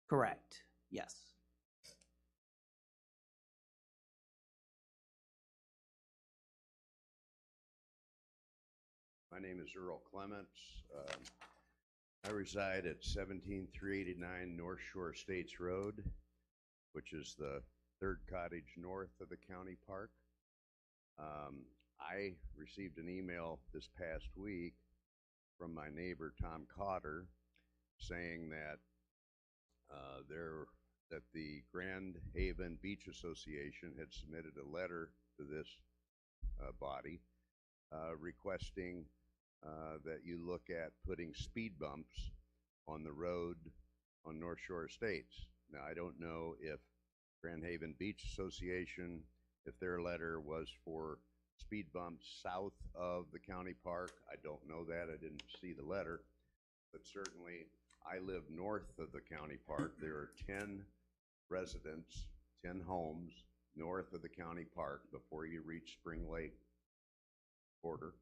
Correct. Yes. My name is Earl Clements. I reside at 17389 North Shore Estates Road, which is the third cottage north of the county park. I received an email this past week from my neighbor Tom Cotter saying that that the Grand Haven Beach Association had submitted a letter to this body requesting that you look at putting speed bumps on the road on North Shore Estates. Now, I don't know if Grand Haven Beach Association, if their letter was for speed bumps south of the county park. I don't know that. I didn't see the letter. But certainly, I live north of the county park. There are 10 residents, 10 homes north of the county park before you reach Spring Lake border.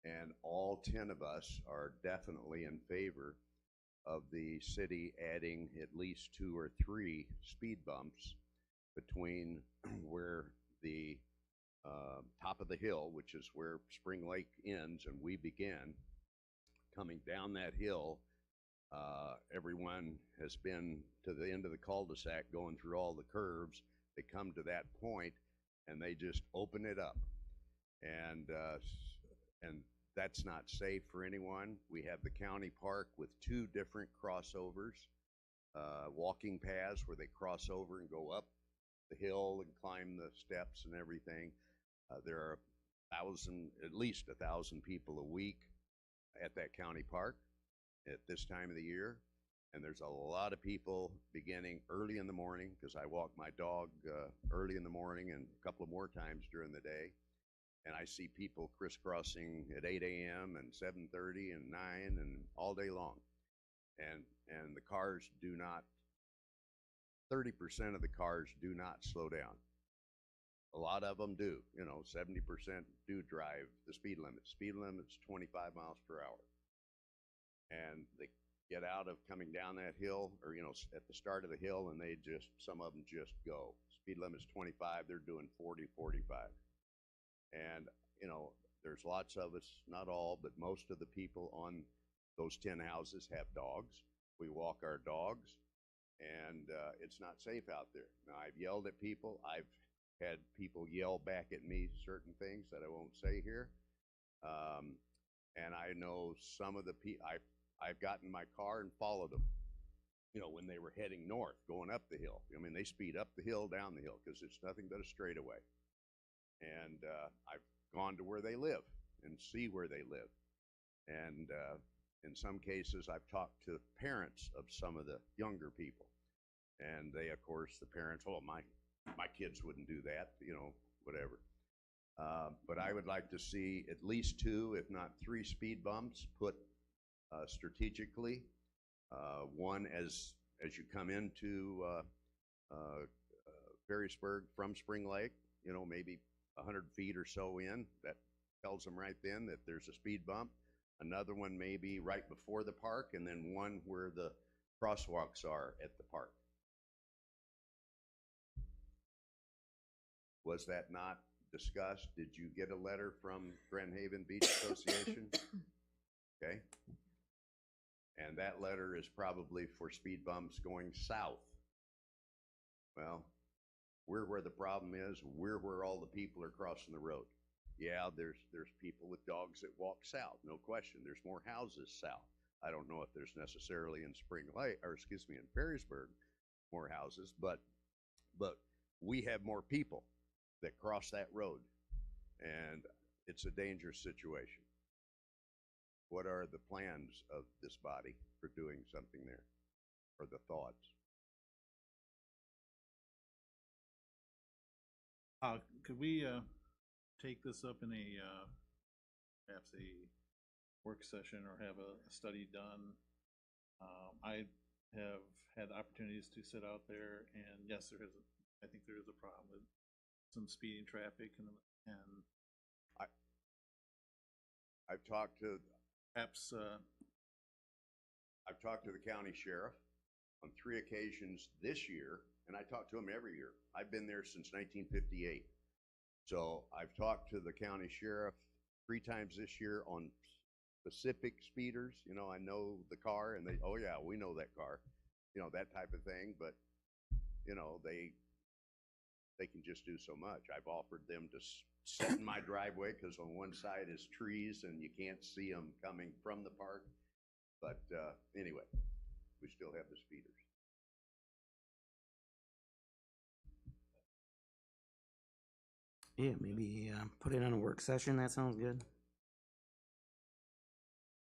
And all 10 of us are definitely in favor of the city adding at least 2 or 3 speed bumps between where the top of the hill, which is where Spring Lake ends and we begin. Coming down that hill, everyone has been to the end of the cul-de-sac going through all the curves. They come to that point and they just open it up. And that's not safe for anyone. We have the county park with 2 different crossovers, walking paths where they cross over and go up the hill and climb the steps and everything. There are at least 1,000 people a week at that county park at this time of the year. And there's a lot of people beginning early in the morning, because I walk my dog early in the morning and a couple of more times during the day. And I see people crisscrossing at 8 a.m. and 7:30 and 9 and all day long. And the cars do not, 30% of the cars do not slow down. A lot of them do, 70% do drive the speed limit. Speed limit's 25 miles per hour. And they get out of coming down that hill or, at the start of the hill and some of them just go. Speed limit's 25, they're doing 40, 45. And, there's lots of us, not all, but most of the people on those 10 houses have dogs. We walk our dogs, and it's not safe out there. Now, I've yelled at people. I've had people yell back at me certain things that I won't say here. And I know some of the people, I've gotten in my car and followed them, when they were heading north, going up the hill. I mean, they speed up the hill, down the hill, because it's nothing but a straightaway. And I've gone to where they live and see where they live. And in some cases, I've talked to parents of some of the younger people. And they, of course, the parents, my kids wouldn't do that, whatever. But I would like to see at least 2, if not 3 speed bumps put strategically. One as you come into Ferrysburg from Spring Lake, maybe 100 feet or so in, that tells them right then that there's a speed bump. Another one maybe right before the park, and then one where the crosswalks are at the park. Was that not discussed? Did you get a letter from Grand Haven Beach Association? Okay. And that letter is probably for speed bumps going south. Well, we're where the problem is. We're where all the people are crossing the road. Yeah, there's people with dogs that walk south, no question. There's more houses south. I don't know if there's necessarily in in Ferrysburg more houses, but we have more people that cross that road, and it's a dangerous situation. What are the plans of this body for doing something there, or the thoughts? Could we take this up in perhaps a work session or have a study done? I have had opportunities to sit out there, and yes, I think there is a problem with some speeding traffic, and I've talked to perhaps I've talked to the county sheriff, on 3 occasions this year, and I talk to him every year. I've been there since 1958. So I've talked to the county sheriff 3 times this year on specific speeders. You know, I know the car, and they, oh yeah, we know that car, you know, that type of thing. But you know, they can just do so much. I've offered them to sit in my driveway because on one side is trees and you can't see them coming from the park. But anyway, we still have the speeders. Yeah, maybe put it on a work session. That sounds good.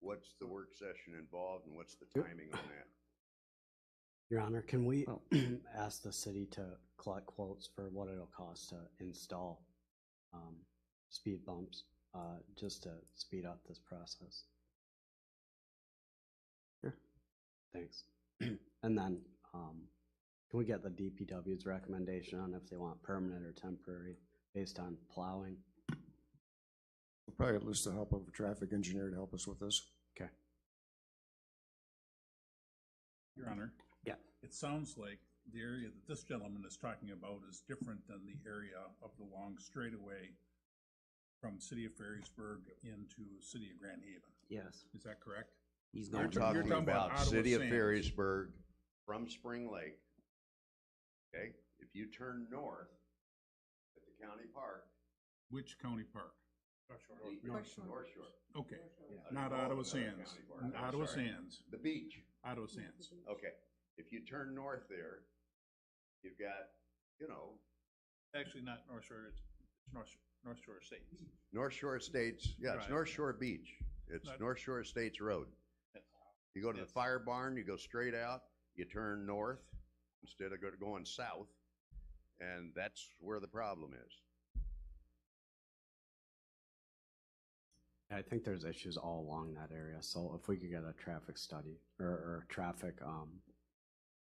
What's the work session involved, and what's the timing on that? Your Honor, can we Oh. ask the city to collect quotes for what it'll cost to install speed bumps, just to speed up this process? Sure. Thanks. And then, can we get the DPW's recommendation on if they want permanent or temporary based on plowing? We'll probably enlist the help of a traffic engineer to help us with this. Okay. Your Honor? Yeah. It sounds like the area that this gentleman is talking about is different than the area of the long straightaway from city of Ferrysburg into city of Grand Haven. Yes, Is that correct? he's I'm going. talking talking about about Ottawa city of Sands. Ferrysburg from Spring Lake. Okay, if you turn north at the county park, Which county park? North Shore. Okay, I not don't know Ottawa another Sands. county park. I'm Ottawa sorry. Sands. The beach. Ottawa Sands. Okay, if you turn north there, you've got, you know, Actually, not North Shore, it's North Shore Estates. North Shore Estates, yeah, it's Right. North Shore Beach. It's Not- North Shore Estates Road. Yes. You go to the Yes. fire barn, you go straight out, you turn north instead of going south, and that's where the problem is. I think there's issues all along that area, so if we could get a traffic study or traffic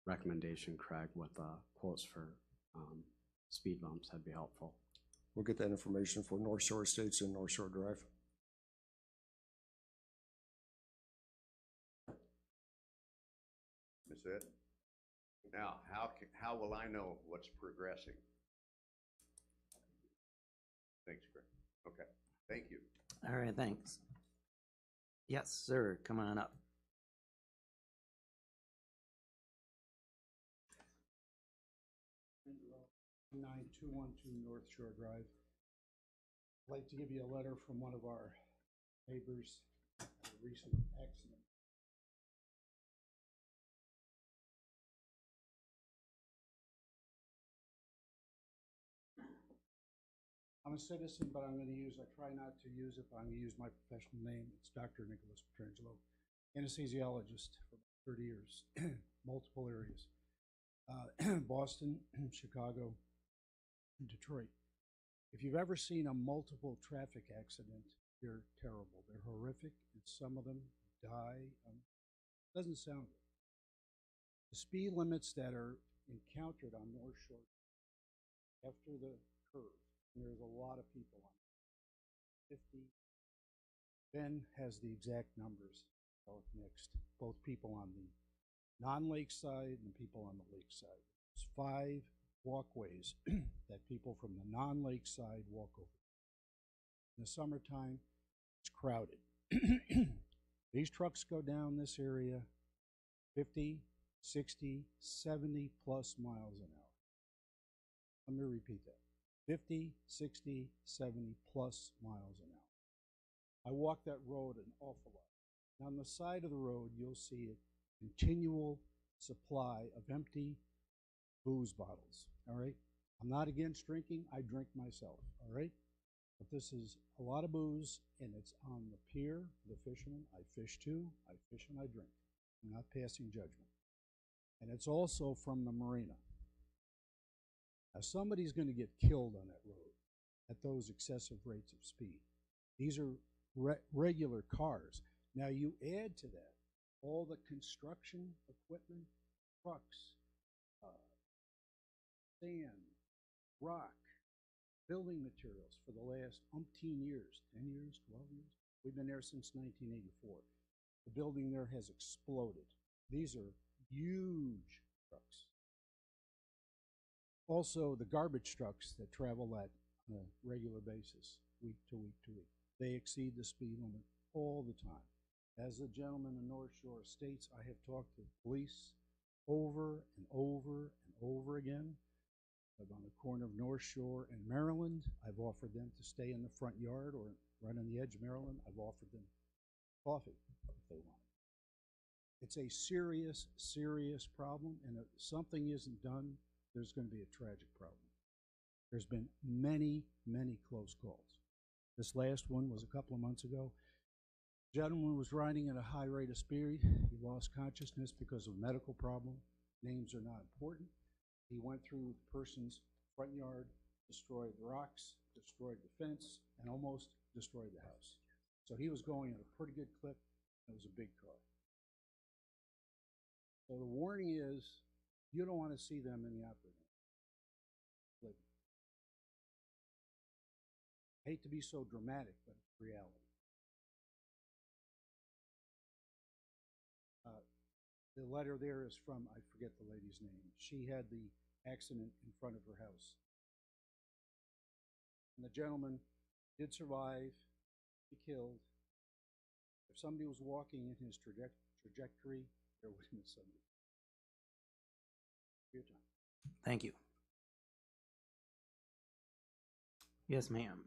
recommendation, Craig, with quotes for speed bumps, that'd be helpful. We'll get that information for North Shore Estates and North Shore Drive. That's it? Now, how will I know what's progressing? Thanks, Greg. Okay, thank you. All right, thanks. Yes, sir. Come on up. $9212 North Shore Drive. I'd like to give you a letter from one of our neighbors, a recent accident. I'm a citizen, but I try not to use it, but I'm gonna use my professional name. It's Dr. Nicholas Petrangelo, anesthesiologist for 30 years, multiple areas. Boston, Chicago, and Detroit. If you've ever seen a multiple traffic accident, they're terrible. They're horrific, and some of them die. Doesn't sound good. The speed limits that are encountered on North Shore after the curve, and there's a lot of people on it. 50. Ben has the exact numbers. So next, both people on the non-lake side and people on the lake side. There's 5 walkways that people from the non-lake side walk over. In the summertime, it's crowded. These trucks go down this area 50, 60, 70 plus miles an hour. Let me repeat that. 50, 60, 70 plus miles an hour. I walk that road an awful lot. On the side of the road, you'll see a continual supply of empty booze bottles, all right? I'm not against drinking. I drink myself, all right? But this is a lot of booze, and it's on the pier, the fishermen. I fish too. I fish and I drink. I'm not passing judgment. And it's also from the marina. Now, somebody's going to get killed on that road at those excessive rates of speed. These are regular cars. Now, you add to that all the construction equipment, trucks, sand, rock, building materials for the last umpteen years, 10 years, 12 years. We've been there since 1984. The building there has exploded. These are huge trucks. Also, the garbage trucks that travel that on a regular basis, week to week to week, they exceed the speed limit all the time. As a gentleman in North Shore Estates, I have talked to police over and over and over again. I'm on the corner of North Shore and Maryland. I've offered them to stay in the front yard or right on the edge of Maryland. I've offered them coffee if they want. It's a serious, serious problem, and if something isn't done, there's going to be a tragic problem. There's been many, many close calls. This last one was a couple of months ago. The gentleman was riding at a high rate of speed. He lost consciousness because of a medical problem. Names are not important. He went through the person's front yard, destroyed the rocks, destroyed the fence, and almost destroyed the house. So he was going at a pretty good clip. It was a big car. So the warning is, you don't want to see them in the operating room. I hate to be so dramatic, but it's reality. The letter there is from, I forget the lady's name. She had the accident in front of her house. And the gentleman did survive, be killed. If somebody was walking in his trajectory, there would have been somebody. Your time. Thank you. Yes, ma'am.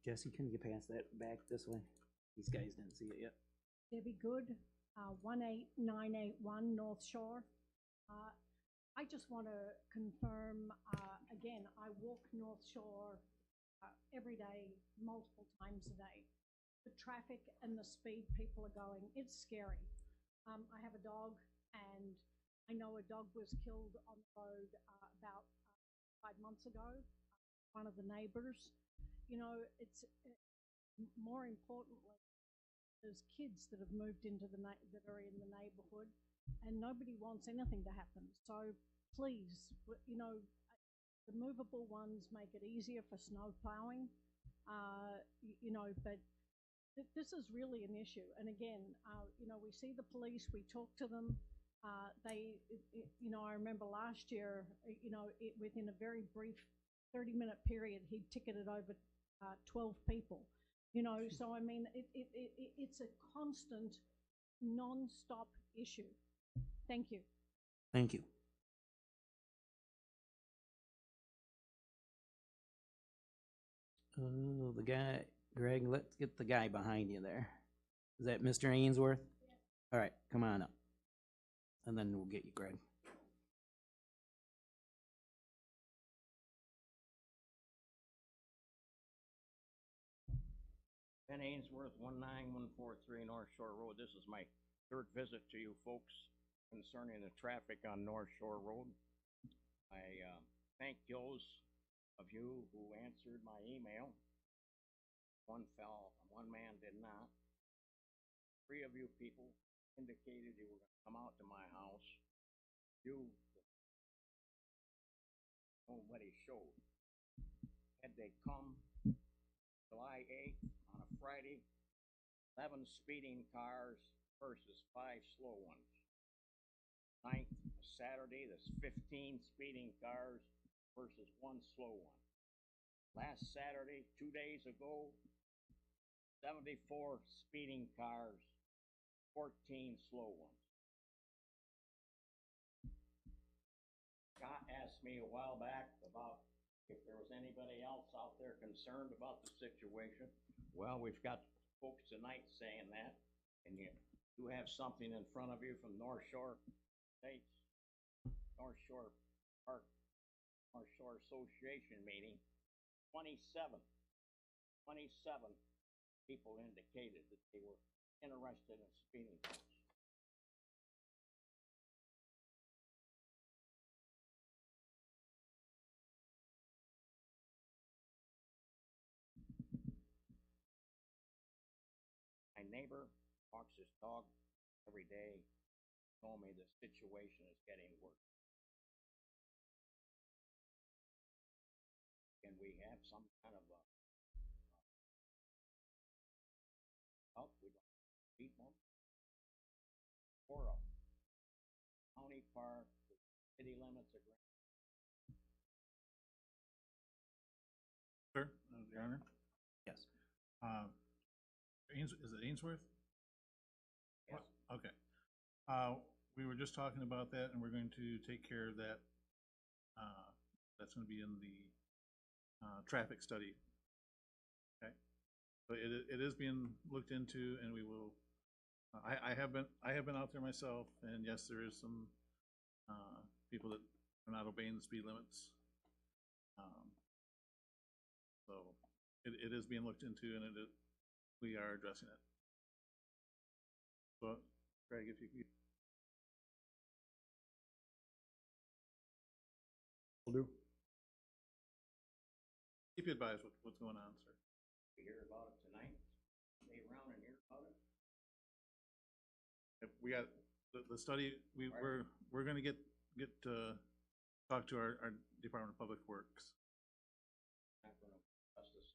Jesse, can you pass that back this way? These guys didn't see it yet. Debbie Good, 18981 North Shore. I just want to confirm, again, I walk North Shore every day, multiple times a day. The traffic and the speed people are going, it's scary. I have a dog, and I know a dog was killed on the road about 5 months ago. One of the neighbors. You know, it's more importantly, there's kids that have moved into that are in the neighborhood, and nobody wants anything to happen. So please, you know, the movable ones make it easier for snow plowing, you know, but this is really an issue. And again, you know, we see the police, we talk to them. You know, I remember last year, you know, within a very brief 30-minute period, he ticketed over 12 people. You know, so I mean, it's a constant, non-stop issue. Thank you. Thank you. Oh, the guy, Greg, let's get the guy behind you there. Is that Mr. Ainsworth? Yeah. All right, come on up. And then we'll get you, Greg. Ben Ainsworth, 19143 North Shore Road. This is my third visit to you folks concerning the traffic on North Shore Road. I thank those of you who answered my email. One man did not. 3 of you people indicated you were going to come out to my house. Nobody showed. Had they come July 8th on a Friday, 11 speeding cars versus 5 slow ones. 9th, Saturday, there's 15 speeding cars versus 1 slow one. Last Saturday, 2 days ago, 74 speeding cars, 14 slow ones. Scott asked me a while back about if there was anybody else out there concerned about the situation. Well, we've got folks tonight saying that, and you do have something in front of you from North Shore States, North Shore Park, North Shore Association meeting. 27 people indicated that they were interested in speeding codes. My neighbor walks his dog every day, told me the situation is getting worse. Can we have some kind of a help? We don't speed bump. far, the city limits of Grand. Sir, Your Honor? Yes. Is it Ainsworth? Yes. Okay. We were just talking about that, and we're going to take care of that. That's gonna be in the, traffic study. Okay? So it is being looked into, and we will, I have been out there myself, and yes, there is some, people that are not obeying the speed limits. So it is being looked into, and we are addressing it. So, Greg, if you could. Will do. Keep you advised what's going on, sir. We hear about it tonight, stay around and hear about it. If we got the study, we're gonna get, talk to our Department of Public Works. Not gonna bust us.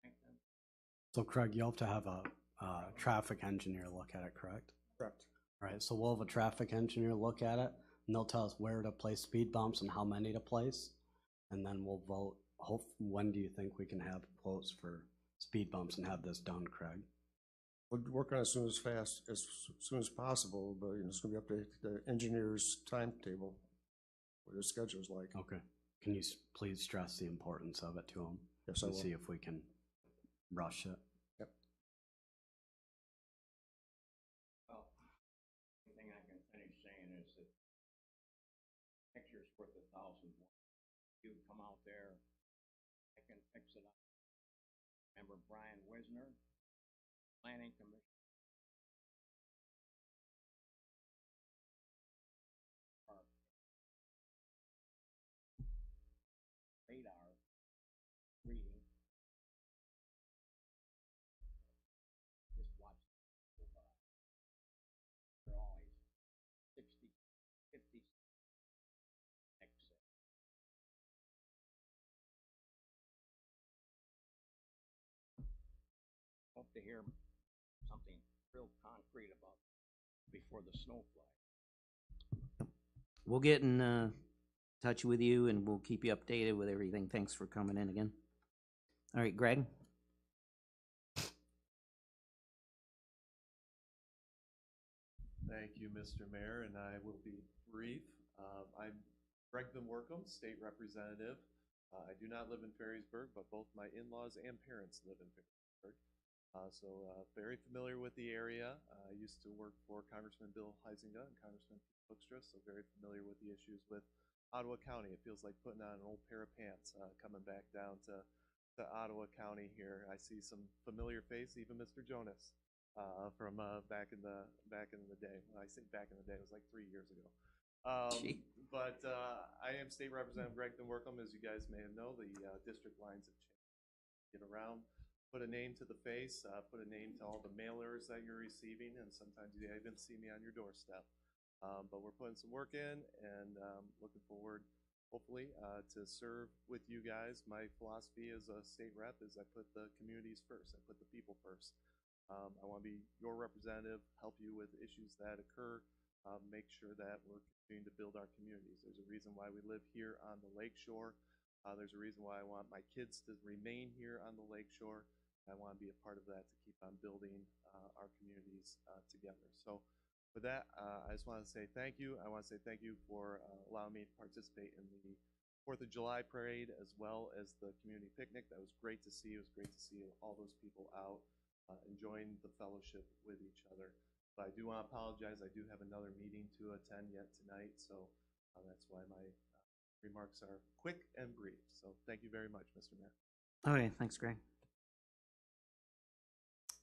Thank them. So Craig, you'll have to have a traffic engineer look at it, correct? Correct. Right, so we'll have a traffic engineer look at it, and they'll tell us where to place speed bumps and how many to place, and then we'll vote. When do you think we can have quotes for speed bumps and have this done, Craig? We'll work on it as soon as possible, but it's gonna be up to the engineer's timetable, what his schedule's like. Okay. Can you please stress the importance of it to them? Yes, I And will. see if we can rush it. Yep. Well, the thing I can finish saying is that picture's worth 1,000 words. You come out there, I can fix it up. Remember Brian Wisner, Planning Commission? Radar reading. Just watch it go by. They're always 60, 50 exit. Hope to hear something real concrete about before the snow flies. We'll get in touch with you and we'll keep you updated with everything. Thanks for coming in again. All right, Greg? Thank you, Mr. Mayor, and I will be brief. I'm Greg Van Workum, State Representative. I do not live in Ferrysburg, but both my in-laws and parents live in Ferrysburg. Very familiar with the area. I used to work for Congressman Bill Huizenga and Congressman Pete Hoekstra, so very familiar with the issues with Ottawa County. It feels like putting on an old pair of pants coming back down to Ottawa County here. I see some familiar face, even Mr. Jonas from back in the day. When I say back in the day, it was like 3 years ago. But I am State Representative Greg Van Workum. As you guys may know, the district lines have changed. Get around, put a name to the face, put a name to all the mailers that you're receiving, and sometimes you even see me on your doorstep. But we're putting some work in and looking forward, hopefully, to serve with you guys. My philosophy as a state rep is I put the communities first. I put the people first. I want to be your representative, help you with issues that occur, make sure that we're continuing to build our communities. There's a reason why we live here on the lake shore. There's a reason why I want my kids to remain here on the lake shore. I want to be a part of that to keep on building our communities together. So with that, I just want to say thank you. I want to say thank you for allowing me to participate in the 4th of July parade as well as the community picnic. That was great to see. It was great to see all those people out enjoying the fellowship with each other. But I do want to apologize. I do have another meeting to attend yet tonight, so that's why my remarks are quick and brief. So thank you very much, Mr. Mayor. Okay, thanks, Greg.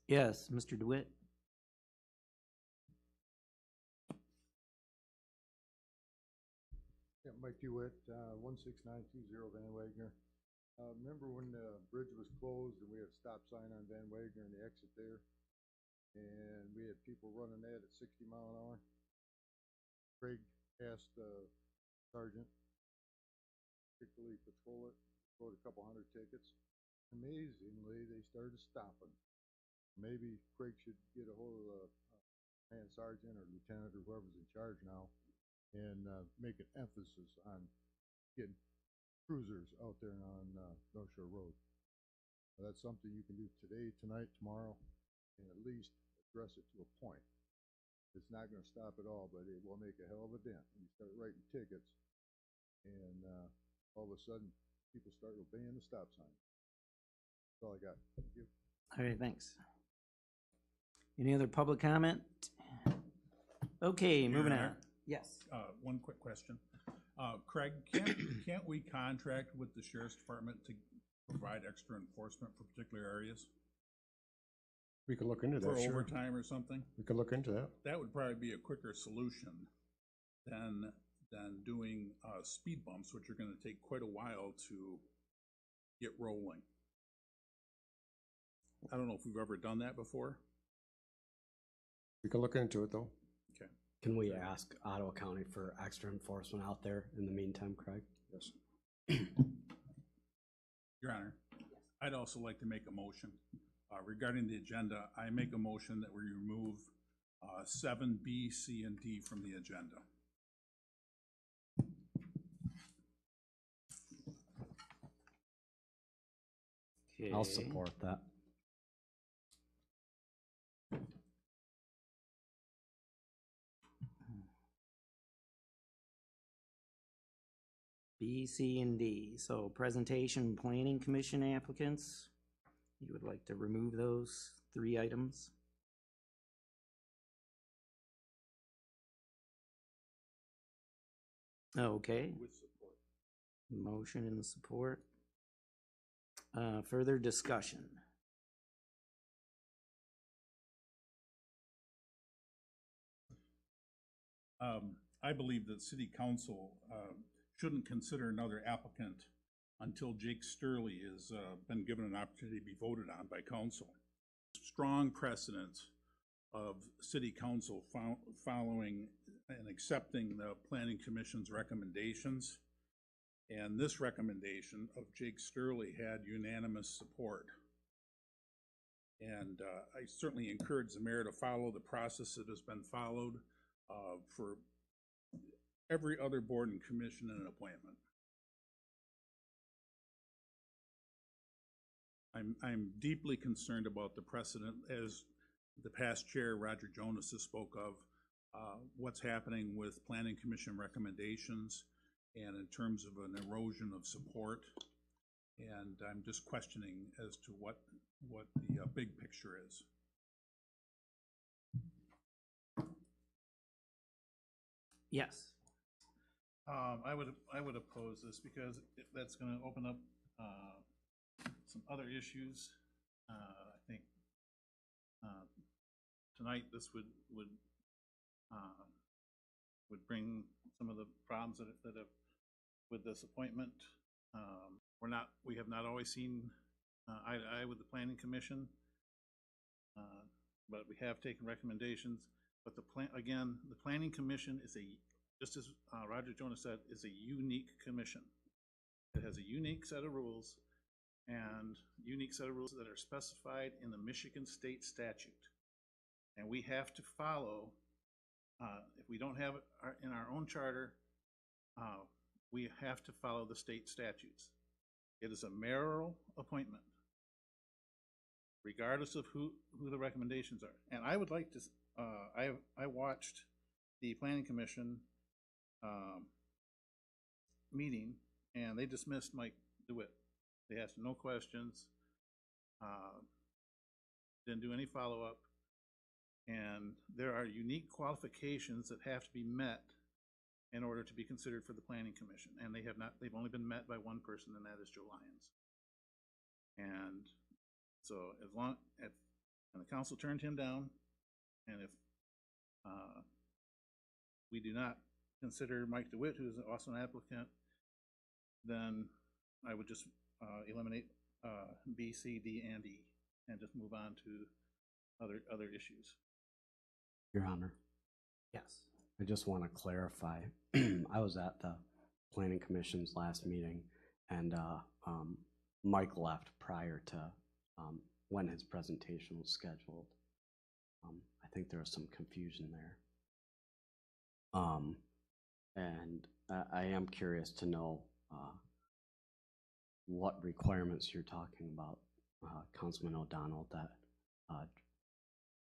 Yes, Mr. DeWitt? Yeah, Mike DeWitt, 16920 Van Wagner. Remember when the bridge was closed and we had a stop sign on Van Wagner and the exit there? And we had people running that at 60 mile an hour? Craig asked the sergeant, particularly patrol it, wrote a couple hundred tickets. Amazingly, they started stopping. Maybe Craig should get a hold of the command sergeant or lieutenant or whoever's in charge now and make an emphasis on getting cruisers out there on North Shore Road. That's something you can do today, tonight, tomorrow, and at least address it to a point. It's not going to stop it all, but it will make a hell of a dent. You start writing tickets, and all of a sudden, people start obeying the stop sign. That's all I got. Thank you. All right, thanks. Any other public comment? Okay, moving on. Honor. Yes. One quick question. Craig, can't we contract with the sheriff's department to provide extra enforcement for particular areas? We could look into that, For sure. overtime or something? We could look into that. That would probably be a quicker solution than doing speed bumps, which are gonna take quite a while to get rolling. I don't know if we've ever done that before. We could look into it, though. Okay. Can we ask Ottawa County for extra enforcement out there in the meantime, Craig? Yes. Your Honor, I'd also like to make a motion regarding the agenda. I make a motion that we remove 7B, C, and D from the agenda. Okay. I'll support that. B, C, and D. So presentation planning commission applicants, you would like to remove those 3 items? Okay. With support. Motion and support. Further discussion. I believe that city council shouldn't consider another applicant until Jake Sturley has been given an opportunity to be voted on by council. Strong precedent of city council following and accepting the planning commission's recommendations. And this recommendation of Jake Sturley had unanimous support. And I certainly encourage the mayor to follow the process that has been followed for every other board and commission and appointment. I'm deeply concerned about the precedent, as the past chair, Roger Jonas, has spoke of, what's happening with planning commission recommendations and in terms of an erosion of support. And I'm just questioning as to what the big picture is. Yes. I would oppose this because that's gonna open up some other issues. I think tonight this would bring some of the problems that have with this appointment. We have not always seen eye to eye with the planning commission, but we have taken recommendations. But the planning commission is just as Roger Jonas said, is a unique commission. It has a unique set of rules and unique set of rules that are specified in the Michigan state statute. And we have to follow, if we don't have it in our own charter, we have to follow the state statutes. It is a mayoral appointment, regardless of who the recommendations are. And I would like to, I watched the planning commission meeting, and they dismissed Mike DeWitt. They asked no questions, didn't do any follow-up, and there are unique qualifications that have to be met in order to be considered for the planning commission, and they've only been met by one person, and that is Joe Lyons. And so and the council turned him down, and if we do not consider Mike DeWitt, who is also an applicant, then I would just eliminate B, C, D, and E, and just move on to other issues. Your Honor, Yes. I just want to clarify. I was at the Planning Commission's last meeting, and Mike left prior to when his presentation was scheduled. I think there was some confusion there. And I am curious to know what requirements you're talking about, Councilman O'Donnell, that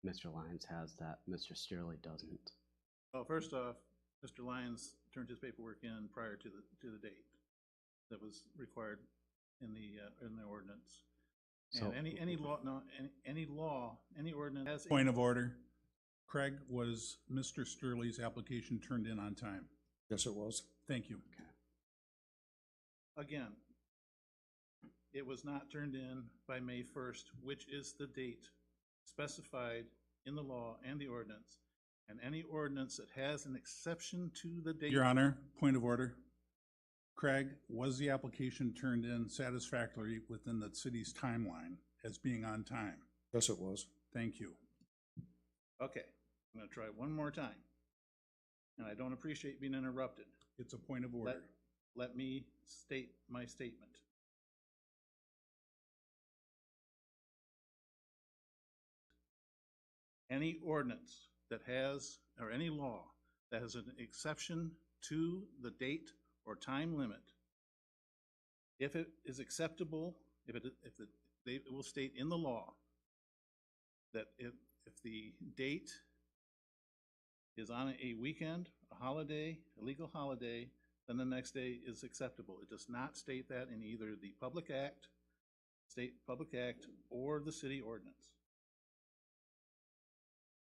Mr. Lyons has that Mr. Steerley doesn't. Well, first off, Mr. Lyons turned his paperwork in prior to the date that was required in the ordinance. So- And any law, no, any ordinance has. Point of order. Craig, was Mr. Sturley's application turned in on time? Yes, it was. Thank you. Again, it was not turned in by May 1st, which is the date specified in the law and the ordinance. And any ordinance that has an exception to the date. Your Honor, point of order. Craig, was the application turned in satisfactorily within the city's timeline as being on time? Yes, it was. Thank you. Okay, I'm gonna try one more time. And I don't appreciate being interrupted. It's a point of order. Let me state my statement. Any ordinance that has, or any law that has an exception to the date or time limit, if it is acceptable, it will state in the law that if the date is on a weekend, a holiday, a legal holiday, then the next day is acceptable. It does not state that in either the public act, state public act, or the city ordinance.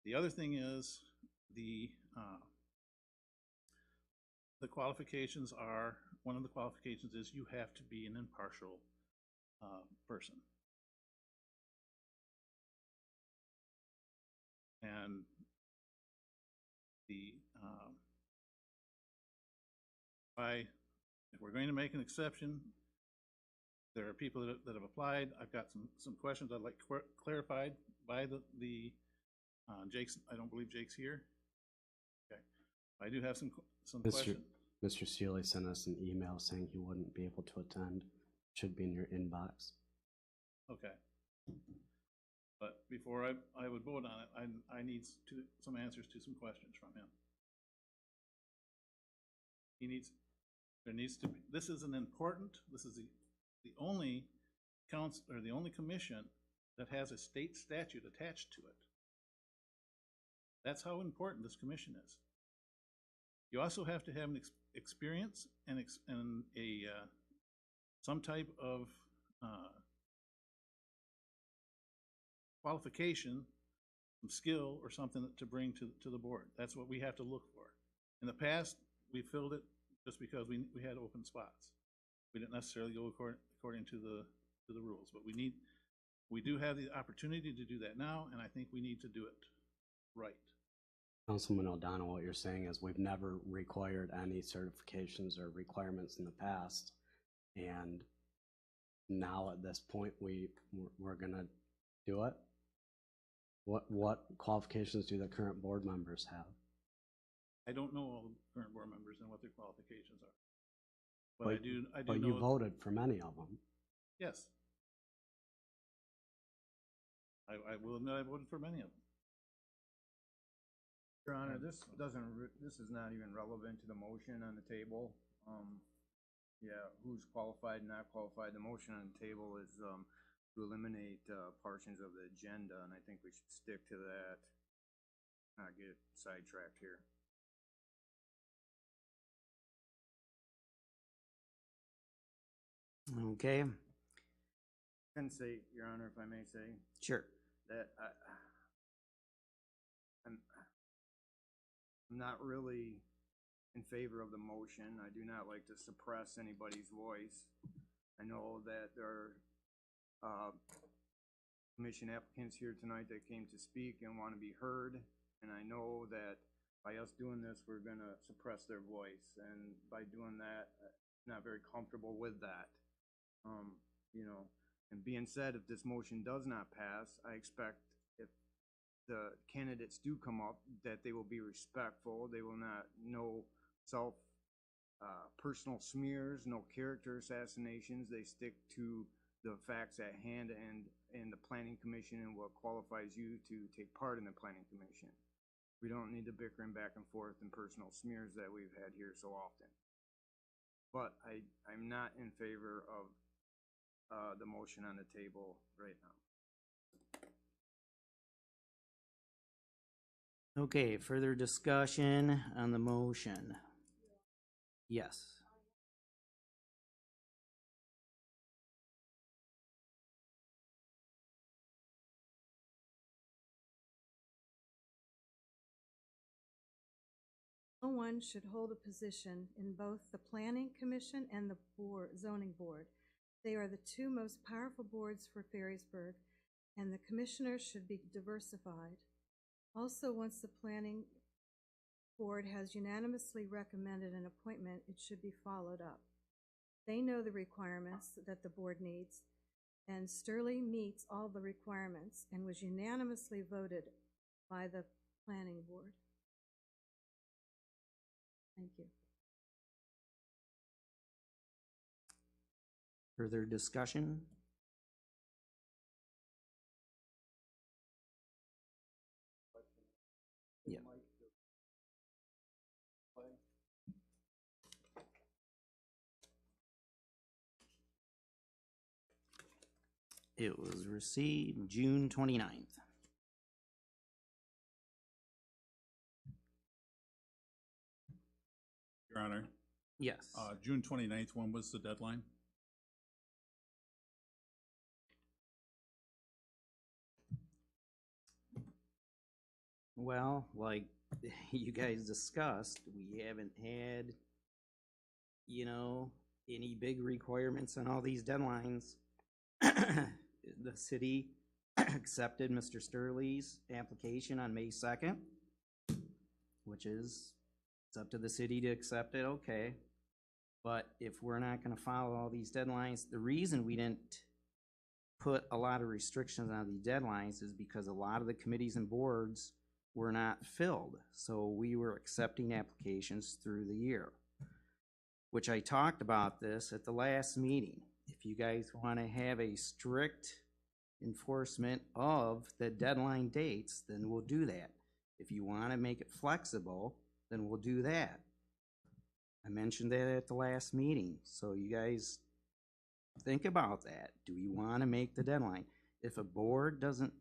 The other thing is the qualifications are, one of the qualifications is you have to be an impartial person. And the if we're going to make an exception, there are people that have applied. I've got some questions I'd like clarified by the Jake's. I don't believe Jake's here. Okay, I do have some questions. Mr. Steerley sent us an email saying he wouldn't be able to attend. Should be in your inbox. Okay. But before I would vote on it, I need some answers to some questions from him. There needs to be, this is the only council, or the only commission that has a state statute attached to it. That's how important this commission is. You also have to have an experience and some type of qualification, some skill or something to bring to the board. That's what we have to look for. In the past, we filled it just because we had open spots. We didn't necessarily go according to the rules, but we do have the opportunity to do that now, and I think we need to do it right. Councilman O'Donnell, what you're saying is we've never required any certifications or requirements in the past, and now at this point we're gonna do it. What qualifications do the current board members have? I don't know all the current board members and what their qualifications are. But I do But know. you voted for many of them. Yes. I will admit I voted for many of them. Your Honor, this is not even relevant to the motion on the table. Yeah, who's qualified and not qualified. The motion on the table is to eliminate portions of the agenda, and I think we should stick to that. Not get sidetracked here. Okay, Can say, Your Honor, if I may say, sure. that I'm not really in favor of the motion. I do not like to suppress anybody's voice. I know that there are commission applicants here tonight that came to speak and want to be heard, and I know that by us doing this, we're going to suppress their voice, and by doing that, I'm not very comfortable with that. You know, and being said, if this motion does not pass, I expect if the candidates do come up, that they will be respectful. They will not, no personal smears, no character assassinations. They stick to the facts at hand and the planning commission and what qualifies you to take part in the planning commission. We don't need the bickering back and forth and personal smears that we've had here so often. But I'm not in favor of the motion on the table right now. Okay, further discussion on the motion? Yes. No one should hold a position in both the Planning Commission and the Zoning Board. They are the two most powerful boards for Ferrysburg, and the commissioners should be diversified. Also, once the Planning Board has unanimously recommended an appointment, it should be followed up. They know the requirements that the board needs, and Sturley meets all the requirements and was unanimously voted by the Planning Board. Thank you. Further discussion? Yeah. It was received June 29th. Your Honor, Yes. June 29th, when was the deadline? Well, like you guys discussed, we haven't had, you know, any big requirements on all these deadlines. The city accepted Mr. Sturley's application on May 2nd, which is, it's up to the city to accept it, okay. But if we're not gonna follow all these deadlines, the reason we didn't put a lot of restrictions on the deadlines is because a lot of the committees and boards were not filled. So we were accepting applications through the year, which I talked about this at the last meeting. If you guys want to have a strict enforcement of the deadline dates, then we'll do that. If you want to make it flexible, then we'll do that. I mentioned that at the last meeting, so you guys think about that. Do we want to make the deadline? If a board doesn't,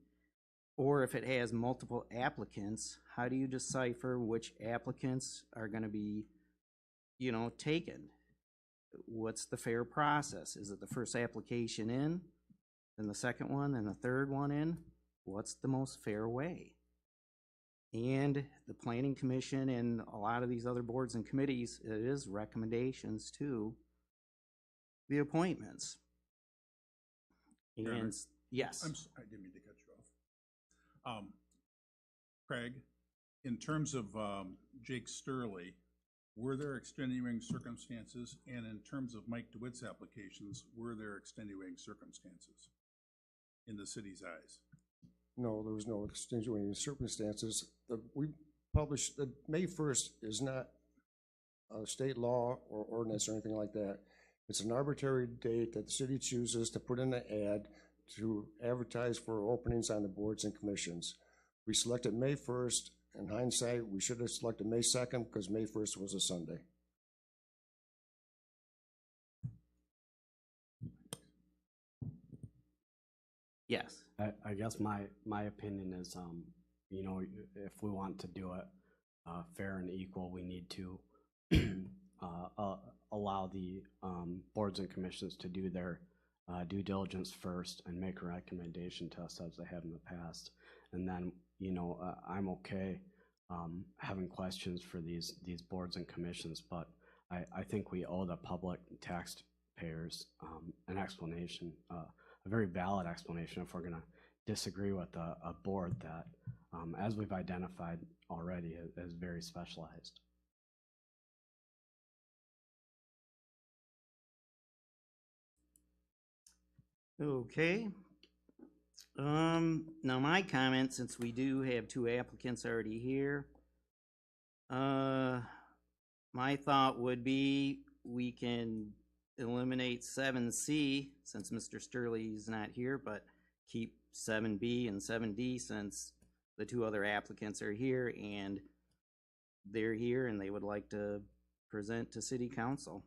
or if it has multiple applicants, how do you decipher which applicants are going to be, you know, taken? What's the fair process? Is it the first application in, then the second one, then the third one in? What's the most fair way? And the Planning Commission and a lot of these other boards and committees, it is recommendations to the appointments. Your Honor, And yes. I didn't mean to cut you off. Craig, in terms of Jake Sturley, were there extenuating circumstances? And in terms of Mike DeWitt's applications, were there extenuating circumstances in the city's eyes? No, there was no extenuating circumstances. We published, the May 1st is not a state law or ordinance or anything like that. It's an arbitrary date that the city chooses to put in an ad to advertise for openings on the boards and commissions. We selected May 1st. In hindsight, we should have selected May 2nd because May 1st was a Sunday. Yes. I guess my opinion is, you know, if we want to do it fair and equal, we need to allow the boards and commissions to do their due diligence first and make a recommendation to us as they have in the past. And then, you know, I'm okay having questions for these boards and commissions, but I think we owe the public taxpayers an explanation, a very valid explanation if we're going to disagree with a board that, as we've identified already, is very specialized. Okay. Now my comment, since we do have two applicants already here, my thought would be we can eliminate 7C since Mr. Sturley is not here, but keep 7B and 7D since the two other applicants are here, and they're here and they would like to present to city council.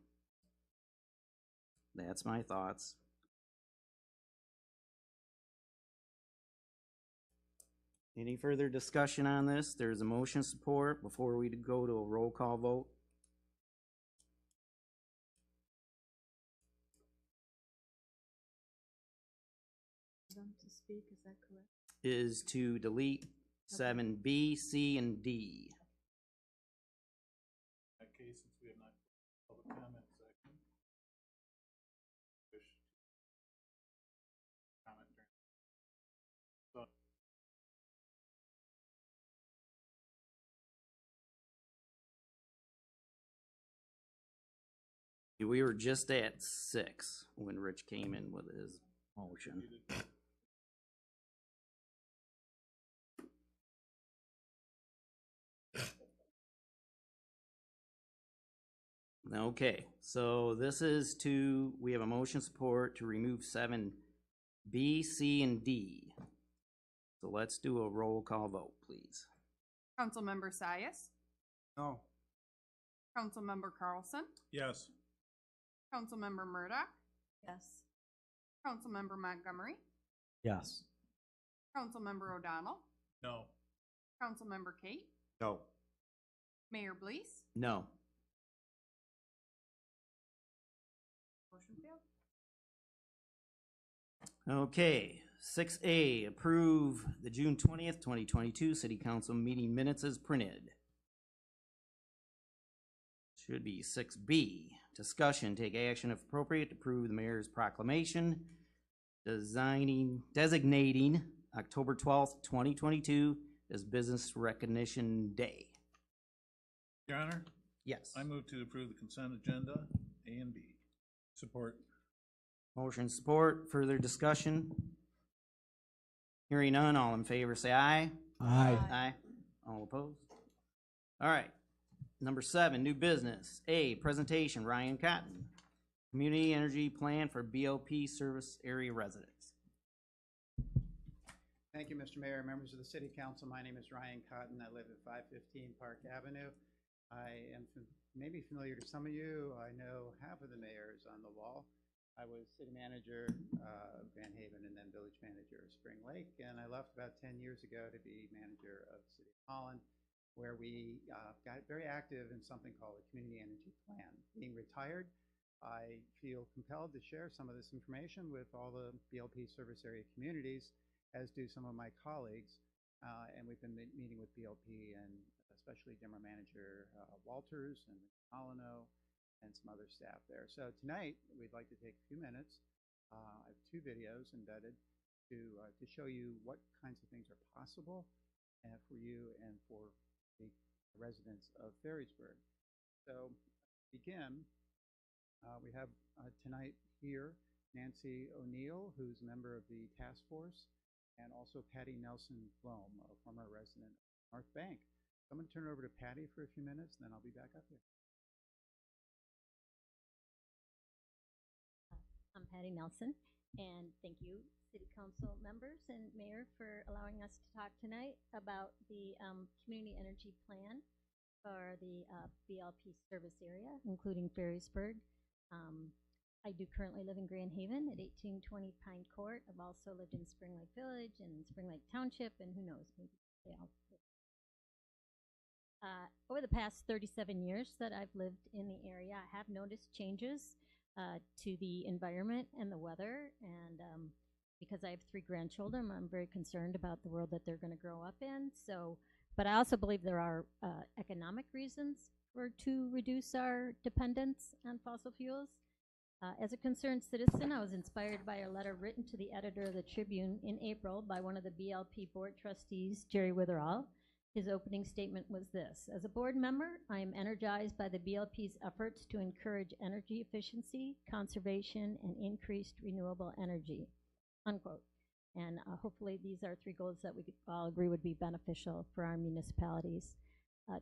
That's my thoughts. Any further discussion on this? There's a motion support before we go to a roll call vote. Them to speak, is that correct? Is to delete 7B, C, and D. In that case, since we have not public comment section. Wish to comment during. So, We were just at 6 when Rich came in with his motion. Okay, so this is we have a motion support to remove 7B, C, and D. So let's do a roll call vote, please. Councilmember Sias, No. Councilmember Carlson, Yes. Councilmember Murdoch, Yes. Councilmember Montgomery, Yes. Councilmember O'Donnell, no. Councilmember Kate, No. Mayor Blease, No. motion failed. Okay, 6A, approve the June 20th, 2022 City Council meeting minutes as printed. Should be 6B, discussion, take action if appropriate to approve the mayor's proclamation designating October 12th, 2022 as Business Recognition Day. Your Honor, Yes. I move to approve the consent agenda, A and B. Support. Motion support, further discussion? Hearing none, all in favor say aye. Aye. Aye. All opposed? All right. Number 7, new business. A, presentation, Ryan Cotton. Community Energy Plan for BLP Service Area Residents. Thank you, Mr. Mayor, members of the City Council. My name is Ryan Cotton. I live at 515 Park Avenue. I am maybe familiar to some of you. I know half of the mayors on the wall. I was city manager of Grand Haven and then village manager of Spring Lake, and I left about 10 years ago to be manager of the City of Holland, where we got very active in something called the Community Energy Plan. Being retired, I feel compelled to share some of this information with all the BLP service area communities, as do some of my colleagues. And we've been meeting with BLP and especially General Manager Walters and Molyneux and some other staff there. So tonight, we'd like to take a few minutes. I have 2 videos embedded to show you what kinds of things are possible for you and for the residents of Ferrysburg. So to begin, we have tonight here Nancy O'Neill, who's a member of the task force, and also Patty Nelson Blome, a former resident of North Bank. So I'm going to turn it over to Patty for a few minutes, and then I'll be back up here. I'm Patty Nelson, and thank you, City Council members and Mayor, for allowing us to talk tonight about the Community Energy Plan for the BLP service area, including Ferrysburg. I do currently live in Grand Haven at 1820 Pine Court. I've also lived in Spring Lake Village and Spring Lake Township, and who knows, maybe Dale. Over the past 37 years that I've lived in the area, I have noticed changes to the environment and the weather, and because I have 3 grandchildren, I'm very concerned about the world that they're going to grow up in. So, but I also believe there are economic reasons to reduce our dependence on fossil fuels. As a concerned citizen, I was inspired by a letter written to the editor of the Tribune in April by one of the BLP board trustees, Jerry Witherall. His opening statement was this: as a board member, I am energized by the BLP's efforts to encourage energy efficiency, conservation, and increased renewable energy, unquote. And hopefully these are 3 goals that we could all agree would be beneficial for our municipalities.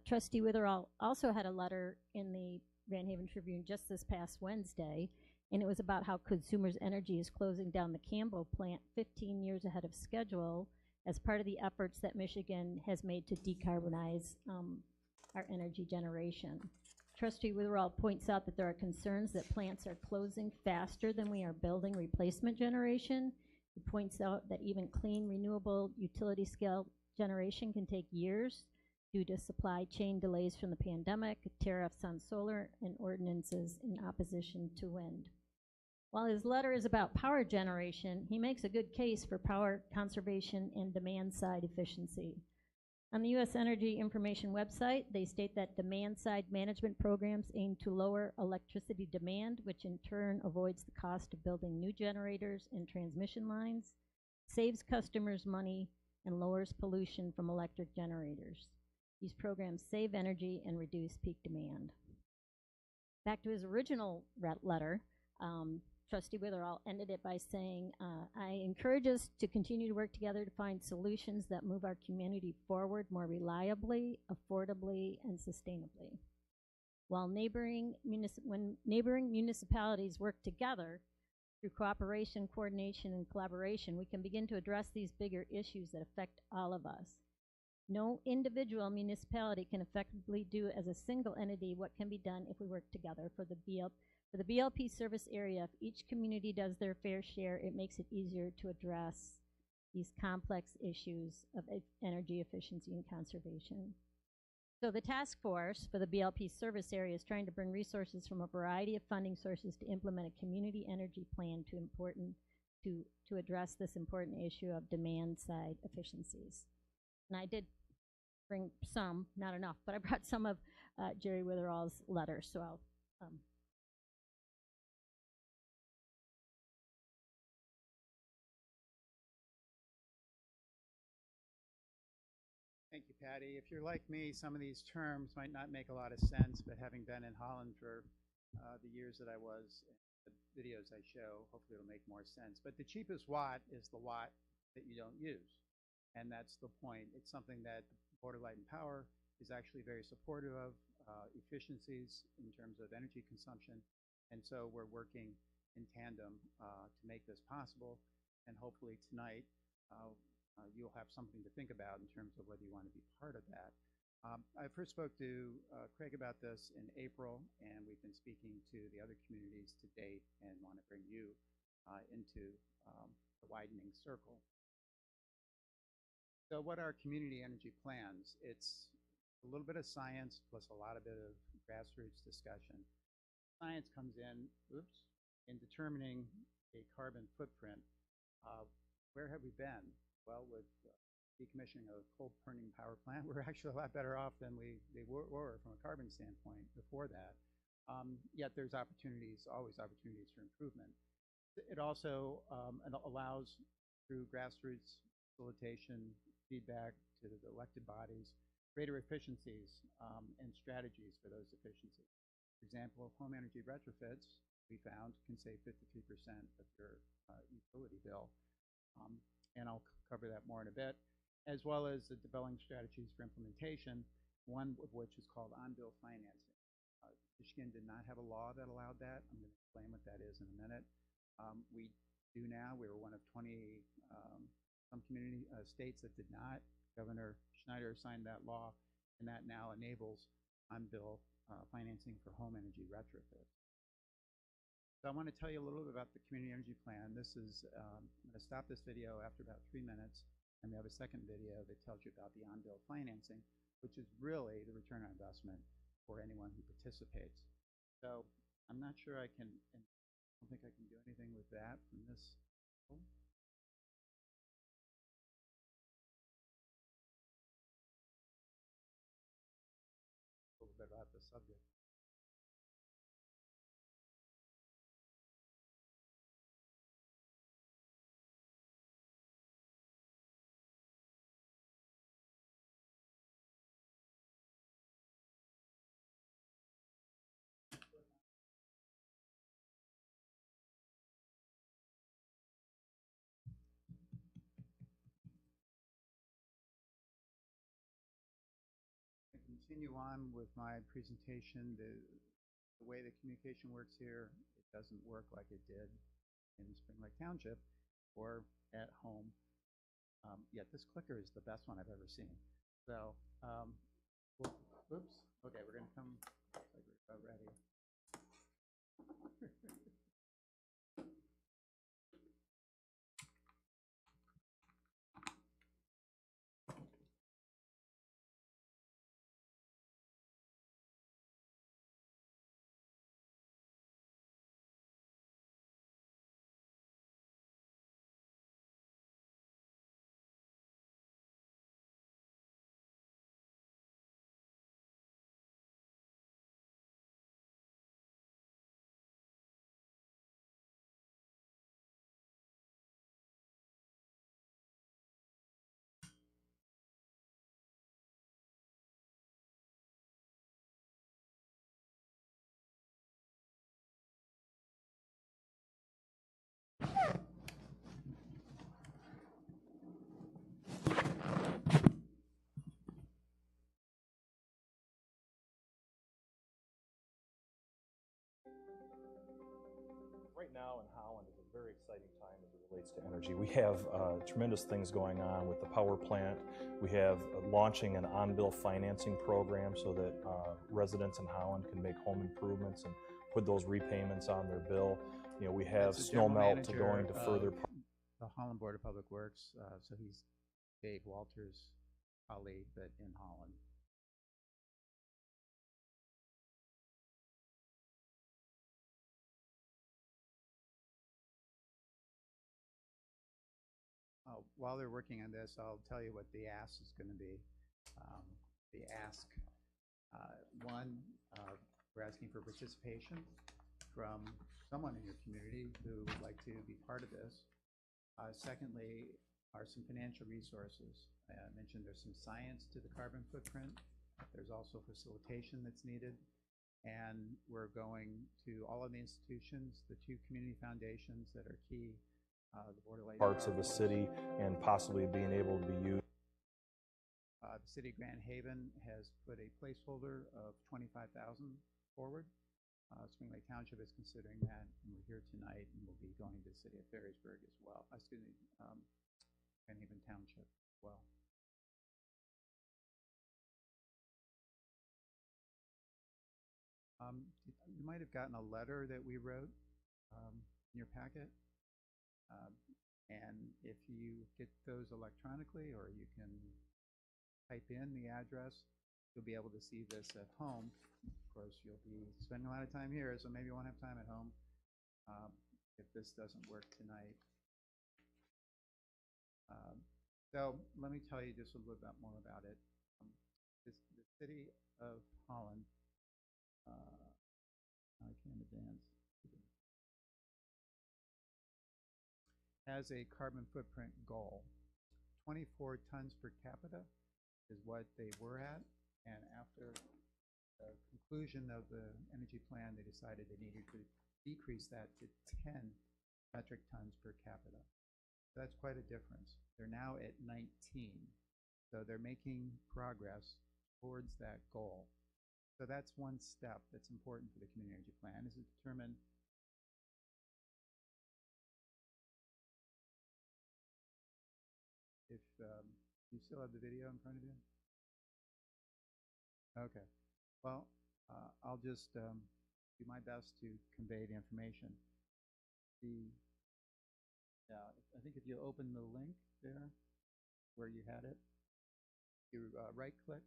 Trustee Witherall also had a letter in the Grand Haven Tribune just this past Wednesday, and it was about how Consumers Energy is closing down the Campbell plant 15 years ahead of schedule as part of the efforts that Michigan has made to decarbonize our energy generation. Trustee Witherall points out that there are concerns that plants are closing faster than we are building replacement generation. He points out that even clean, renewable, utility-scale generation can take years due to supply chain delays from the pandemic, tariffs on solar, and ordinances in opposition to wind. While his letter is about power generation, he makes a good case for power conservation and demand-side efficiency. On the U.S. Energy Information website, they state that demand-side management programs aim to lower electricity demand, which in turn avoids the cost of building new generators and transmission lines, saves customers money, and lowers pollution from electric generators. These programs save energy and reduce peak demand. Back to his original letter, Trustee Witherall ended it by saying, I encourage us to continue to work together to find solutions that move our community forward more reliably, affordably, and sustainably. When neighboring municipalities work together through cooperation, coordination, and collaboration, we can begin to address these bigger issues that affect all of us. No individual municipality can effectively do as a single entity what can be done if we work together. For the BLP service area, if each community does their fair share, it makes it easier to address these complex issues of energy efficiency and conservation. So the task force for the BLP service area is trying to bring resources from a variety of funding sources to implement a community energy plan to address this important issue of demand-side efficiencies. And I did bring some, not enough, but I brought some of Jerry Witherall's letters, so I'll Thank you, Patty. If you're like me, some of these terms might not make a lot of sense, but having been in Holland for the years that I was, the videos I show, hopefully it'll make more sense. But the cheapest watt is the watt that you don't use. And that's the point. It's something that the Board of Light and Power is actually very supportive of, efficiencies in terms of energy consumption. And so we're working in tandem to make this possible. And hopefully tonight, you'll have something to think about in terms of whether you want to be part of that. I first spoke to Craig about this in April, and we've been speaking to the other communities to date and want to bring you into the widening circle. So what are community energy plans? It's a little bit of science plus a lot of bit of grassroots discussion. Science comes in determining a carbon footprint. Where have we been? Well, with decommissioning a coal-burning power plant, we're actually a lot better off than we were from a carbon standpoint before that. Yet there's opportunities, always opportunities for improvement. It also allows, through grassroots facilitation, feedback to the elected bodies, greater efficiencies and strategies for those efficiencies. For example, home energy retrofits, we found, can save 53% of your utility bill. And I'll cover that more in a bit, as well as the developing strategies for implementation, one of which is called on-bill financing. Michigan did not have a law that allowed that. I'm going to explain what that is in a minute. We do now. We were one of 20 some community states that did not. Governor Schneider signed that law, and that now enables on-bill financing for home energy retrofits. So I want to tell you a little bit about the community energy plan. This is, I'm going to stop this video after about 3 minutes, and we have a second video that tells you about the on-bill financing, which is really the return on investment for anyone who participates. So I'm not sure I can, I don't think I can do anything with that from this. A little bit about the subject. Continue on with my presentation. The way the communication works here, it doesn't work like it did in Spring Lake Township or at home. Yeah, this clicker is the best one I've ever seen. So, oops. Okay, we're gonna come. Looks like we're about ready. Right now in Holland is a very exciting time as it relates to energy. We have tremendous things going on with the power plant. We have launching an on-bill financing program so that residents in Holland can make home improvements and put those repayments on their bill. You know, we have That's the snow general melt to manager going to further. of the Holland Board of Public Works, so he's Dave Walters' colleague, but in Holland. While they're working on this, I'll tell you what the ask is going to be. The ask, one, we're asking for participation from someone in your community who would like to be part of this. Secondly, are some financial resources. I mentioned there's some science to the carbon footprint. There's also facilitation that's needed. And we're going to all of the institutions, the 2 community foundations that are key. The Board of Light parts of the city and possibly being able to be used. The city of Grand Haven has put a placeholder of $25,000 forward. Spring Lake Township is considering that, and we're here tonight, and we'll be going to the city of Ferrysburg as well. Excuse me, Grand Haven Township as well. You might have gotten a letter that we wrote in your packet. And if you get those electronically, or you can type in the address, you'll be able to see this at home. Of course, you'll be spending a lot of time here, so maybe you won't have time at home if this doesn't work tonight. So let me tell you just a little bit more about it. The city of Holland, I can't advance, has a carbon footprint goal. 24 tons per capita is what they were at, and after the conclusion of the energy plan, they decided they needed to decrease that to 10 metric tons per capita. So that's quite a difference. They're now at 19. So they're making progress towards that goal. So that's one step that's important for the community energy plan, is to determine if you still have the video in front of you. Okay. Well, I'll just do my best to convey the information. I think if you open the link there, where you had it, you right-click.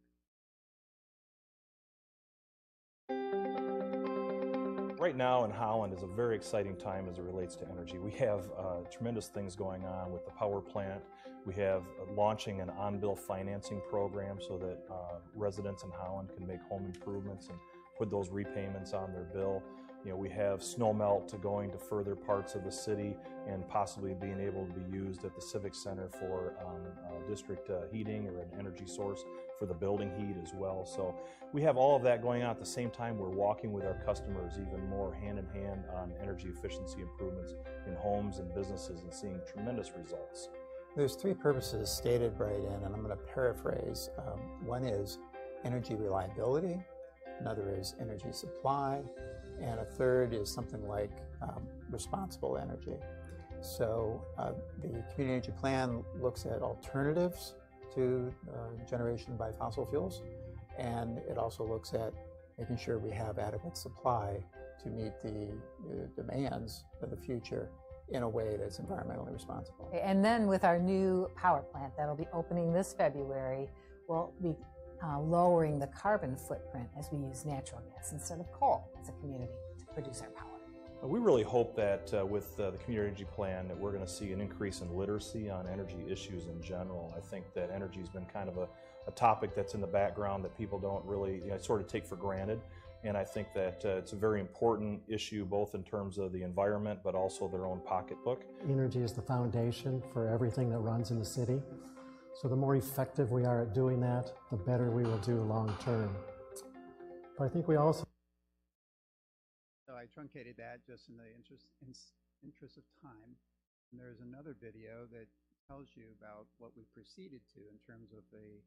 Right now in Holland is a very exciting time as it relates to energy. We have tremendous things going on with the power plant. We have launching an on-bill financing program so that residents in Holland can make home improvements and put those repayments on their bill. You know, we have snow melt to going to further parts of the city and possibly being able to be used at the Civic Center for district heating or an energy source for the building heat as well. So we have all of that going on at the same time. We're walking with our customers even more hand in hand on energy efficiency improvements in homes and businesses and seeing tremendous results. There's 3 purposes stated right in, and I'm going to paraphrase. One is energy reliability, another is energy supply, and a third is something like responsible energy. So the community energy plan looks at alternatives to generation by fossil fuels, and it also looks at making sure we have adequate supply to meet the demands of the future in a way that's environmentally responsible. And then with our new power plant that'll be opening this February, we'll be lowering the carbon footprint as we use natural gas instead of coal as a community to produce our power. We really hope that with the community energy plan that we're going to see an increase in literacy on energy issues in general. I think that energy has been kind of a topic that's in the background that people don't really sort of take for granted. And I think that it's a very important issue both in terms of the environment but also their own pocketbook. Energy is the foundation for everything that runs in the city. So the more effective we are at doing that, the better we will do long term. But I think we also... So I truncated that just in the interest of time. And there's another video that tells you about what we proceeded to in terms of the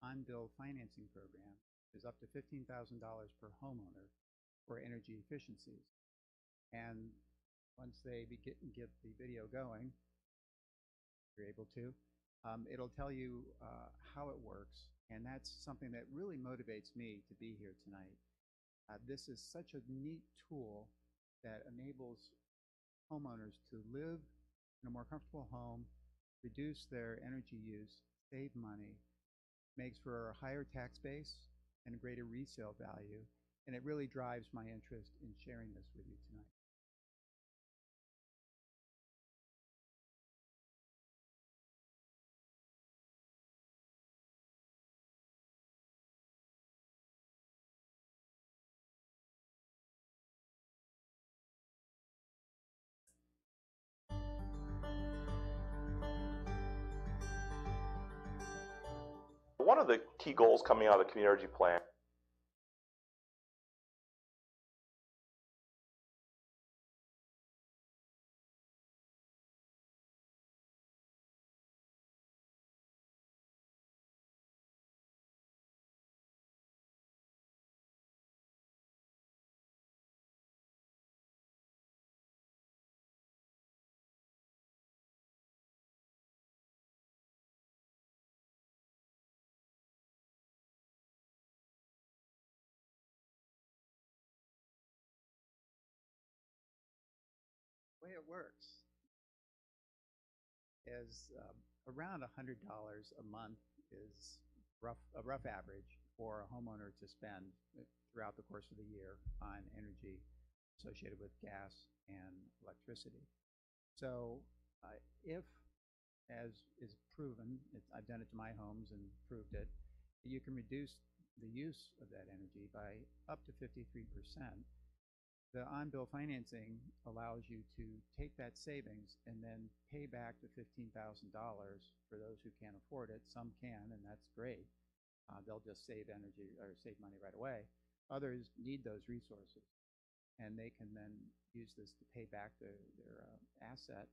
on-bill financing program. Is up to $15,000 per homeowner for energy efficiencies. And once they get the video going, if you're able to, it'll tell you how it works. And that's something that really motivates me to be here tonight. This is such a neat tool that enables homeowners to live in a more comfortable home, reduce their energy use, save money, makes for a higher tax base, and a greater resale value, and it really drives my interest in sharing this with you tonight. One of the key goals coming out of the community energy plan The way it works is around $100 a month is a rough average for a homeowner to spend throughout the course of the year on energy associated with gas and electricity. So if, as is proven, I've done it to my homes and proved it, you can reduce the use of that energy by up to 53%. The on-bill financing allows you to take that savings and then pay back the $15,000 for those who can't afford it. Some can, and that's great. They'll just save energy or save money right away. Others need those resources, and they can then use this to pay back their asset.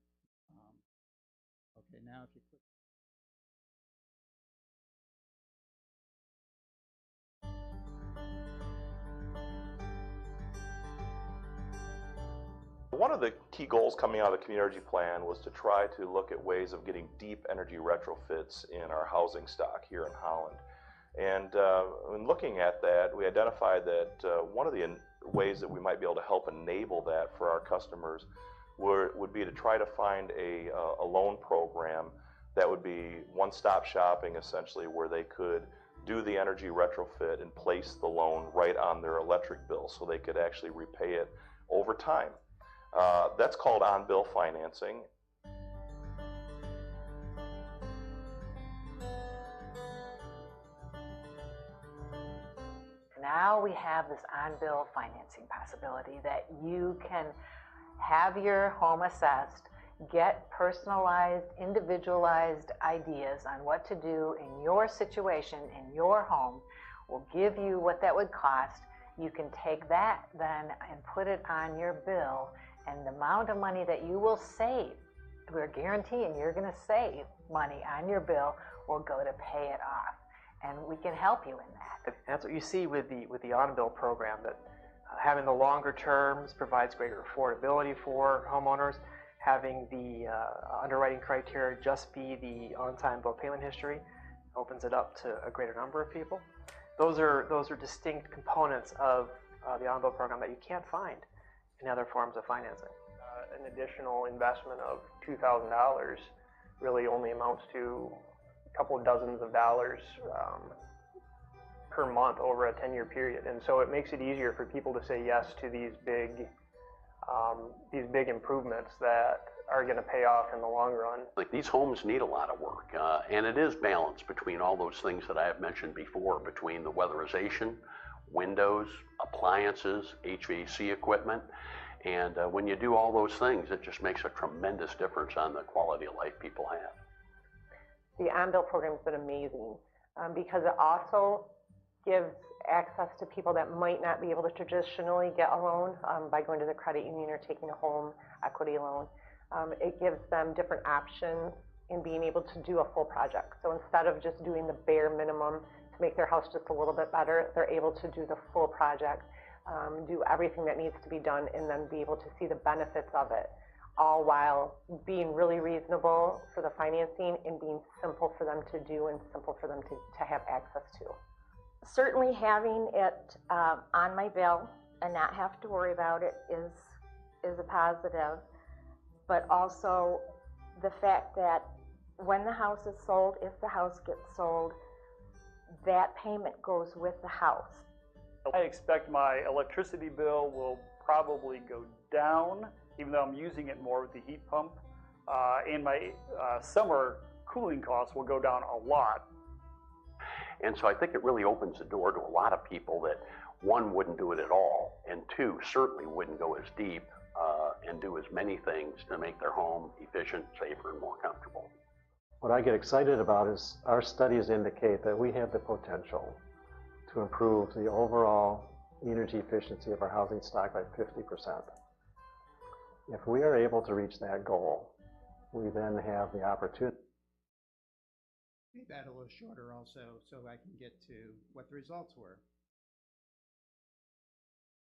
Okay, now if you click. One of the key goals coming out of the community energy plan was to try to look at ways of getting deep energy retrofits in our housing stock here in Holland. And in looking at that, we identified that one of the ways that we might be able to help enable that for our customers would be to try to find a loan program that would be one-stop shopping, essentially, where they could do the energy retrofit and place the loan right on their electric bill so they could actually repay it over time. That's called on-bill financing. Now we have this on-bill financing possibility that you can have your home assessed, get personalized, individualized ideas on what to do in your situation, in your home. We'll give you what that would cost. You can take that then and put it on your bill, and the amount of money that you will save, we're guaranteeing you're going to save money on your bill, will go to pay it off. And we can help you in that. That's what you see with the on-bill program, that having the longer terms provides greater affordability for homeowners, having the underwriting criteria just be the on-time bill payment history opens it up to a greater number of people. Those are distinct components of the on-bill program that you can't find in other forms of financing. An additional investment of $2,000 really only amounts to a couple of dozens of dollars per month over a 10-year period, and so it makes it easier for people to say yes to these big improvements that are going to pay off in the long run. Like, these homes need a lot of work, and it is balanced between all those things that I have mentioned before, between the weatherization, windows, appliances, HVAC equipment, and when you do all those things, it just makes a tremendous difference on the quality of life people have. The on-bill program's been amazing because it also gives access to people that might not be able to traditionally get a loan by going to the credit union or taking a home equity loan. It gives them different options in being able to do a full project. So instead of just doing the bare minimum to make their house just a little bit better, they're able to do the full project, do everything that needs to be done, and then be able to see the benefits of it, all while being really reasonable for the financing and being simple for them to do and simple for them to have access to. Certainly having it on my bill and not have to worry about it is a positive, but also the fact that when the house is sold, if the house gets sold, that payment goes with the house. I expect my electricity bill will probably go down, even though I'm using it more with the heat pump, and my summer cooling costs will go down a lot. And so I think it really opens the door to a lot of people that, one, wouldn't do it at all, and two, certainly wouldn't go as deep and do as many things to make their home efficient, safer, and more comfortable. What I get excited about is our studies indicate that we have the potential to improve the overall energy efficiency of our housing stock by 50%. If we are able to reach that goal, we then have the opportunity. Make that a little shorter also, so I can get to what the results were.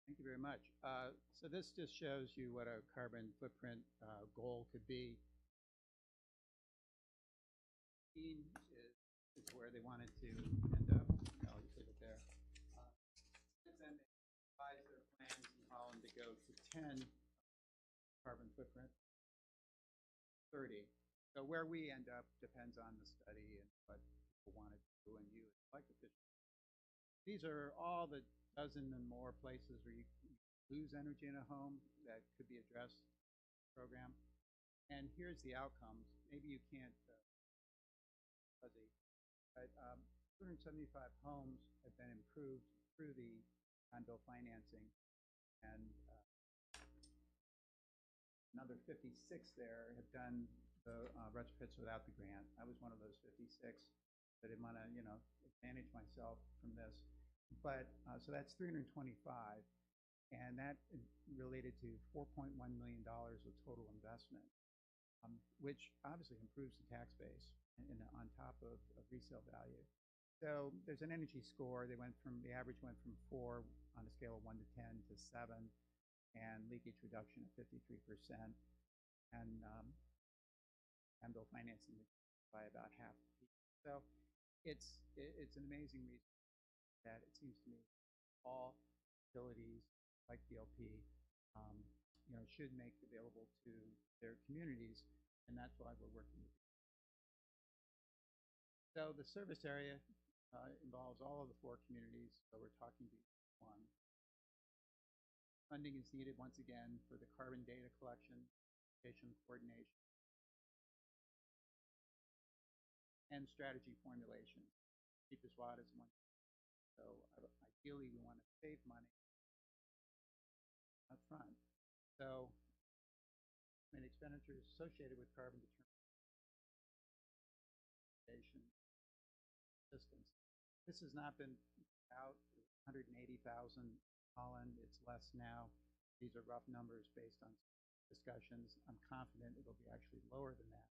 Thank you very much. So this just shows you what a carbon footprint goal could be. Is where they wanted to end up. I'll just leave it there. Then they revised their plans in Holland to go to 10 carbon footprint, 30. So where we end up depends on the study and what people want to do and you as elected officials. These are all the dozen and more places where you lose energy in a home that could be addressed in the program. And here's the outcomes. Maybe you can't fuzzy, but 275 homes have been improved through the on-bill financing, and another 56 there have done the retrofits without the grant. I was one of those 56. I didn't want to, advantage myself from this. But, so that's 325, and that is related to $4.1 million of total investment, which obviously improves the tax base on top of resale value. So there's an energy score. The average went from 4 on a scale of 1 to 10 to 7, and leakage reduction of 53%, and on-bill financing by about half. So it's an amazing reason that it seems to me all utilities like DLP should make available to their communities, and that's why we're working with you. So the service area involves all of the 4 communities, so we're talking to each one. Funding is needed once again for the carbon data collection, patient coordination, and strategy formulation. Cheapest watt is one. So ideally, we want to save money up front. So, expenditures associated with carbon determination systems. This has not been out. 180,000 Holland. It's less now. These are rough numbers based on discussions. I'm confident it'll be actually lower than that.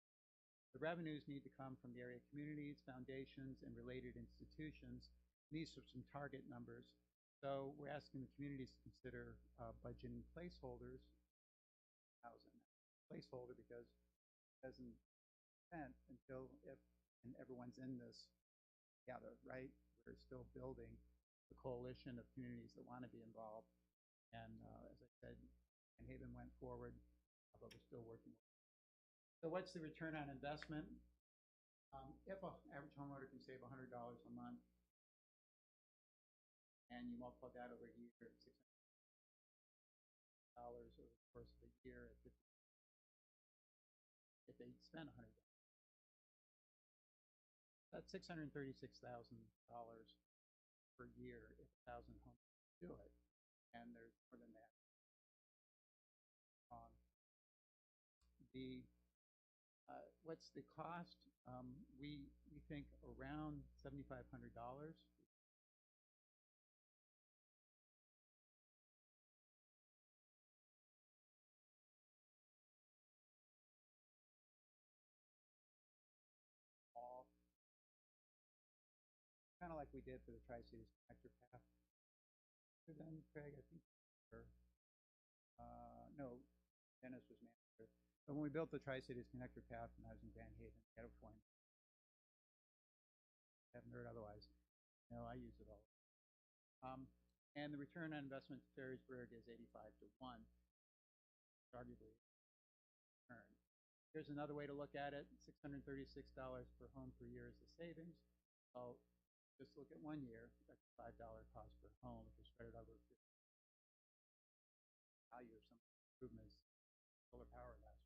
The revenues need to come from the area communities, foundations, and related institutions. These are some target numbers. So we're asking the communities to consider budgeting placeholders, 1,000. placeholder because it hasn't spent until if and everyone's in this together, right? We're still building the coalition of communities that want to be involved. And as I said, Grand Haven went forward, but we're still working. So what's the return on investment? If an average homeowner can save $100 a month, and you multiply that over a year, $600 over the course of a year, at 50, if they spend $100, that's $636,000 per year if 1,000 homes do it, and there's more than that. What's the cost? We think around $7,500. Kind of like we did for the Tri-Cities Connector Path. Then Craig, I think, no, Dennis was manager. But when we built the Tri-Cities Connector Path, and I was in Grand Haven, we had a point. Haven't heard otherwise. No, I use it all. And the return on investment to Ferrysburg is 85-1. Arguably, return. Here's another way to look at it: $636 per home per year is the savings. So just look at 1 year. That's a $5 cost per home. If you spread it over the value of some improvements, solar power last.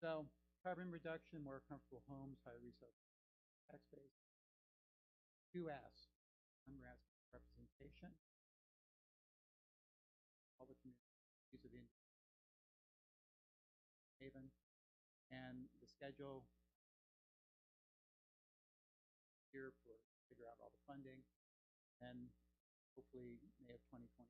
So carbon reduction, more comfortable homes, higher resale tax base. 2 asks. One, we're asking for representation. All the communities of Indian Haven, and the schedule here for figure out all the funding, and hopefully May of 2020.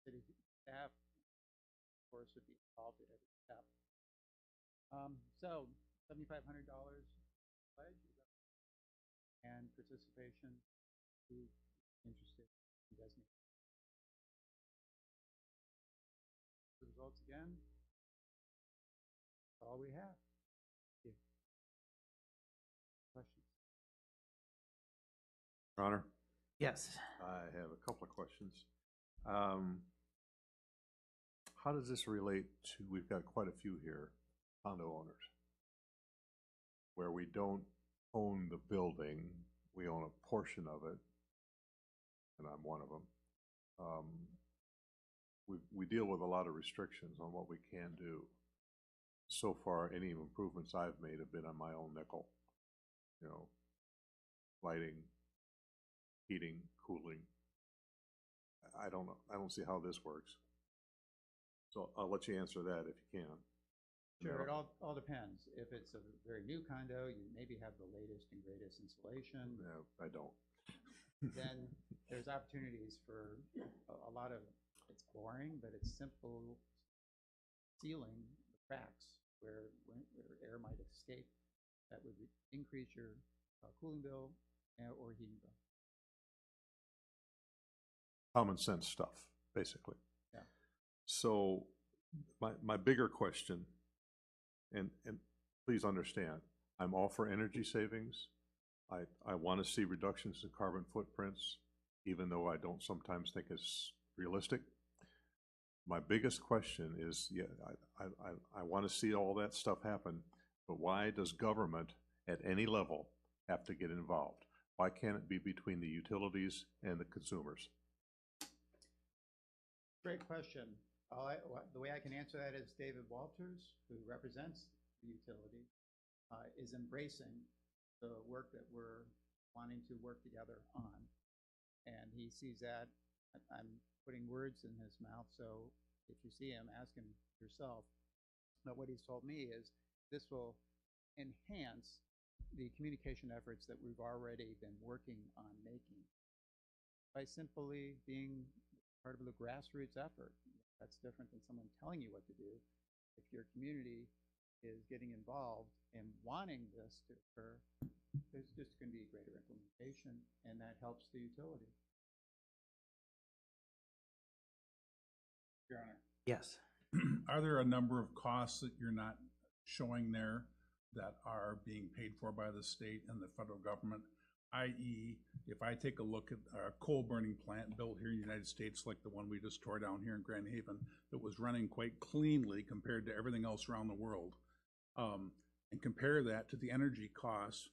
City staff, of course, would be involved at every step. So $7,500 pledge and participation. Who's interested in designating the results again? That's all we have. Thank you. Questions? Your Honor? Yes. I have a couple of questions. How does this relate to, we've got quite a few here, condo owners, where we don't own the building, we own a portion of it, and I'm one of them. We deal with a lot of restrictions on what we can do. So far, any improvements I've made have been on my own nickel. You know, lighting, heating, cooling. I don't know. I don't see how this works. So I'll let you answer that if you can. Sure, it all depends. If it's a very new condo, you maybe have the latest and greatest insulation. No, I don't. Then there's opportunities for a lot of, it's boring, but it's simple sealing the cracks where air might escape. That would increase your cooling bill or heating bill. Common sense stuff, basically. Yeah. So my bigger question, and please understand, I'm all for energy savings. I want to see reductions in carbon footprints, even though I don't sometimes think it's realistic. My biggest question is, yeah, I want to see all that stuff happen, but why does government at any level have to get involved? Why can't it be between the utilities and the consumers? Great question. The way I can answer that is David Walters, who represents the utility, is embracing the work that we're wanting to work together on. And he sees that. I'm putting words in his mouth, so if you see him, ask him yourself. But what he's told me is this will enhance the communication efforts that we've already been working on making by simply being part of the grassroots effort. That's different than someone telling you what to do. If your community is getting involved and wanting this to occur, there's just going to be greater implementation, and that helps the utility. Yes. Are there a number of costs that you're not showing there that are being paid for by the state and the federal government? I.e., if I take a look at a coal burning plant built here in the United States, like the one we just tore down here in Grand Haven, that was running quite cleanly compared to everything else around the world, and compare that to the energy costs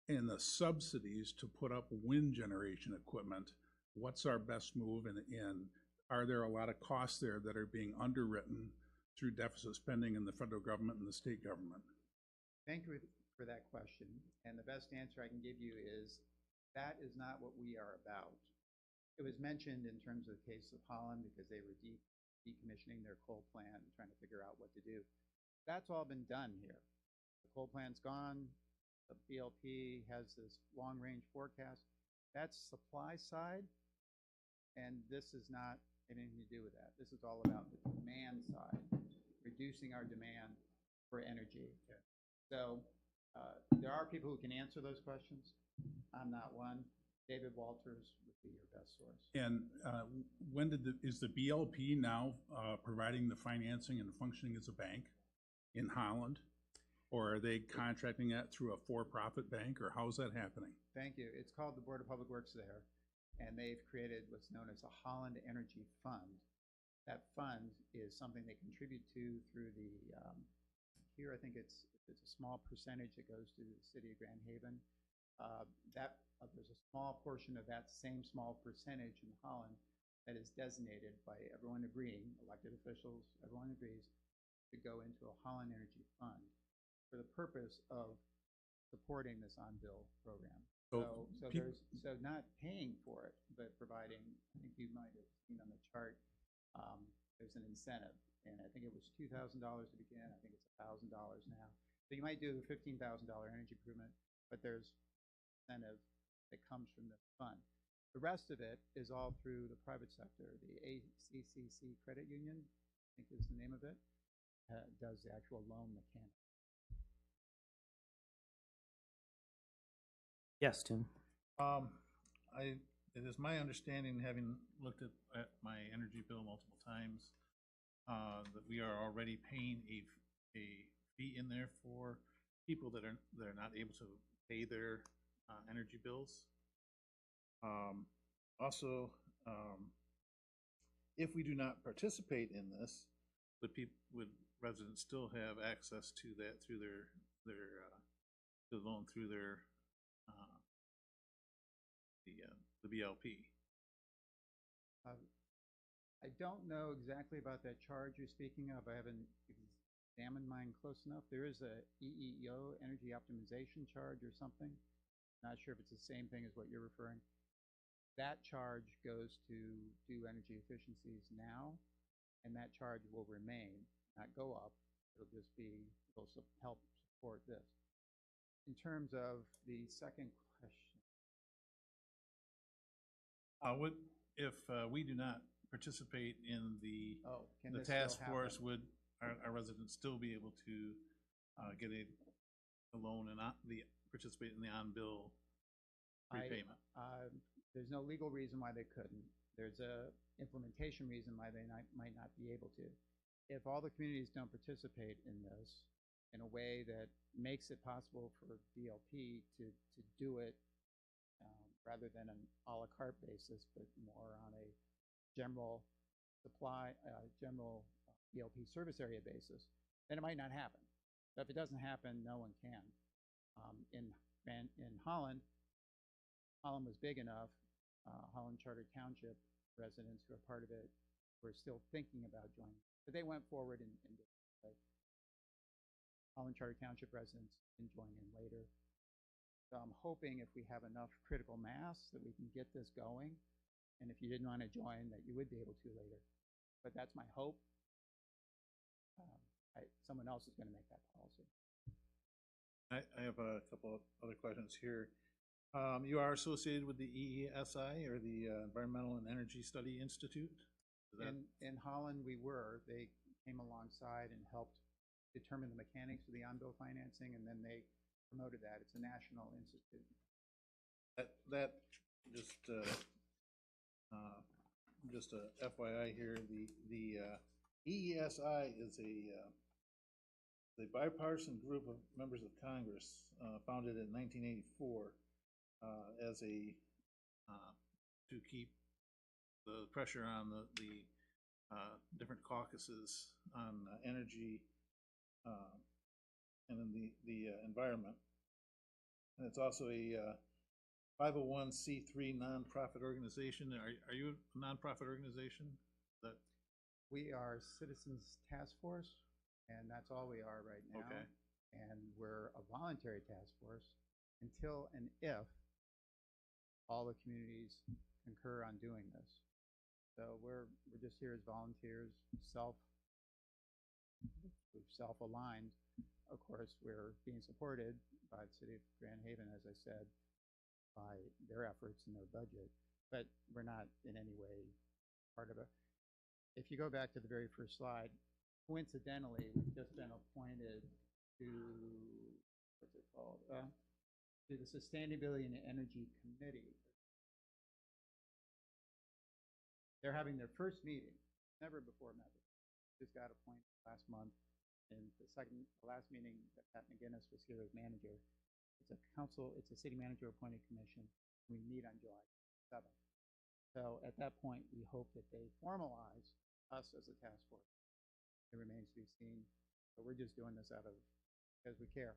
and the subsidies to put up wind generation equipment, what's our best move? And are there a lot of costs there that are being underwritten through deficit spending in the federal government and the state government? Thank you for that question. And the best answer I can give you is that is not what we are about. It was mentioned in terms of the case of Holland because they were decommissioning their coal plant and trying to figure out what to do. That's all been done here. The coal plant's gone. The BLP has this long-range forecast. That's supply side, and this is not anything to do with that. This is all about the demand side, reducing our demand for energy. Okay. So there are people who can answer those questions. I'm not one. David Walters would be your best source. And when is the BLP now providing the financing and functioning as a bank in Holland? Or are they contracting that through a for-profit bank, or how's that happening? Thank you. It's called the Board of Public Works there, and they've created what's known as a Holland Energy Fund. That fund is something they contribute to through the, here I think it's a small percentage that goes to the city of Grand Haven. There's a small portion of that same small percentage in Holland that is designated by everyone agreeing, elected officials, everyone agrees, to go into a Holland Energy Fund for the purpose of supporting this on-bill program. So not paying for it, but providing, I think you might have seen on the chart, there's an incentive. And I think it was $2,000 to begin. I think it's $1,000 now. So you might do a $15,000 energy improvement, but there's incentive that comes from this fund. The rest of it is all through the private sector. The ACCC Credit Union, I think is the name of it, does the actual loan mechanics. Yes, Tim. It is my understanding, having looked at my energy bill multiple times, that we are already paying a fee in there for people that are not able to pay their energy bills. Also, if we do not participate in this, would residents still have access to that through their loan through their the BLP? I don't know exactly about that charge you're speaking of. I haven't examined mine close enough. There is a EEO, energy optimization charge or something. Not sure if it's the same thing as what you're referring. That charge goes to do energy efficiencies now, and that charge will remain, not go up. It'll just be, it'll help support this. In terms of the second question. If we do not participate in the this task still force, happen? would our residents still be able to get a loan and participate in the on-bill repayment? There's no legal reason why they couldn't. There's a implementation reason why they might not be able to. If all the communities don't participate in this in a way that makes it possible for DLP to do it rather than an a la carte basis, but more on a general supply, general DLP service area basis, then it might not happen. So if it doesn't happen, no one can. In Holland, Holland was big enough. Holland Charter Township residents who are part of it were still thinking about joining, but they went forward and did it. Holland Charter Township residents can join in later. So I'm hoping if we have enough critical mass that we can get this going, and if you didn't want to join, that you would be able to later. But that's my hope. Someone else is going to make that policy. I have a couple of other questions here. You are associated with the EESI, or the Environmental and Energy Study Institute? In Holland, we were. They came alongside and helped determine the mechanics of the on-bill financing, and then they promoted that. It's a national institute. That just a FYI here, the EESI is a bipartisan group of members of Congress, founded in 1984, as a, to keep the pressure on the different caucuses on energy, and then the environment. And it's also a 501c3 nonprofit organization. Are you a nonprofit organization? That We are Citizens Task Force, and that's all we are right now. Okay. And we're a voluntary task force until and if all the communities concur on doing this. So we're just here as volunteers, we've self-aligned. Of course, we're being supported by the city of Grand Haven, as I said, by their efforts and their budget, but we're not in any way part of it. If you go back to the very first slide, coincidentally, we've just been appointed to, what's it called? To the Sustainability and Energy Committee. They're having their first meeting, never before met. Just got appointed last month, and the last meeting that Pat McGinnis was here as manager. It's a city manager appointed commission. We meet on July 7th. So at that point, we hope that they formalize us as a task force. It remains to be seen, but we're just doing this because we care.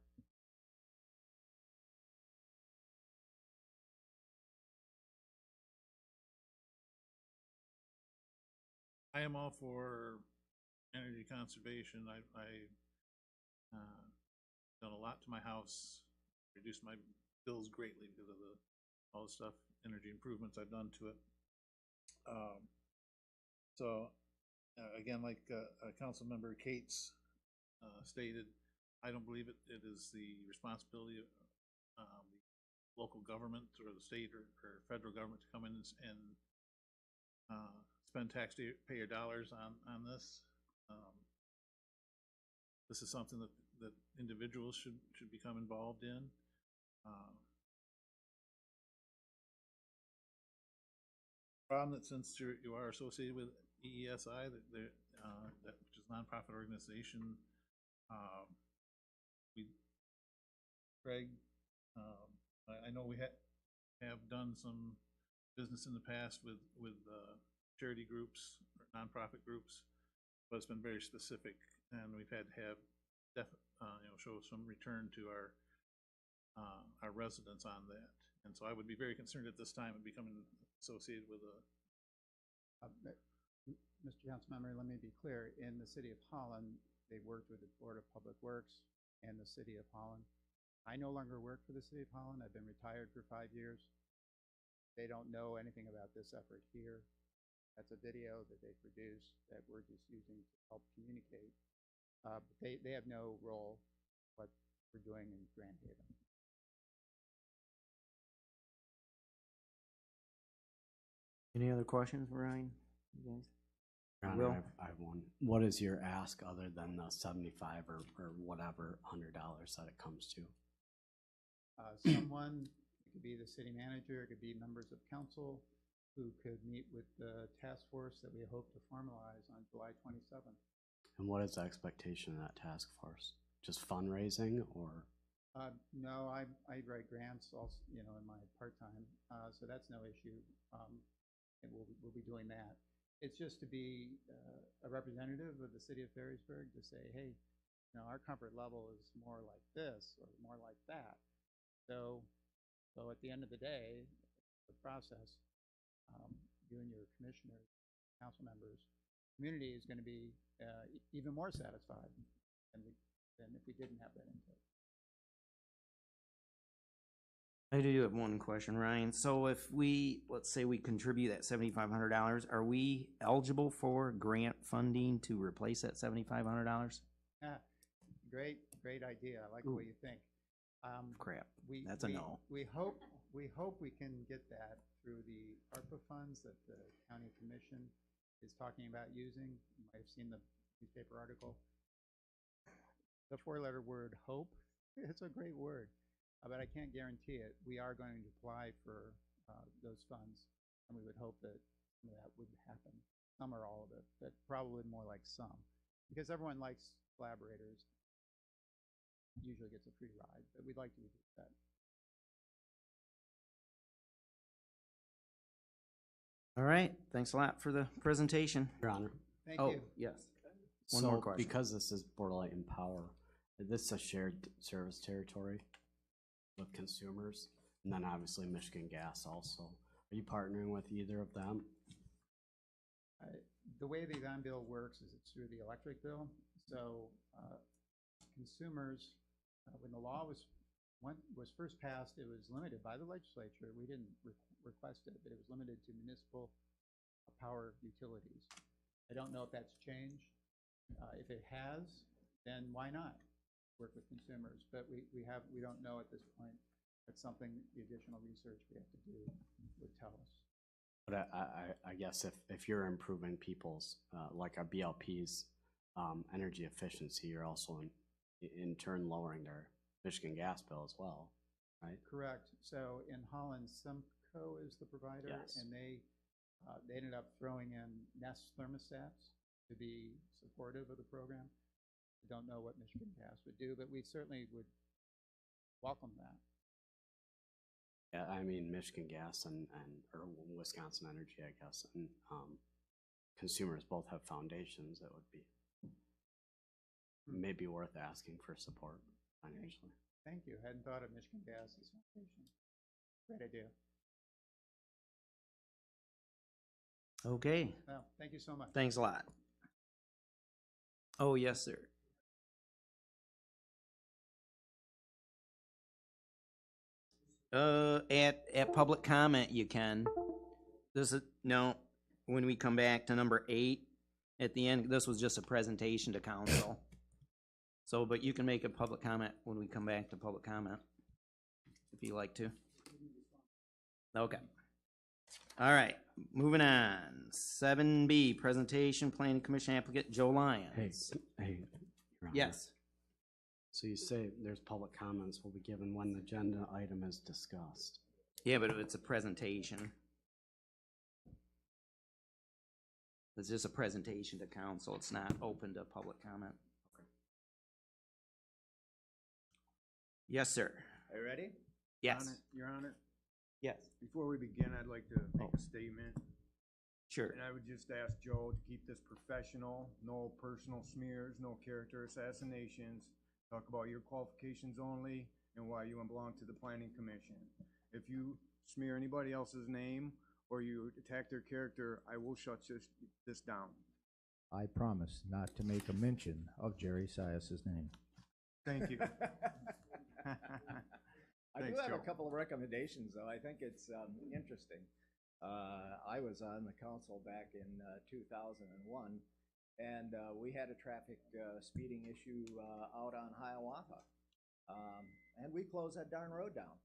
I am all for energy conservation. I done a lot to my house, reduced my bills greatly because of all the stuff, energy improvements I've done to it. Again, like Council Member Cates stated, I don't believe it is the responsibility of the local government or the state or federal government to come in and spend taxpayer dollars on this. This is something that individuals should become involved in. Problem that since you are associated with EESI, that which is a nonprofit organization, Greg, I know we have done some business in the past with charity groups or nonprofit groups, but it's been very specific, and we've had to have show some return to our residents on that. And so I would be very concerned at this time of becoming associated with a. Mr. Councilmember, let me be clear. In the city of Holland, they worked with the Board of Public Works and the city of Holland. I no longer work for the city of Holland. I've been retired for 5 years. They don't know anything about this effort here. That's a video that they produced that we're just using to help communicate. But they have no role what we're doing in Grand Haven. Any other questions, Ryan? You guys? Your Will? Honor, I have one. What is your ask other than the 75 or whatever $100 that it comes to? Someone, it could be the city manager, it could be members of council who could meet with the task force that we hope to formalize on July 27th. And what is the expectation of that task force? Just fundraising or? No, I write grants also, in my part-time, so that's no issue. And we'll be doing that. It's just to be a representative of the city of Ferrysburg to say, hey, our comfort level is more like this or more like that. So at the end of the day, the process, you and your commissioners, council members, community is going to be even more satisfied than if we didn't have that input. I do have one question, Ryan. So if let's say we contribute that $7,500, are we eligible for grant funding to replace that $7,500? Great idea. I like the way you think. Crap, that's a no. We hope we can get that through the ARPA funds that the county commission is talking about using. You might have seen the newspaper article. The 4-letter word hope, it's a great word, but I can't guarantee it. We are going to apply for those funds, and we would hope that some of that would happen. some or all of it, but probably more like some, because everyone likes collaborators. Usually gets a free ride, but we'd like to reduce that. All right, thanks a lot for the presentation. Your Honor. Thank Oh, you. yes. One So more question. because this is Board of Light and Power, this is a shared service territory with consumers, and then obviously Michigan Gas also. Are you partnering with either of them? The way the on-bill works is it's through the electric bill. So consumers, when the law was first passed, it was limited by the legislature. We didn't request it, but it was limited to municipal power utilities. I don't know if that's changed. If it has, then why not work with consumers? But we don't know at this point. That's something the additional research we have to do would tell us. But I guess if you're improving people's, like our BLP's energy efficiency, you're also in turn lowering their Michigan gas bill as well, right? Correct. So in Holland, Semco is the provider, Yes. and they ended up throwing in Nest thermostats to be supportive of the program. I don't know what Michigan Gas would do, but we certainly would welcome that. Yeah, I mean, Michigan Gas or Wisconsin Energy, I guess, and consumers both have foundations that would be maybe worth asking for support financially. Thank you. Hadn't thought of Michigan Gas's foundation. Great idea. Okay, Well, thank you so much. thanks a lot. Oh, yes, sir. At public comment, you can. No, when we come back to number 8, at the end, this was just a presentation to council. So, but you can make a public comment when we come back to public comment, if you like to. Okay. All right, moving on. 7B, presentation, planning commission applicant Joe Lyons. Hey, Your Honor. Yes. So you say there's public comments will be given when the agenda item is discussed. Yeah, but if it's a presentation. It's just a presentation to council. It's not open to public comment. Okay. Yes, sir. Are you ready? Yes. Your Honor? Yes. Before we begin, I'd like to make a statement. Sure. And I would just ask Joe to keep this professional, no personal smears, no character assassinations. Talk about your qualifications only and why you belong to the planning commission. If you smear anybody else's name or you attack their character, I will shut this down. I promise not to make a mention of Jerry Sias's name. Thank you. I do have a couple of recommendations, though. I think it's interesting. I was on the council back in 2001, and we had a traffic speeding issue out on Hiawatha. And we closed that darn road down.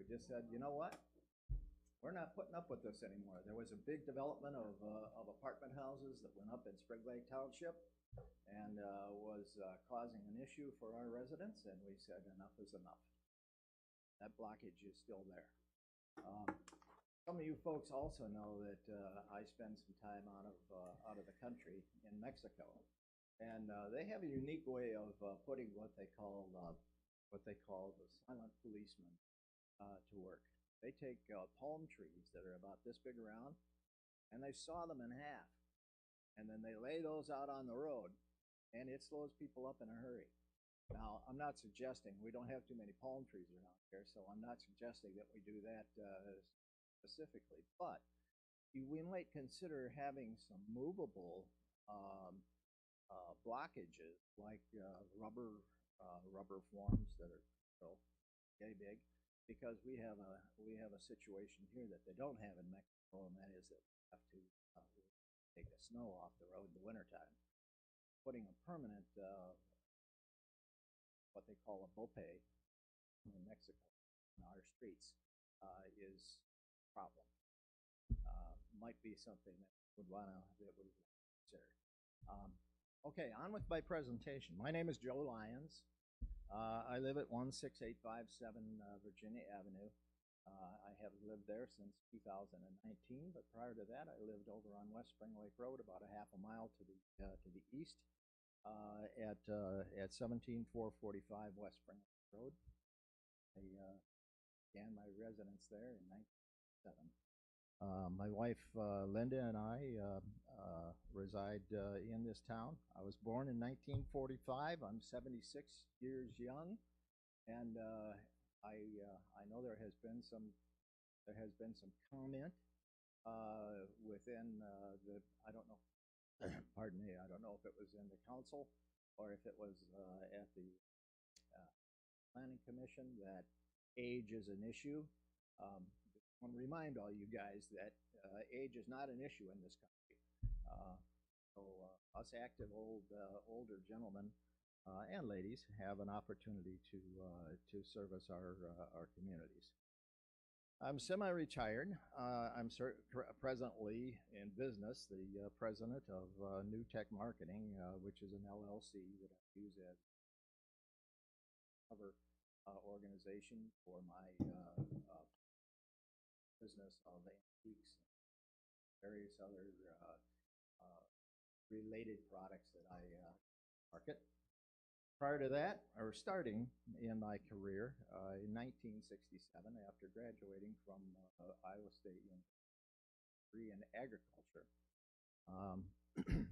We just said, you know what? We're not putting up with this anymore. There was a big development of apartment houses that went up in Spring Lake Township and was causing an issue for our residents, and we said enough is enough. That blockage is still there. Some of you folks also know that I spend some time out of the country in Mexico, and they have a unique way of putting what they call the silent policeman to work. They take palm trees that are about this big around, and they saw them in half, and then they lay those out on the road, and it slows people up in a hurry. Now, I'm not suggesting we don't have too many palm trees around here, so I'm not suggesting that we do that specifically, but we might consider having some movable blockages like rubber forms that are yay big, because we have a situation here that they don't have in Mexico, and that is that we have to take the snow off the road in the wintertime. Putting a permanent what they call a bope in Mexico on our streets is a problem. Might be something that we would consider. Okay, on with my presentation. My name is Joe Lyons. I live at 16857 Virginia Avenue. I have lived there since 2019, but prior to that, I lived over on West Spring Lake Road, about a half a mile to the east, at 17445 West Spring Lake Road. I began my residence there in 1997. My wife Linda and I reside in this town. I was born in 1945. I'm 76 years young, and I know there has been some comment within I don't know. Pardon me. I don't know if it was in the council or if it was at the planning commission that age is an issue. I want to remind all you guys that age is not an issue in this country. Us active older gentlemen and ladies have an opportunity to service our communities. I'm semi-retired. I'm presently in business, the president of New Tech Marketing, which is an LLC that I use as cover organization for my business of antiques and various other related products that I market. Prior to that, or starting in my career in 1967, after graduating from Iowa State University in agriculture,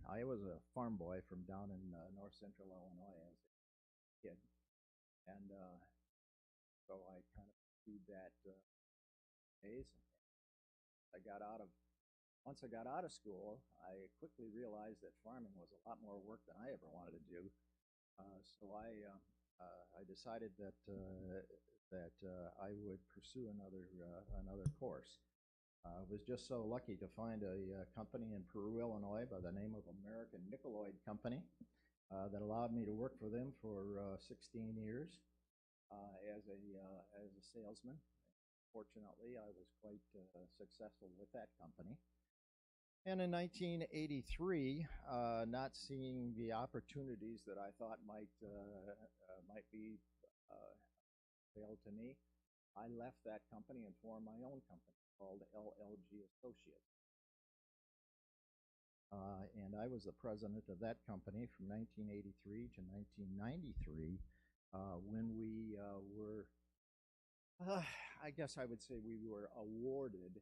I was a farm boy from down in north central Illinois as a kid, and so I kind of pursued that days. Once I got out of school, I quickly realized that farming was a lot more work than I ever wanted to do. So I decided that I would pursue another course. I was just so lucky to find a company in Peru, Illinois, by the name of American Nickeloid Company that allowed me to work for them for 16 years as a salesman. Fortunately, I was quite successful with that company. And in 1983, not seeing the opportunities that I thought might be available to me, I left that company and formed my own company called LLG Associates. And I was the president of that company from 1983 to 1993, when we were, I guess I would say we were awarded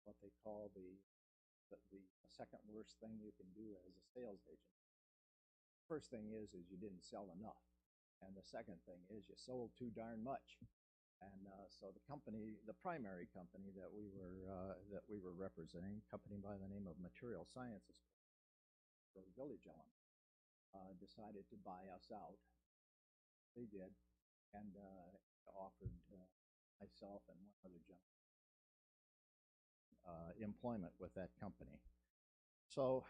what they call the second worst thing you can do as a sales agent. First thing is you didn't sell enough, and the second thing is you sold too darn much. And so the company, the primary company that we were representing, a company by the name of Material Sciences, for Village Element, decided to buy us out. They did, and offered myself and one other gentleman employment with that company. So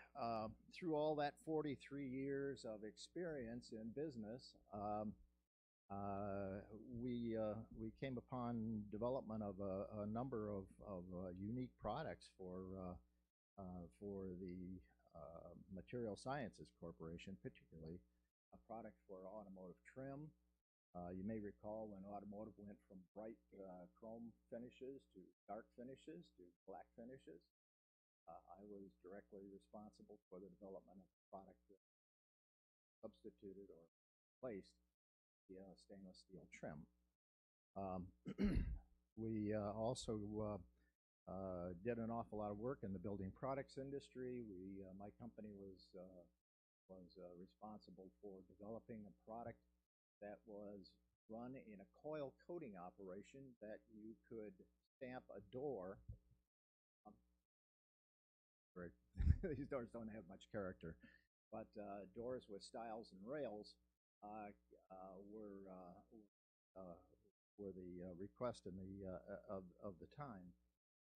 through all that 43 years of experience in business, we came upon development of a number of unique products for the Material Sciences Corporation, particularly a product for automotive trim. You may recall when automotive went from bright chrome finishes to dark finishes to black finishes. I was directly responsible for the development of a product that substituted or replaced the stainless steel trim. We also did an awful lot of work in the building products industry. My company was responsible for developing a product that was run in a coil coating operation that you could stamp a door. These doors don't have much character, but doors with stiles and rails were the request in of the time.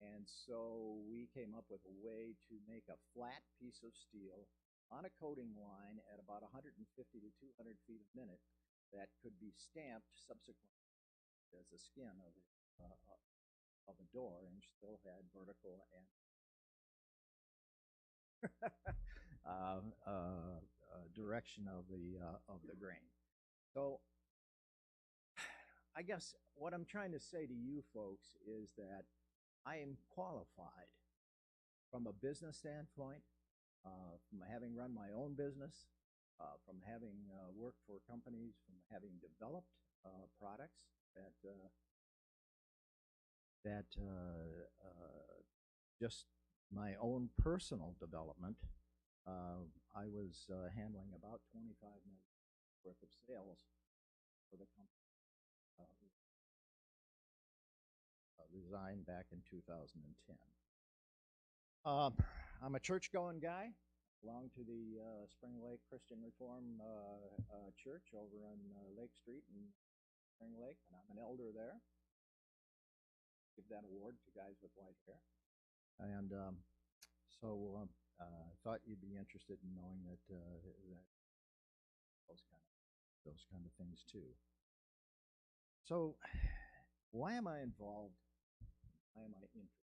And so we came up with a way to make a flat piece of steel on a coating line at about 150 to 200 feet a minute that could be stamped subsequently as the skin of a door and still had vertical and direction of the grain. So I guess what I'm trying to say to you folks is that I am qualified from a business standpoint, from having run my own business, from having worked for companies, from having developed products that just my own personal development. I was handling about 25 million worth of sales for the company. Resigned back in 2010. I'm a church-going guy. Belong to the Spring Lake Christian Reform Church over on Lake Street in Spring Lake, and I'm an elder there. Give that award to guys with white hair. And so I thought you'd be interested in knowing that, those kind of things too. So why am I involved? Why am I interested?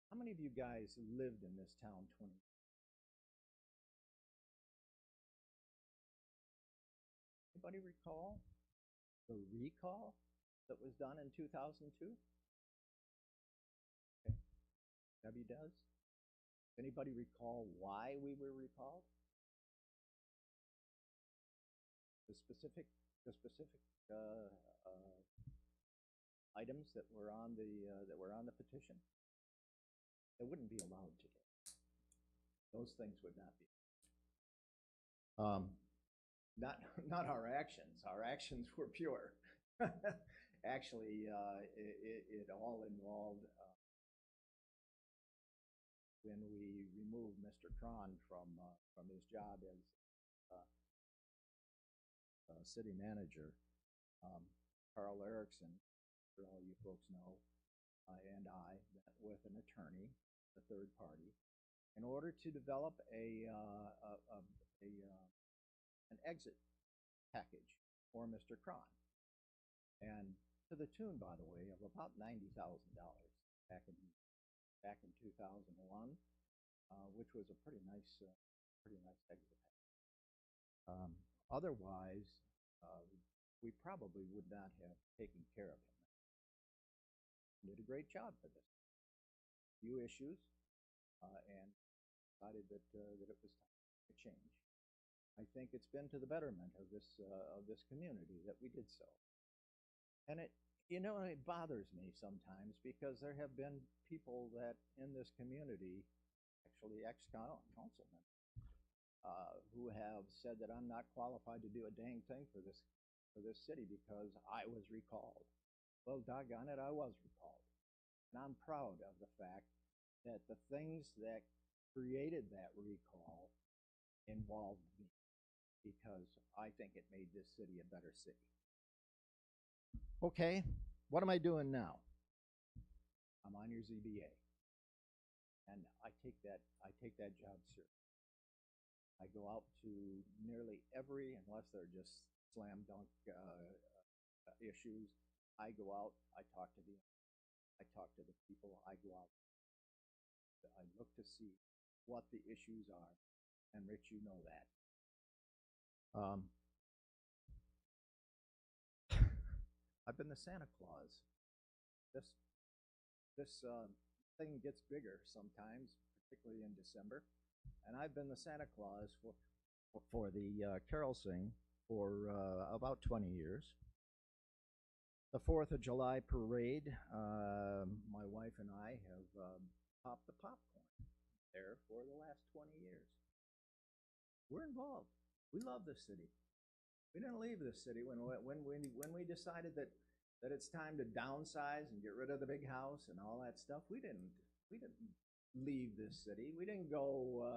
How many of you guys lived in this town 20 years? Anybody recall the recall that was done in 2002? Okay. Debbie does. Anybody recall why we were recalled? The specific items that were on the petition, they wouldn't be allowed today. Those things would not be. Not our actions. Our actions were pure. Actually, it all involved when we removed Mr. Cron from his job as city manager. Carl Erickson, for all you folks know, and I met with an attorney, a third party, in order to develop an exit package for Mr. Cron, and to the tune, by the way, of about $90,000 back in 2001, which was a pretty nice exit package. Otherwise, we probably would not have taken care of him. Did a great job for this. Few issues, and decided that it was time to change. I think it's been to the betterment of this community that we did so. And it bothers me sometimes because there have been people that in this community, actually ex-councilmen, who have said that I'm not qualified to do a dang thing for this city because I was recalled. Well, doggone it, I was recalled. And I'm proud of the fact that the things that created that recall involved me, because I think it made this city a better city. Okay, what am I doing now? I'm on your ZBA. And I take that job seriously. I go out to nearly every, unless they're just slam dunk issues, I go out, I talk to the people, I go out, I look to see what the issues are, and Rich, you know that. I've been the Santa Claus. This thing gets bigger sometimes, particularly in December, and I've been the Santa Claus for the Carol Sing for about 20 years. The 4th of July parade, my wife and I have popped the popcorn there for the last 20 years. We're involved. We love this city. We didn't leave this city when we decided that it's time to downsize and get rid of the big house and all that stuff. We didn't leave this city. We didn't go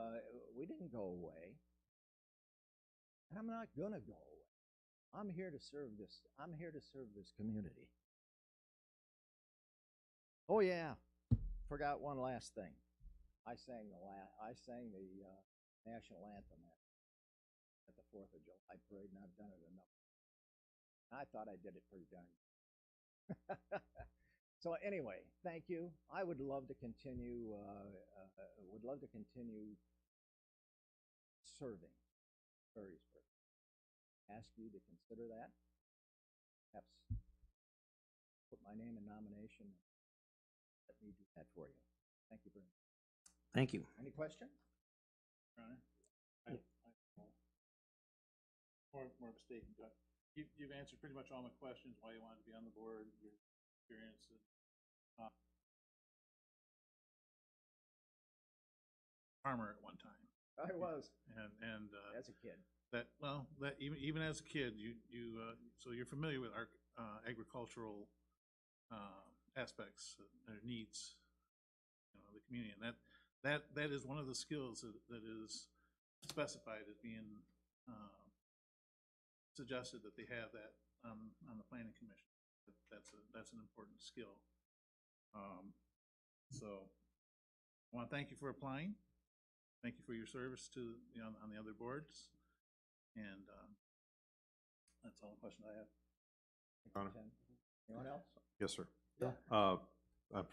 away. And I'm not gonna go away. I'm here to serve this. I'm here to serve this community. Oh yeah, forgot one last thing. I sang the national anthem at the 4th of July parade, and I've done it enough. I thought I did it pretty darn good. So anyway, thank you. I would love to continue. Serving Ferrysburg. ask you to consider that. Perhaps put my name in nomination. Let me do that for you. Thank you very much. Thank you. Any question? Your Honor? More mistaken, but you've answered pretty much all my questions, why you wanted to be on the board, your experiences. Farmer at one time. I was. And as a kid. That even as a kid, so you're familiar with our agricultural aspects, needs, the community, and that is one of the skills that is specified as being suggested that they have that on the planning commission. That's an important skill. So I want to thank you for applying. Thank you for your service to on the other boards, and that's all the questions I have. Honor. Anyone else? Yes, sir. Yeah. I'm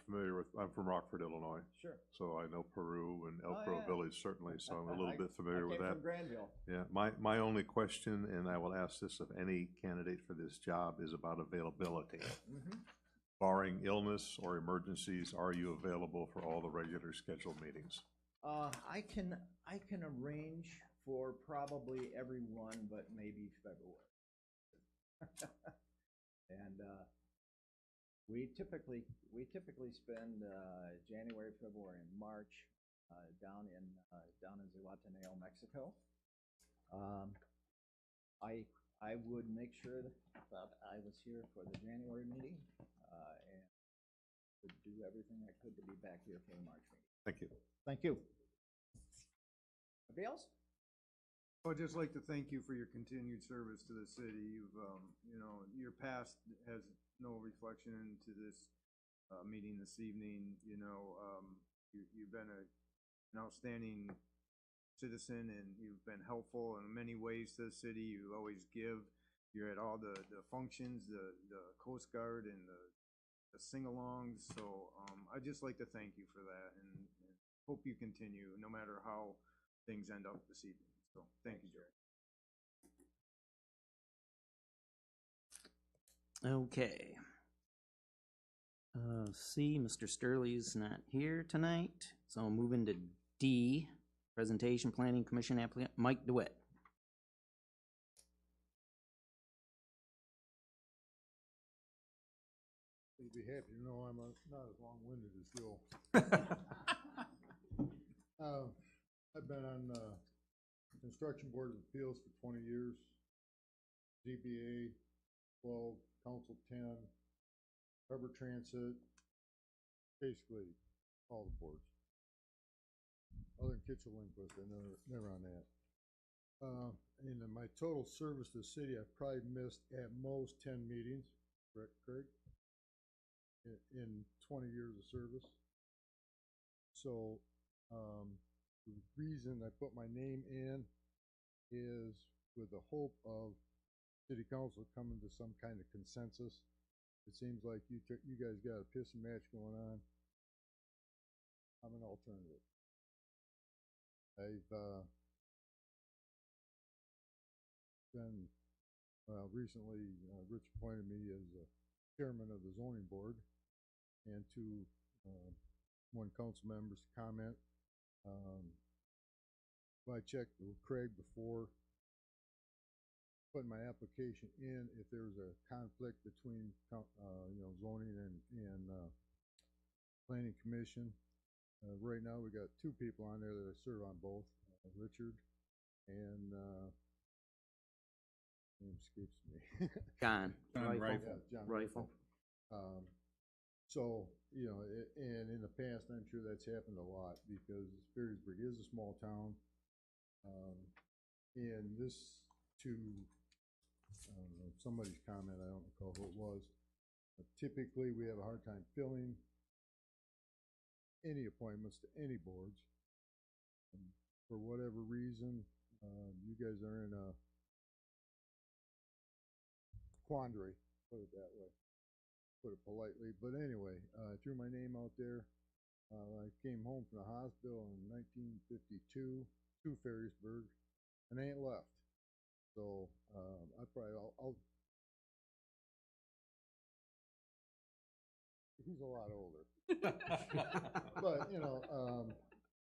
from Rockford, Illinois. Sure. So I know Peru and Elk Grove yeah. Village certainly, so I'm a little bit familiar with I that. came from Granville. Yeah, my only question, and I will ask this of any candidate for this job, is about availability. Barring illness or emergencies, are you available for all the regular scheduled meetings? I can arrange for probably everyone, but maybe February. And we typically spend January, February, and March down in Zihuatanejo, Mexico. I would make sure that I was here for the January meeting and would do everything I could to be back here for the March meeting. Thank you. Thank you. Anybody else? I'd just like to thank you for your continued service to the city. You've, your past has no reflection into this meeting this evening. You've been an outstanding citizen, and you've been helpful in many ways to the city. You always give. You're at all the functions, the Coast Guard and the sing-alongs. So I'd just like to thank you for that, and hope you continue no matter how things end up this evening. So thank you, Joe. Okay. C, Mr. Sturley's not here tonight, so moving to D, presentation planning commission applicant, Mike DeWitt. You'd be happy to know I'm not as long-winded as Joe. I've been on Construction Board of Appeals for 20 years, ZBA 12, Council 10, Harbor Transit, basically all the boards. Other than Kitchell Lindquist, I never on that. And in my total service to the city, I've probably missed at most 10 meetings, correct, Craig? In 20 years of service. So the reason I put my name in is with the hope of city council coming to some kind of consensus. It seems like you guys got a pissing match going on. I'm an alternative. I've been, recently Rich appointed me as chairman of the zoning board, and to one council member's comment, I checked with Craig before putting my application in if there was a conflict between zoning and planning commission. Right now we got two people on there that I serve on both, Richard and name escapes me. John Rifle. Rifle. Yeah, John Rifle. So, and in the past, I'm sure that's happened a lot because Ferrysburg is a small town. And this, to somebody's comment, I don't recall who it was, typically we have a hard time filling any appointments to any boards. For whatever reason, you guys are in a quandary, put it that way, put it politely. But anyway, I threw my name out there. I came home from the hospital in 1952 to Ferrysburg, and I ain't left. So, I'll he's a lot older. But,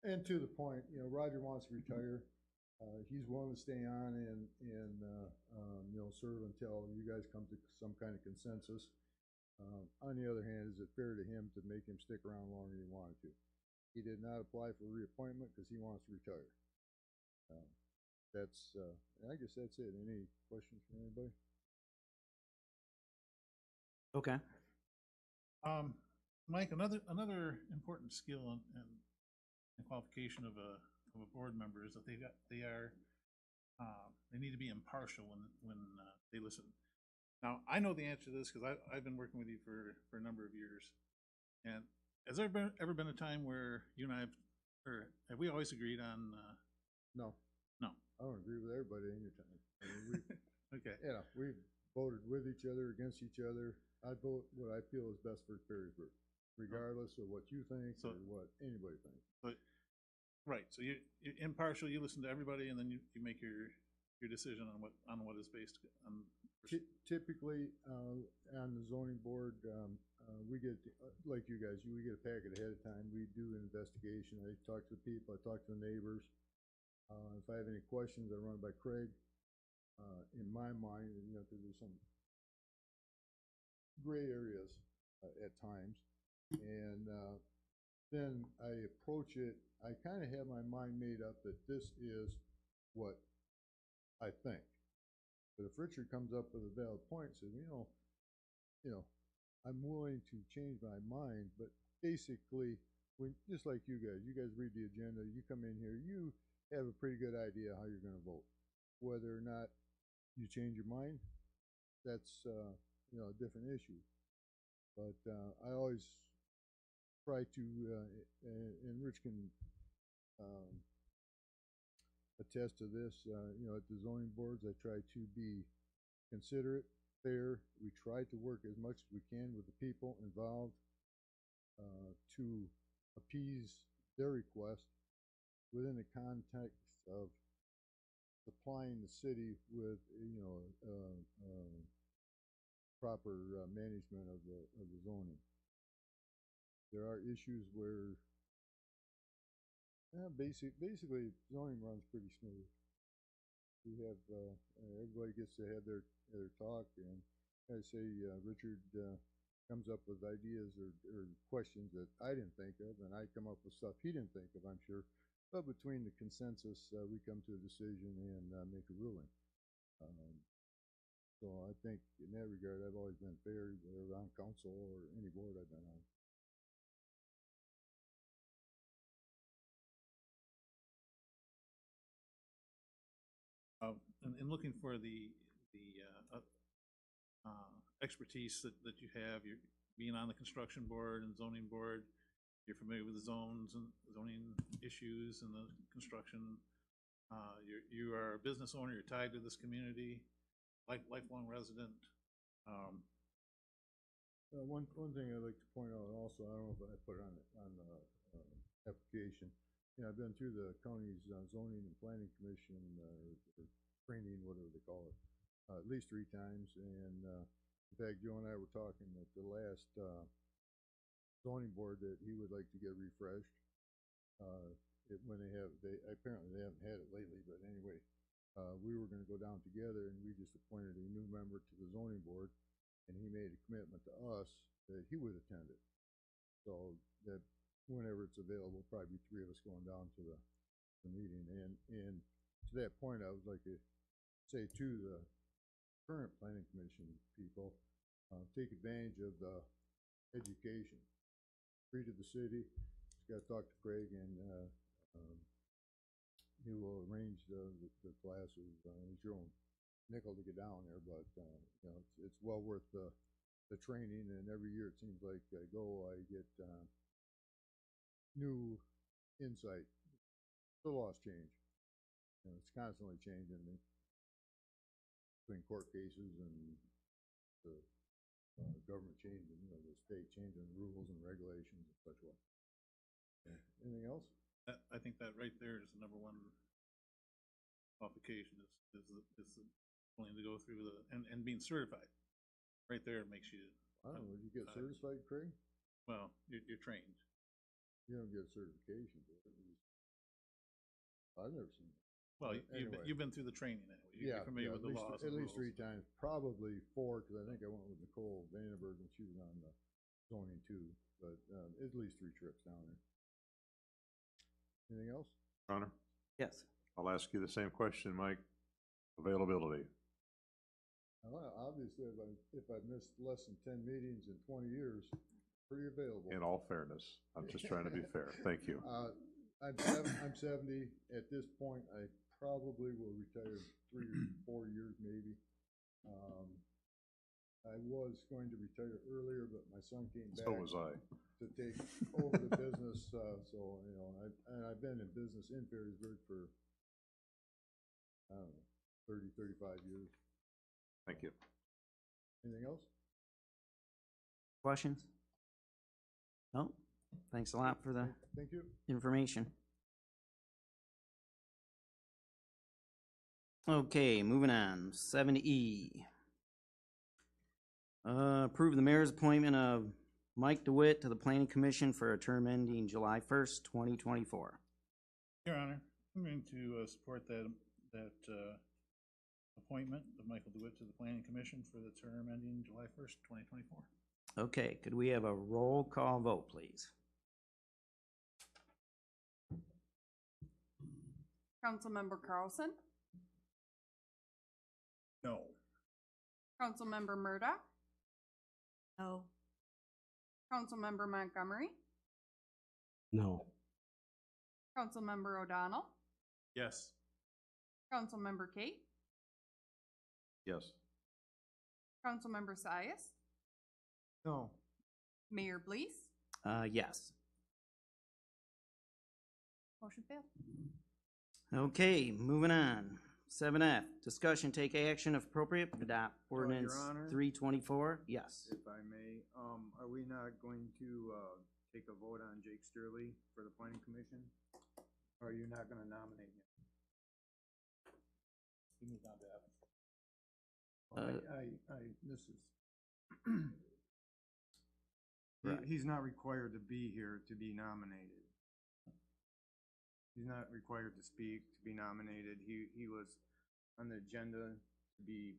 and to the point, Roger wants to retire. He's willing to stay on and serve until you guys come to some kind of consensus. On the other hand, is it fair to him to make him stick around longer than he wanted to? He did not apply for reappointment because he wants to retire. I guess that's it. Any questions from anybody? Okay. Mike, another important skill and qualification of a board member is that they need to be impartial when they listen. Now, I know the answer to this because I've been working with you for a number of years. And has there ever been a time where you and have we always agreed on? No. No. I don't agree with everybody anytime. I mean, okay. We've voted with each other, against each other. I vote what I feel is best for Ferrysburg, regardless of what you think or what anybody thinks. But, right. So you're impartial. You listen to everybody, and then you make your decision on what is based on. Typically, on the zoning board, we get, like you guys, we get a packet ahead of time. We do an investigation. I talk to the people. I talk to the neighbors. If I have any questions, I run by Craig. In my mind, because there's some gray areas at times. And then I approach it. I kind of have my mind made up that this is what I think. But if Richard comes up with a valid point, says, I'm willing to change my mind, but basically, just like you guys read the agenda, you come in here, you have a pretty good idea how you're going to vote. Whether or not you change your mind, that's a different issue. But I always try to, and Rich can attest to this, at the zoning boards, I try to be considerate, fair. We try to work as much as we can with the people involved to appease their request within the context of supplying the city with, proper management of the zoning. There are issues where basically zoning runs pretty smooth. We have everybody gets to have their talk, and I say Richard comes up with ideas or questions that I didn't think of, and I come up with stuff he didn't think of, I'm sure. But between the consensus, we come to a decision and make a ruling. So I think in that regard, I've always been fair, whether on council or any board I've been on. And looking for the expertise that you have, you're being on the construction board and zoning board, you're familiar with the zones and zoning issues and the construction. You are a business owner, you're tied to this community, lifelong resident. One thing I'd like to point out also, I don't know if I put it on the application. I've been through the county's zoning and planning commission or training, whatever they call it, at least 3 times. And in fact, Joe and I were talking at the last zoning board that he would like to get refreshed. When they apparently they haven't had it lately, but anyway, we were going to go down together, and we just appointed a new member to the zoning board, and he made a commitment to us that he would attend it. So that whenever it's available, probably 3 of us going down to the meeting. And to that point, I would like to say to the current planning commission people, take advantage of the education. Free to the city. Just got to talk to Craig, and he will arrange the classes. It's your own nickel to get down there, but it's well worth the training. And every year it seems like I go, I get new insight. The laws change. It's constantly changing between court cases and the government changing, the state changing rules and regulations and such like. Anything else? I think that right there is the number one qualification is willing to go through and being certified. Right there makes you. I don't know, did you get certified, Craig? Well, you're trained. You don't get certification for it. I've never seen it. Well, Anyway. you've been through the training anyway. You're Yeah, familiar with the laws. at and least rules. 3 times, probably 4, because I think I went with Nicole Vandenberg when she was on the zoning too, but at least 3 trips down there. Anything else? Your Honor, Yes. I'll ask you the same question, Mike. Availability. Well, obviously, if I've missed less than 10 meetings in 20 years, pretty available. In all fairness, I'm just trying to be fair. Thank you. I'm 70. At this point, I probably will retire 3 or 4 years maybe. I was going to retire earlier, but my son came back. So was I. To take over the business, so, you know, I've been in business in Ferrysburg for, I don't know, 30, 35 years. Thank you. Anything else? Questions? No? Thanks a lot for the Thank you. information. Okay, moving on. 7E. Approve the mayor's appointment of Mike DeWitt to the Planning Commission for a term ending July 1st, 2024. Your Honor, I'm going to support that appointment of Michael DeWitt to the Planning Commission for the term ending July 1st, 2024. Okay, could we have a roll call vote, please? Councilmember Carlson, No. Councilmember Murdoch, No. Councilmember Montgomery, No. Councilmember O'Donnell, Yes. Councilmember Kate, Yes. Councilmember Sias, No. Mayor Blease, Yes. motion failed. Okay, moving on. 7F, discussion, take action if appropriate, adopt ordinance Honor? 324. Yes. If I may, are we not going to, take a vote on Jake Sturley for the planning commission? Or are you not gonna nominate him? He moved on to F. This is. Right. He's not required to be here to be nominated. He's not required to speak, to be nominated. He was on the agenda to be,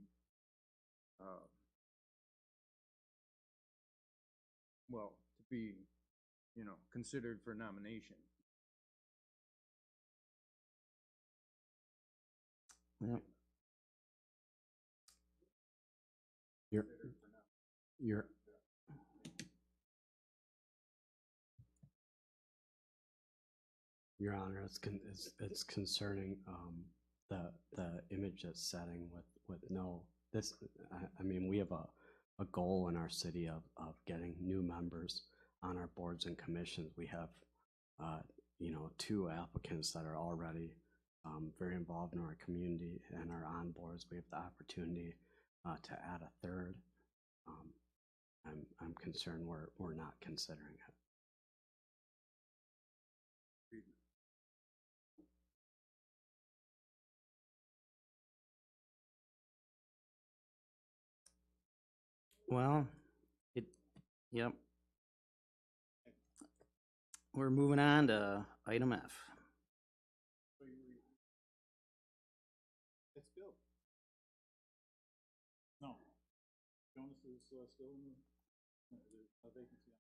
well, to be, you know, considered for nomination. Yep. You're Your Honor, it's concerning, the image it's setting with no, this, I mean, we have a goal in our city of getting new members on our boards and commissions. We have, you know, 2 applicants that are already, very involved in our community and are on boards. We have the opportunity, to add a 3rd. I'm concerned we're not considering it. Well, yep. We're moving on to item F. It's Bill. No. Jonas is still in the, there's a vacancy.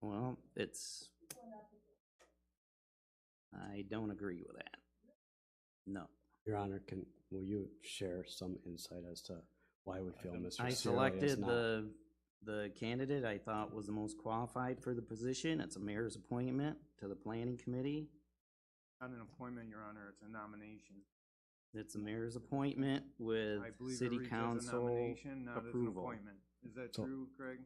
Well, I don't agree with that. No. Your Honor, will you share some insight as to why we feel Mr. I Cirilli is selected not? the candidate I thought was the most qualified for the position. It's a mayor's appointment to the planning committee. Not an appointment, Your Honor, it's a nomination. It's a mayor's appointment with I believe it city reads as a council nomination, not as an approval. appointment. Is that So- true, Craig?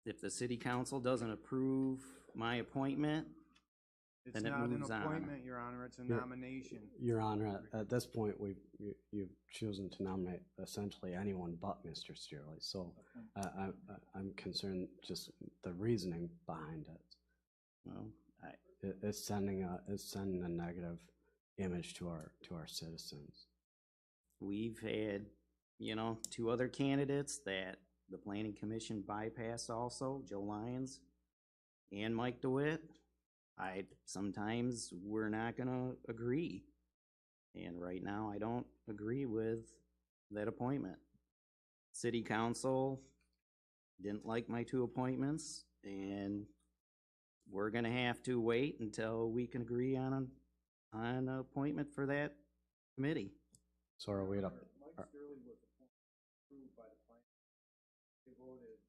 If the city council doesn't approve my appointment, It's then it not an moves on. appointment, Your Honor, it's a Your- nomination. Your Honor, at this point, you've chosen to nominate essentially anyone but Mr. Cirilli. So I'm concerned just the reasoning behind it. Well, It's sending a negative image to our citizens. we've had, you know, 2 other candidates that the planning commission bypassed also, Joe Lyons and Mike DeWitt. Sometimes we're not gonna agree. And right now, I don't agree with that appointment. City council didn't like my 2 appointments, and we're gonna have to wait until we can agree on an appointment for that committee. So are we to, Mike Sterling was approved by the plan. They voted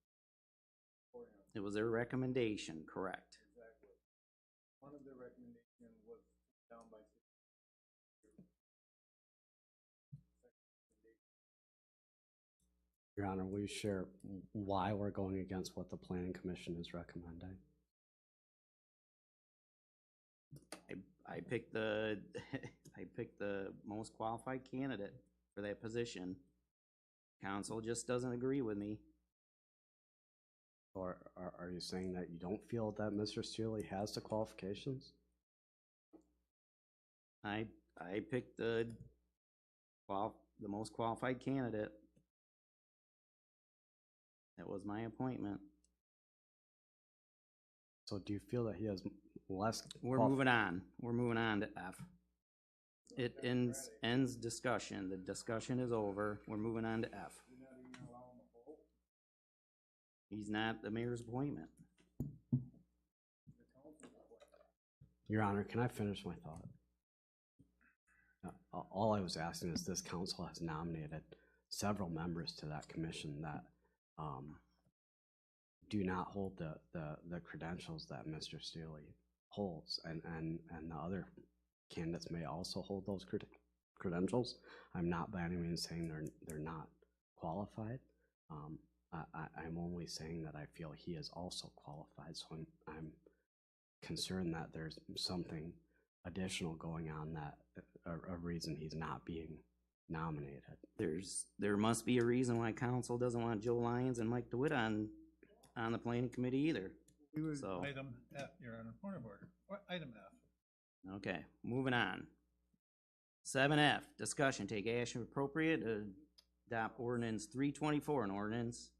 for him. It was their recommendation, correct? Exactly. One of the recommendations was down by 6. Your Honor, will you share why we're going against what the planning commission is recommending? I picked the, I picked the most qualified candidate for that position. Council just doesn't agree with me. Or are you saying that you don't feel that Mr. Steele has the qualifications? I picked the most qualified candidate. That was my appointment. So do you feel that he has less? We're moving on. We're moving on to F. It ends discussion. The discussion is over. We're moving on to F. He's not the mayor's appointment. Your Honor, can I finish my thought? All I was asking is this council has nominated several members to that commission that do not hold the credentials that Mr. Steele holds, and the other candidates may also hold those credentials. I'm not by any means saying they're not qualified. I'm only saying that I feel he is also qualified, so I'm concerned that there's something additional going on, that a reason he's not being nominated. There must be a reason why council doesn't want Joe Lyons and Mike DeWitt on the planning committee either. So, Item F, Your Honor, point of order. Item F. okay, moving on. 7F, discussion, take action if appropriate, adopt ordinance 324, an ordinance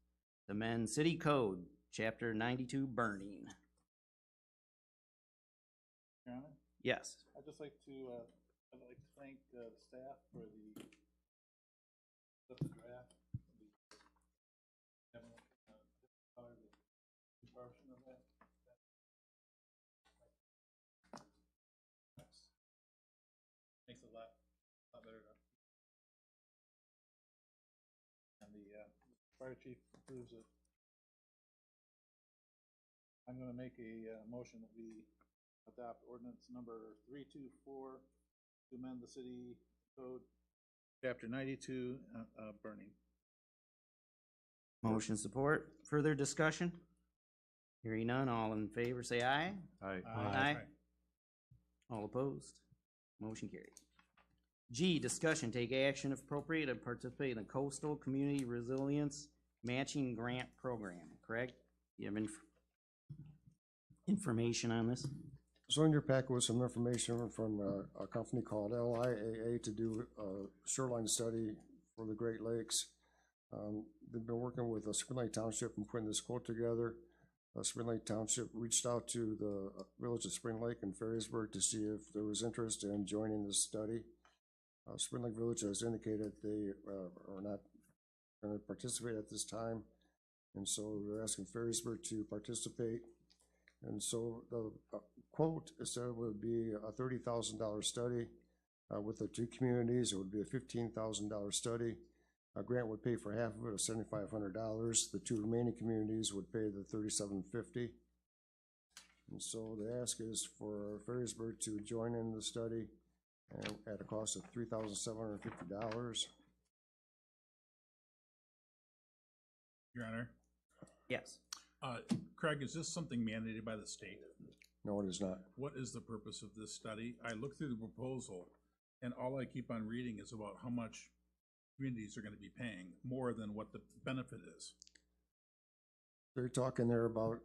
to amend city code, chapter 92, burning. Your Honor? Yes. I'd just like to, thank the staff for the draft. Version of that. Makes it a lot better. And the fire chief approves it. I'm gonna make a motion that we adopt ordinance number 324 to amend the city code, chapter 92, burning. Motion support. Further discussion? Hearing none, all in favor say aye. Aye. Aye. All opposed? Motion carried. G, discussion, take action if appropriate to participate in the Coastal Community Resilience Matching Grant Program. Craig, you have information on this? So in your packet was some information from a company called LIAA to do a shoreline study for the Great Lakes. They've been working with Spring Lake Township and putting this quote together. Spring Lake Township reached out to the village of Spring Lake and Ferrysburg to see if there was interest in joining this study. Spring Lake Village has indicated they are not going to participate at this time, and so they're asking Ferrysburg to participate. And so the quote said it would be a $30,000 study. With the 2 communities, it would be a $15,000 study. A grant would pay for half of it, $7,500. The 2 remaining communities would pay the $3,750. And so the ask is for Ferrysburg to join in the study and at a cost of $3,750. Your Honor? Yes. Craig, is this something mandated by the state? No, it is not. What is the purpose of this study? I looked through the proposal, and all I keep on reading is about how much communities are going to be paying, more than what the benefit is. They're talking there about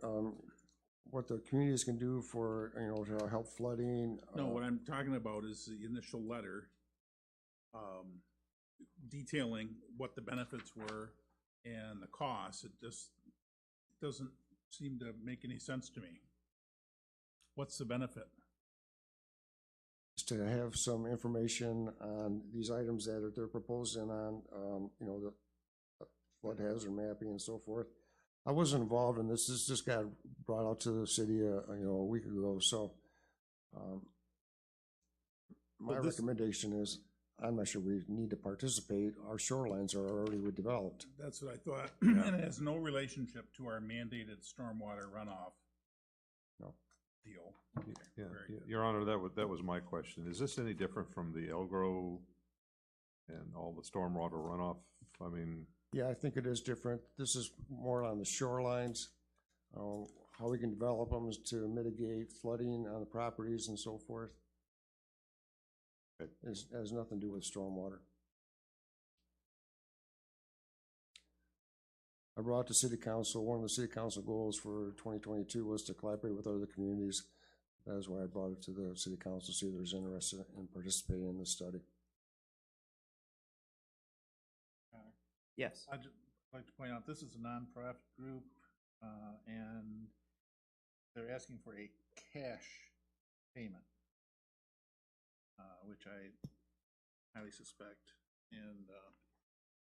what the communities can do for, to help flooding. No, what I'm talking about is the initial letter, detailing what the benefits were and the costs. It just doesn't seem to make any sense to me. What's the benefit? Just to have some information on these items that they're proposing on, the flood hazard mapping and so forth. I wasn't involved in this. This just got brought out to the city, a week ago. So, my recommendation is, I'm not sure we need to participate. Our shorelines are already developed. That's what I thought. And it has no relationship to our mandated stormwater runoff No. deal. Yeah, Very good. Your Honor, that was my question. Is this any different from the Elgro and all the stormwater runoff? I mean, Yeah, I think it is different. This is more on the shorelines, how we can develop them is to mitigate flooding on the properties and so forth. It has nothing to do with stormwater. I brought to city council, one of the city council goals for 2022 was to collaborate with other communities. That is why I brought it to the city council, see if there's interest in participating in this study. Yes. I'd just like to point out, this is a nonprofit group, and they're asking for a cash payment, which I highly suspect. And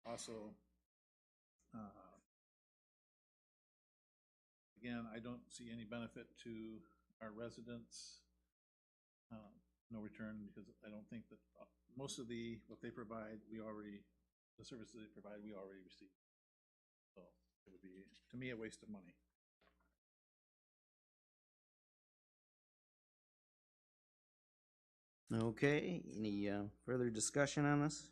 also, again, I don't see any benefit to our residents. No return, because I don't think that most of what they provide, the services they provide, we already receive. So it would be, to me, a waste of money. Okay, any further discussion on this?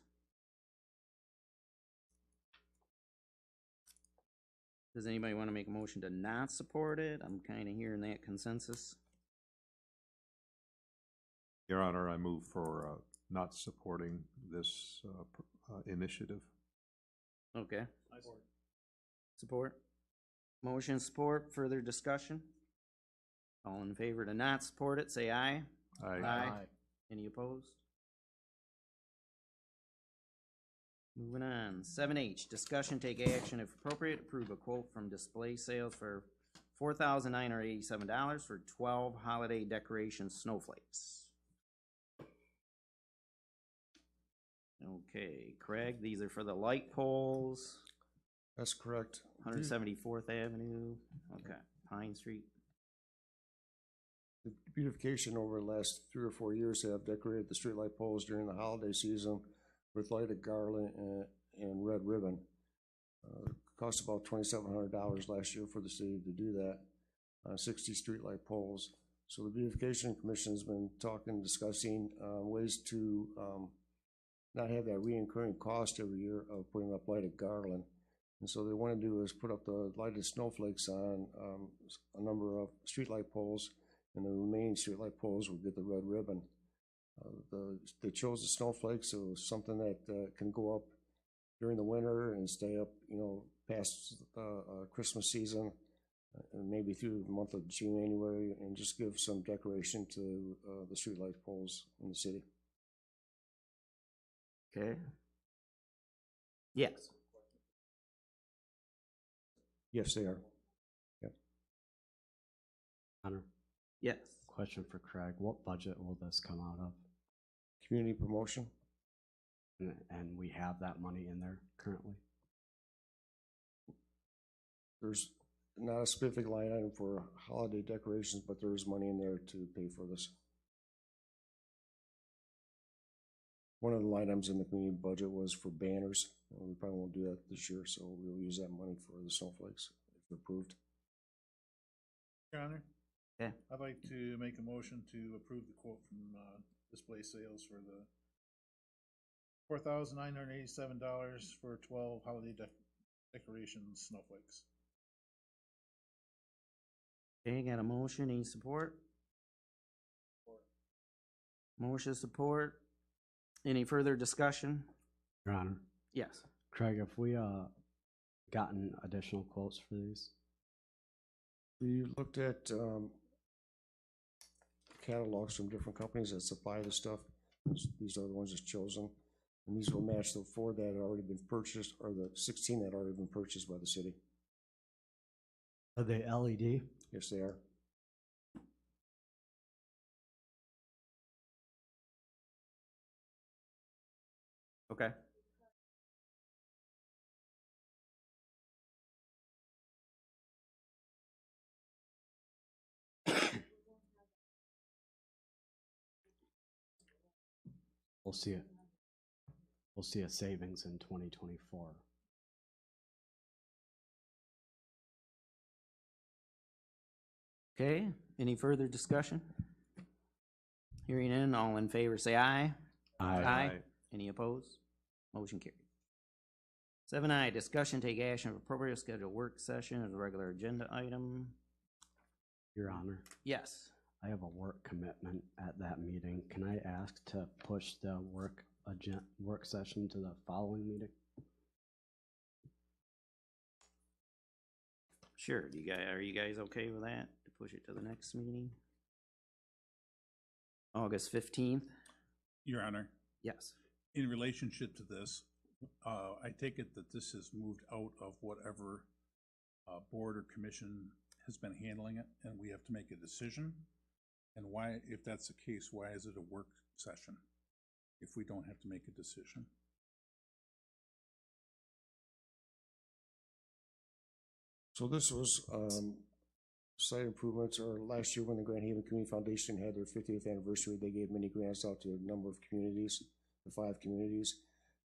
Does anybody want to make a motion to not support it? I'm kind of hearing that consensus. Your Honor, I move for not supporting this initiative. Okay. Support. Motion support, further discussion? All in favor to not support it, say aye. Aye. Any opposed? Moving on, 7H, discussion, take action if appropriate, approve a quote from Display Sales for $4,987 for 12 holiday decoration snowflakes. Okay, Craig, these are for the light poles. That's correct. 174th Avenue, okay, Pine Street. The beautification over the last 3 or 4 years have decorated the streetlight poles during the holiday season with lighted garland and red ribbon. It cost about $2,700 last year for the city to do that, 60 streetlight poles. So the Beautification Commission has been discussing ways to not have that reoccurring cost every year of putting up lighted garland. And so they want to do is put up the lighted snowflakes on a number of streetlight poles, and the remaining streetlight poles will get the red ribbon. They chose the snowflakes, so it was something that can go up during the winter and stay up, past Christmas season, and maybe through the month of January, and just give some decoration to the streetlight poles in the city. Okay. Yes. Yes, they are. Yep. Hunter, Yes. question for Craig. What budget will this come out of? Community promotion. And we have that money in there currently? There's not a specific line item for holiday decorations, but there is money in there to pay for this. One of the line items in the community budget was for banners. We probably won't do that this year, so we'll use that money for the snowflakes if approved. Your Honor? Okay. I'd like to make a motion to approve the quote from Display Sales for the $4,987 for 12 holiday decoration snowflakes. Okay, got a motion, any support? Motion support. Any further discussion? Your Honor? Yes. Craig, have we gotten additional quotes for these? We looked at catalogs from different companies that supply the stuff. These are the ones that's chosen. And these will match the 4 that had already been purchased, or the 16 that had already been purchased by the city. Are they LED? Yes, they are. Okay. We'll see it. We'll see a savings in 2024. Okay, any further discussion? Hearing none, all in favor say aye. Aye. Any opposed? Motion carried. 7I, discussion, take action of appropriate scheduled work session as a regular agenda item. Your Honor, Yes. I have a work commitment at that meeting. Can I ask to push the work session to the following meeting? Sure. Are you guys okay with that? To push it to the next meeting? August 15th? Your Honor, Yes. in relationship to this, I take it that this has moved out of whatever board or commission has been handling it, and we have to make a decision. And why, if that's the case, why is it a work session if we don't have to make a decision? So this was site improvements, or last year when the Grand Haven Community Foundation had their 50th anniversary, they gave many grants out to a number of communities, the 5 communities.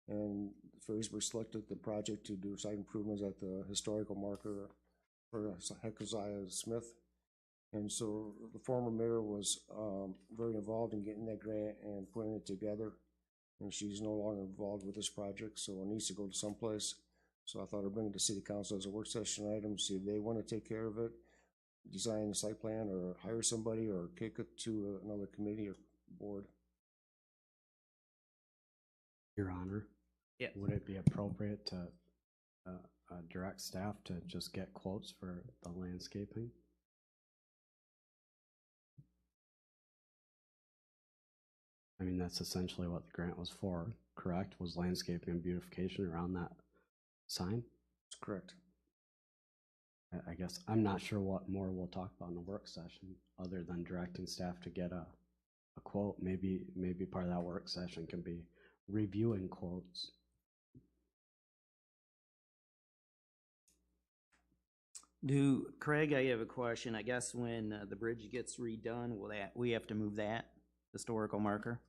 And Ferrysburg selected the project to do site improvements at the historical marker for Hezekiah Smith. And so the former mayor was very involved in getting that grant and putting it together. And she's no longer involved with this project, so it needs to go to someplace. So I thought I'd bring it to City Council as a work session item, see if they want to take care of it, design a site plan, or hire somebody, or kick it to another committee or board. Your Honor, Yeah. would it be appropriate to direct staff to just get quotes for the landscaping? I mean, that's essentially what the grant was for, correct? Was landscaping and beautification around that sign? That's correct. I guess I'm not sure what more we'll talk about in the work session, other than directing staff to get a quote. Maybe part of that work session can be reviewing quotes. Craig, I have a question. I guess when the bridge gets redone, will we have to move that historical marker?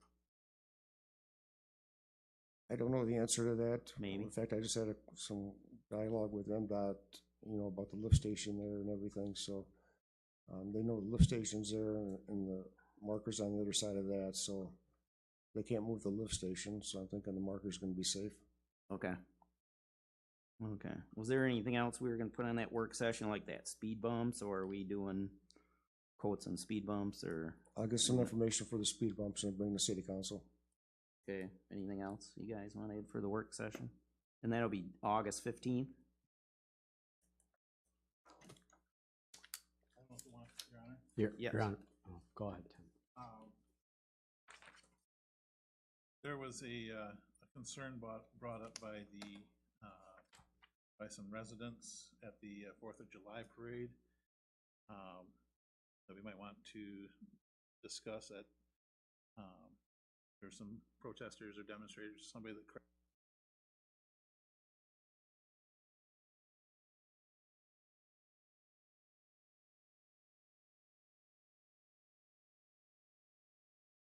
I don't know the answer to that. Maybe. In fact, I just had some dialogue with them about, about the lift station there and everything. So they know the lift station's there and the marker's on the other side of that. So they can't move the lift station. So I'm thinking the marker's going to be safe. Okay. Okay. Was there anything else we were going to put on that work session, like that speed bumps, or are we doing quotes on speed bumps, or? I'll get some information for the speed bumps and bring to City Council. Okay. Anything else you guys want to add for the work session? And that'll be August 15th? I don't know if you want, Your Honor. Yes. Your Honor. Oh, go ahead, Tim. There was a concern brought up by by some residents at the 4th of July parade that we might want to discuss. At there's some protesters or demonstrators, somebody that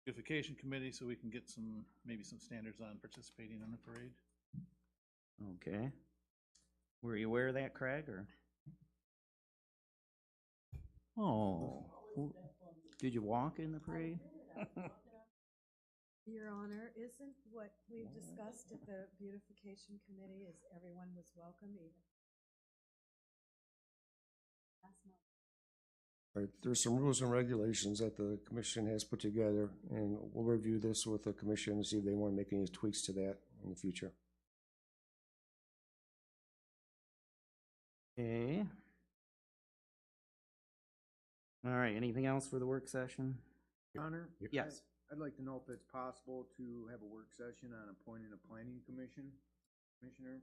beautification committee, so we can get maybe some standards on participating in the parade. Okay. Were you aware of that, Craig, or? Oh. Did you walk in the parade? Your Honor, isn't what we've discussed at the beautification committee is everyone was welcome, even last month? Right, there's some rules and regulations that the commission has put together, and we'll review this with the commission and see if they want to make any tweaks to that in the future. Okay. All right, anything else for the work session? Honor? Yes. I'd like to know if it's possible to have a work session on appointing a planning commissioner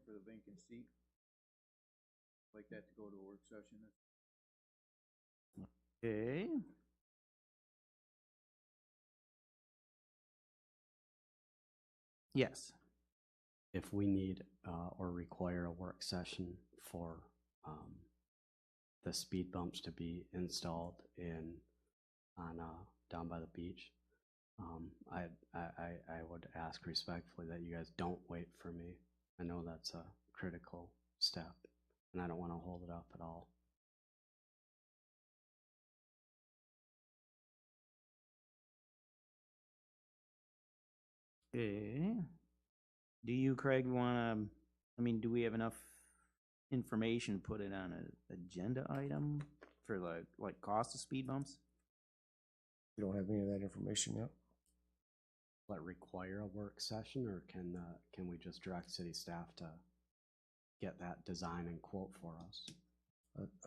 for the vacant seat. I'd like that to go to a work session. Okay. Yes. If we need or require a work session for the speed bumps to be installed down by the beach, I would ask respectfully that you guys don't wait for me. I know that's a critical step, and I don't want to hold it up at all. Okay. Do you, Craig, want to, I mean, do we have enough information to put it on an agenda item for like cost of speed bumps? We don't have any of that information yet. Will it require a work session, or can we just direct city staff to get that design and quote for us?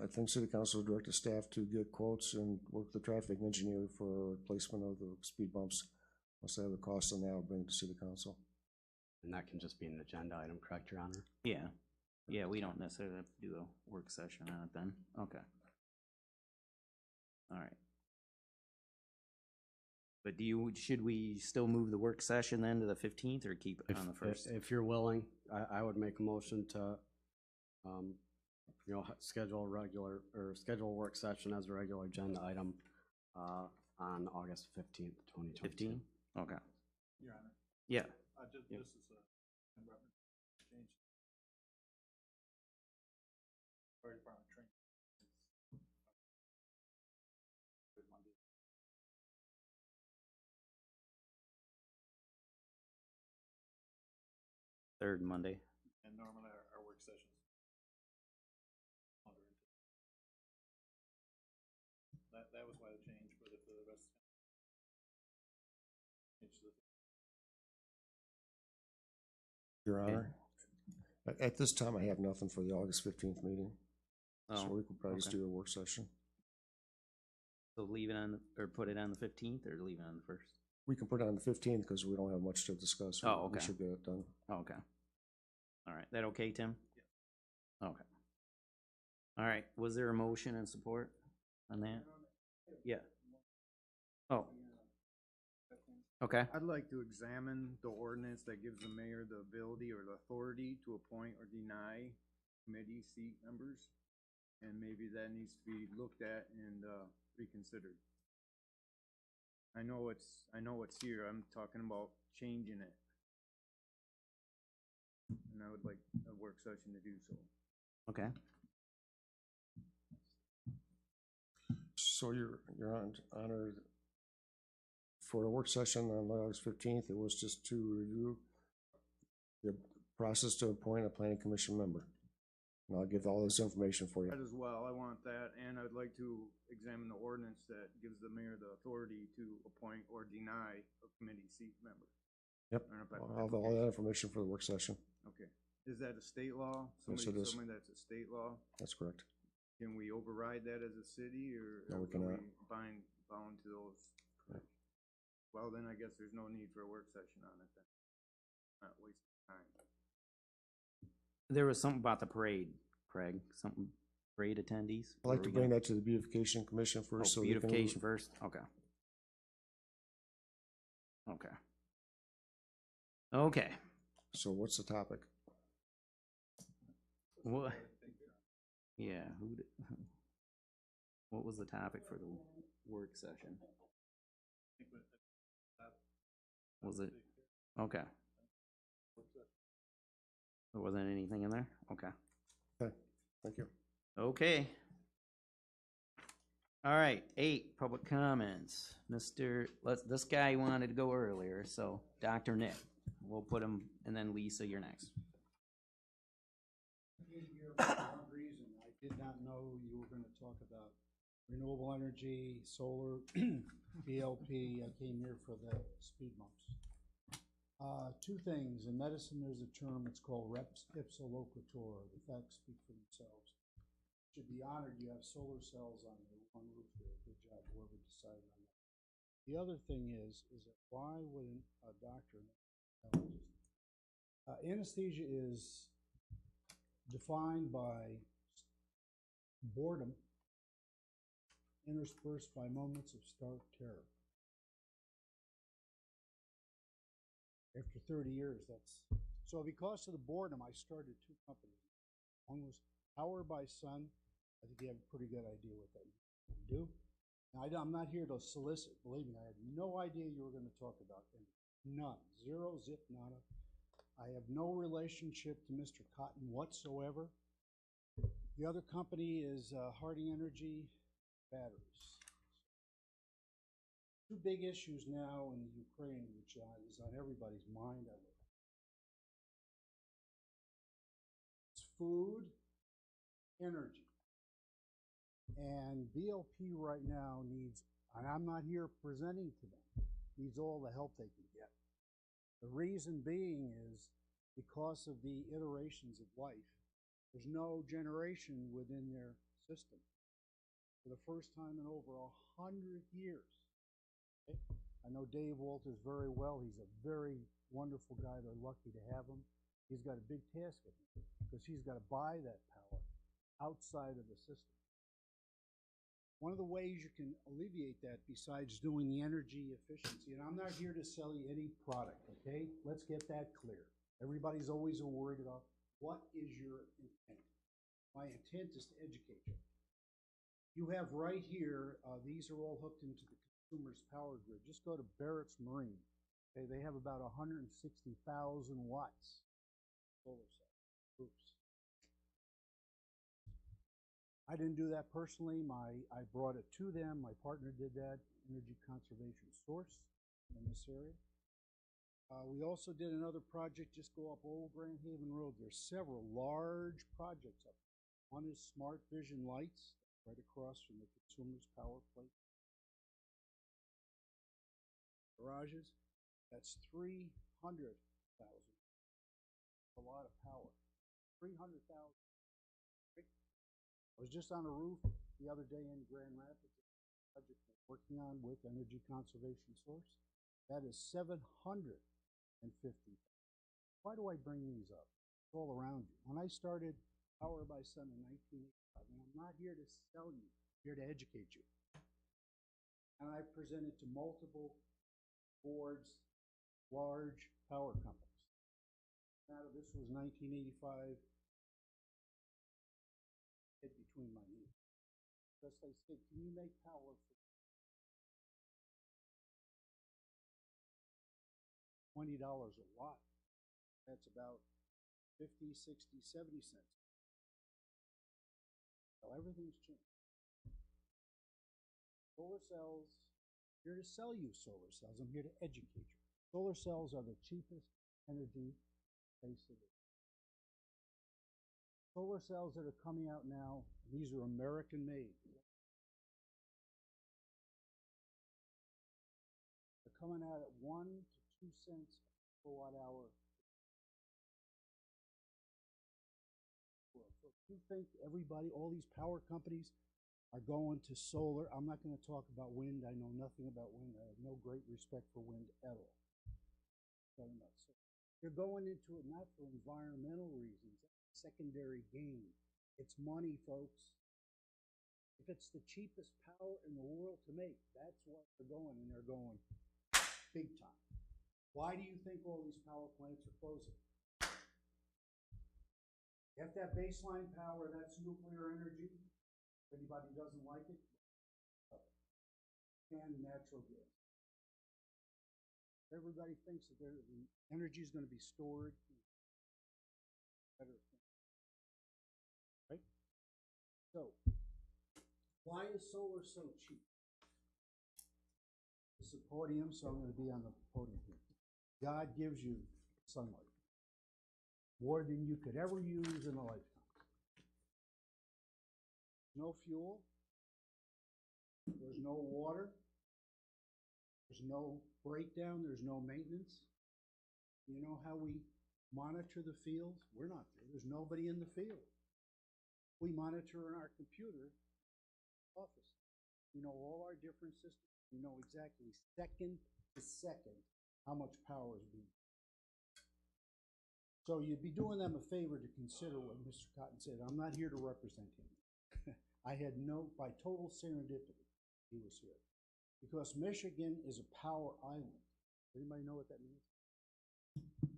I think city council directed staff to get quotes and work with the traffic engineer for replacement of the speed bumps. Once they have the cost on that, I'll bring it to city council. And that can just be an agenda item, correct, Your Honor? Yeah. Yeah, we don't necessarily have to do a work session on it then. Okay. All right. But should we still move the work session then to the 15th or keep it on the 1st? If you're willing, I would make a motion to, schedule a work session as a regular agenda item on August 15th, 2022. 15? Okay. Your Honor. Yeah. This is a reference change. Fire department training. Third Monday. And normally our work sessions. That was why the change, but if the rest. Your Honor, at this time, I have nothing for the August 15th meeting. So we could probably just do a work session. So leave it on, or put it on the 15th, or leave it on the 1st? We can put it on the 15th because we don't have much to discuss. Oh, okay. We should get it done. Oh, okay. All right. That okay, Tim? Yeah. Okay. All right. Was there a motion and support on that? Yeah. Oh. Okay. I'd like to examine the ordinance that gives the mayor the ability or the authority to appoint or deny committee seat members. And maybe that needs to be looked at and reconsidered. I know it's here. I'm talking about changing it. And I would like a work session to do so. Okay. So Your Honor, for a work session on August 15th, it was just to review the process to appoint a planning commission member. And I'll give all this information for you. That as well, I want that, and I'd like to examine the ordinance that gives the mayor the authority to appoint or deny a committee seat member. Yep, I'll have all that information for the work session. Okay, is that a state law? Yes, it is. Somebody that's a state law? That's correct. Can we override that as a city, or No, we are cannot. we bound to those? Correct. Well, then I guess there's no need for a work session on it then. Not wasting time. There was something about the parade, Craig. Something parade attendees. I'd like to bring that to the beautification commission first. Oh, so they can- beautification first. Okay. Okay. Okay. So what's the topic? What? Yeah. What was the topic for the work session? Was it? Okay. There wasn't anything in there? Okay. Okay, thank you. Okay. All right, 8, public comments. This guy wanted to go earlier, so Dr. Nick, we'll put him, and then Lisa, you're next. For one reason, I did not know you were gonna talk about renewable energy, solar, BLP. I came here for the speed bumps. Two things. In medicine, there's a term, it's called reps ipsa loquitur. The facts speak for themselves. Should be honored you have solar cells on your roof. on roof there, good job, whoever decided on that. The other thing is that why would a doctor, anesthesia is defined by boredom interspersed by moments of stark terror. After 30 years, so because of the boredom, I started two companies. One was Power by Sun. I think you have a pretty good idea what that we do. Now, I'm not here to solicit. Believe me, I had no idea you were going to talk about it. None. Zero, zip, nada. I have no relationship to Mr. Cotton whatsoever. The other company is Harding Energy Batteries. Two big issues now in Ukraine, which is on everybody's mind. It's food, energy. And BLP right now needs, and I'm not here presenting to them, needs all the help they can get. The reason being is because of the iterations of life, there's no generation within their system. For the first time in over 100 years. Okay? I know Dave Walters very well. He's a very wonderful guy. They're lucky to have him. He's got a big task at him because he's got to buy that power outside of the system. One of the ways you can alleviate that besides doing the energy efficiency, and I'm not here to sell you any product, okay? Let's get that clear. Everybody's always worried about what is your intent. My intent is to educate you. You have right here, these are all hooked into the consumer's power grid. Just go to Barrett's Marine. Okay, they have about 160,000 watts solar cell roofs. I didn't do that personally. I brought it to them. My partner did that, Energy Conservation Source in this area. We also did another project, just go up Old Grand Haven Road. There's several large projects up there. One is Smart Vision Lights, right across from the consumer's power plate. Garages, that's 300,000. A lot of power. 300,000. I was just on a roof the other day in Grand Rapids, a project we're working on with Energy Conservation Source. That is 750. Why do I bring these up? It's all around you. When I started Power by Sun in 1985, and I'm not here to sell you, I'm here to educate you. And I presented to multiple boards, large power companies. Now, this was 1985. Between my knees. Just they said, can you make power for $20 a watt? That's about 50, 60, 70 cents. So everything's changed. Solar cells, I'm here to sell you solar cells. I'm here to educate you. Solar cells are the cheapest energy space of it. Solar cells that are coming out now, these are American made. They're coming out at 1 to 2 cents per kilowatt hour. So if you think everybody, all these power companies are going to solar, I'm not going to talk about wind. I know nothing about wind. I have no great respect for wind at all. They're going into it not for environmental reasons. Secondary gain. It's money, folks. If it's the cheapest power in the world to make, that's why they're going, and they're going big time. Why do you think all these power plants are closing? You have to have baseline power, that's nuclear energy. If anybody doesn't like it, and natural gas. Everybody thinks that the energy is going to be stored better. Right? So, why is solar so cheap? This is a podium, so I'm going to be on the podium here. God gives you sunlight. More than you could ever use in a lifetime. No fuel. There's no water. There's no breakdown. There's no maintenance. You know how we monitor the field? We're not there. There's nobody in the field. We monitor in our computer office. We know all our different systems. We know exactly second to second how much power is being. So you'd be doing them a favor to consider what Mr. Cotton said. I'm not here to represent him. I had by total serendipity, he was here. Because Michigan is a power island. Anybody know what that means?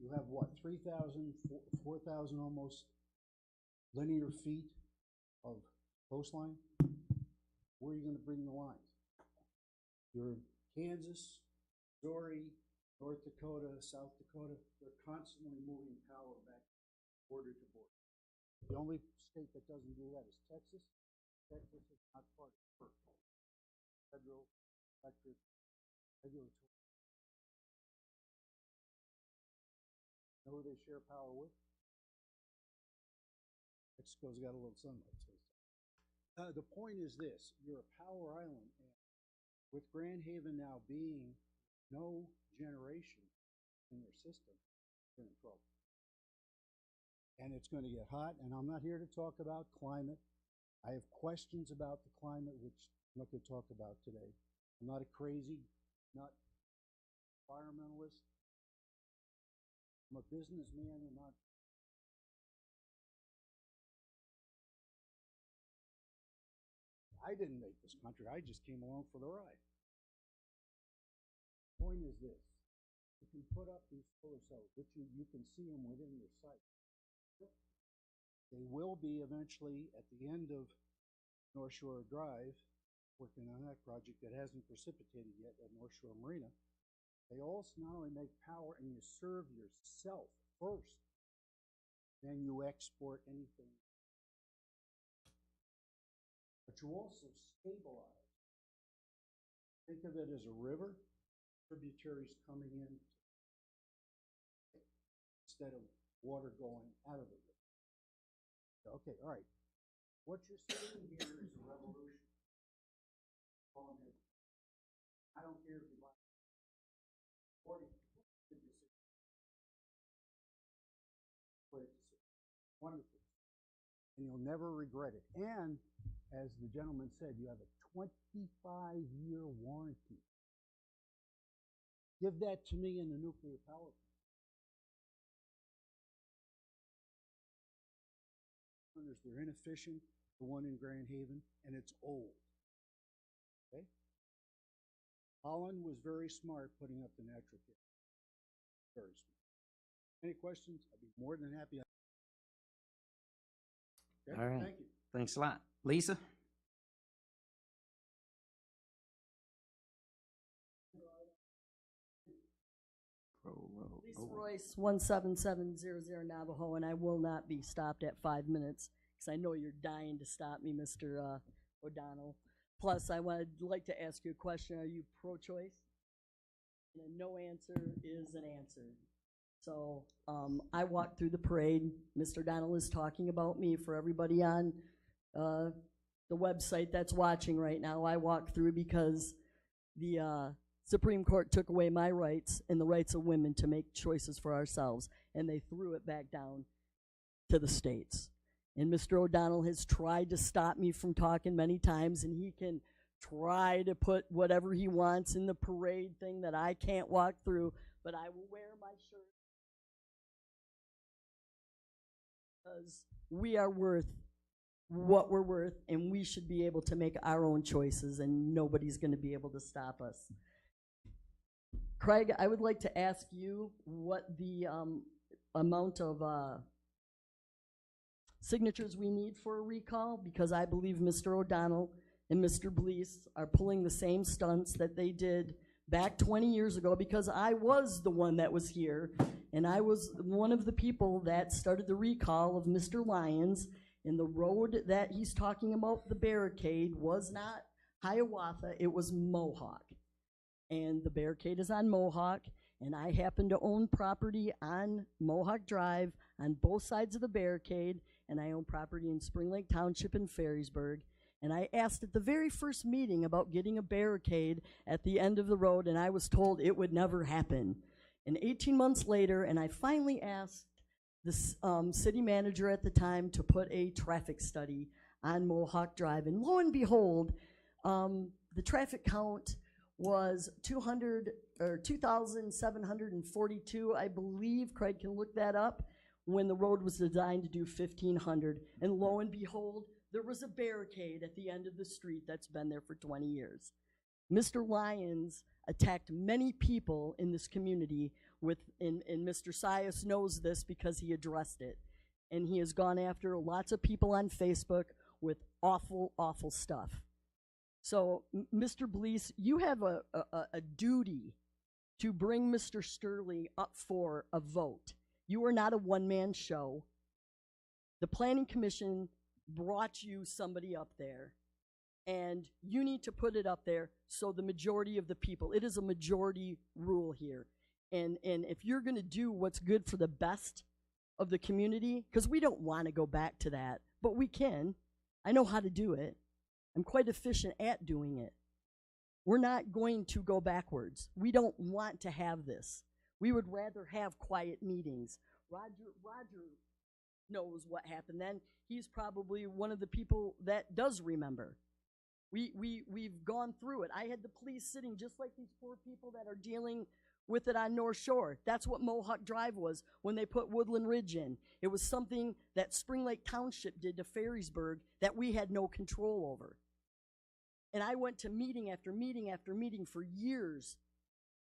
You have what, 3,000, 4,000 almost linear feet of coastline? Where are you going to bring the lines? You're in Kansas, Missouri, North Dakota, South Dakota. They're constantly moving power back border to border. The only state that doesn't do that is Texas. Texas is not part of FERC, Federal Electric Regulatory. Know who they share power with? Mexico's got a little sunlight. So the point is this: you're a power island, and with Grand Haven now being no generation in their system, you're in trouble. And it's going to get hot, and I'm not here to talk about climate. I have questions about the climate, which I'm not going to talk about today. I'm not a crazy nut environmentalist. I'm a businessman and not. I didn't make this country. I just came along for the ride. Point is this: if you put up these solar cells, which you can see them within your site, they will be eventually at the end of North Shore Drive, working on that project that hasn't precipitated yet at North Shore Marina. They also not only make power and you serve yourself first, then you export anything. But you also stabilize. Think of it as a river, tributaries coming in instead of water going out of the river. Okay, all right. What you're seeing here is a revolution. I don't care if you buy 40, 50, 60. Wonderful. And you'll never regret it. And as the gentleman said, you have a 25-year warranty. Give that to me in the nuclear power plant. They're inefficient, the one in Grand Haven, and it's old. Okay? Holland was very smart putting up the natural gas. Very smart. Any questions? I'd be more than happy. Okay? All right. Thank you. Thanks a lot. Lisa? Lisa Royce, 17700 Navajo, and I will not be stopped at 5 minutes because I know you're dying to stop me, Mr. O'Donnell. Plus, I would like to ask you a question. Are you pro-choice? And a no answer is an answer. So I walked through the parade. Mr. O'Donnell is talking about me for everybody on the website that's watching right now. I walked through because the Supreme Court took away my rights and the rights of women to make choices for ourselves, and they threw it back down to the states. And Mr. O'Donnell has tried to stop me from talking many times, and he can try to put whatever he wants in the parade thing that I can't walk through, but I will wear my shirt because we are worth what we're worth, and we should be able to make our own choices, and nobody's going to be able to stop us. Craig, I would like to ask you what the amount of signatures we need for a recall, because I believe Mr. O'Donnell and Mr. Blease are pulling the same stunts that they did back 20 years ago, because I was the one that was here, and I was one of the people that started the recall of Mr. Lyons, and the road that he's talking about, the barricade, was not Hiawatha, it was Mohawk. And the barricade is on Mohawk, and I happen to own property on Mohawk Drive on both sides of the barricade, and I own property in Spring Lake Township in Ferrysburg. And I asked at the very first meeting about getting a barricade at the end of the road, and I was told it would never happen. And 18 months later, and I finally asked the city manager at the time to put a traffic study on Mohawk Drive, and lo and behold, the traffic count was 2,742, I believe. Craig can look that up, when the road was designed to do 1,500. And lo and behold, there was a barricade at the end of the street that's been there for 20 years. Mr. Lyons attacked many people in this community and Mr. Sias knows this because he addressed it. And he has gone after lots of people on Facebook with awful, awful stuff. So, Mr. Blees, you have a duty to bring Mr. Sturley up for a vote. You are not a one-man show. The Planning Commission brought you somebody up there, and you need to put it up there so the majority of the people, it is a majority rule here. And if you're going to do what's good for the best of the community, because we don't want to go back to that, but we can. I know how to do it. I'm quite efficient at doing it. We're not going to go backwards. We don't want to have this. We would rather have quiet meetings. Roger knows what happened then. He's probably one of the people that does remember. We've gone through it. I had the police sitting just like these poor people that are dealing with it on North Shore. That's what Mohawk Drive was when they put Woodland Ridge in. It was something that Spring Lake Township did to Ferrysburg that we had no control over. And I went to meeting after meeting after meeting for years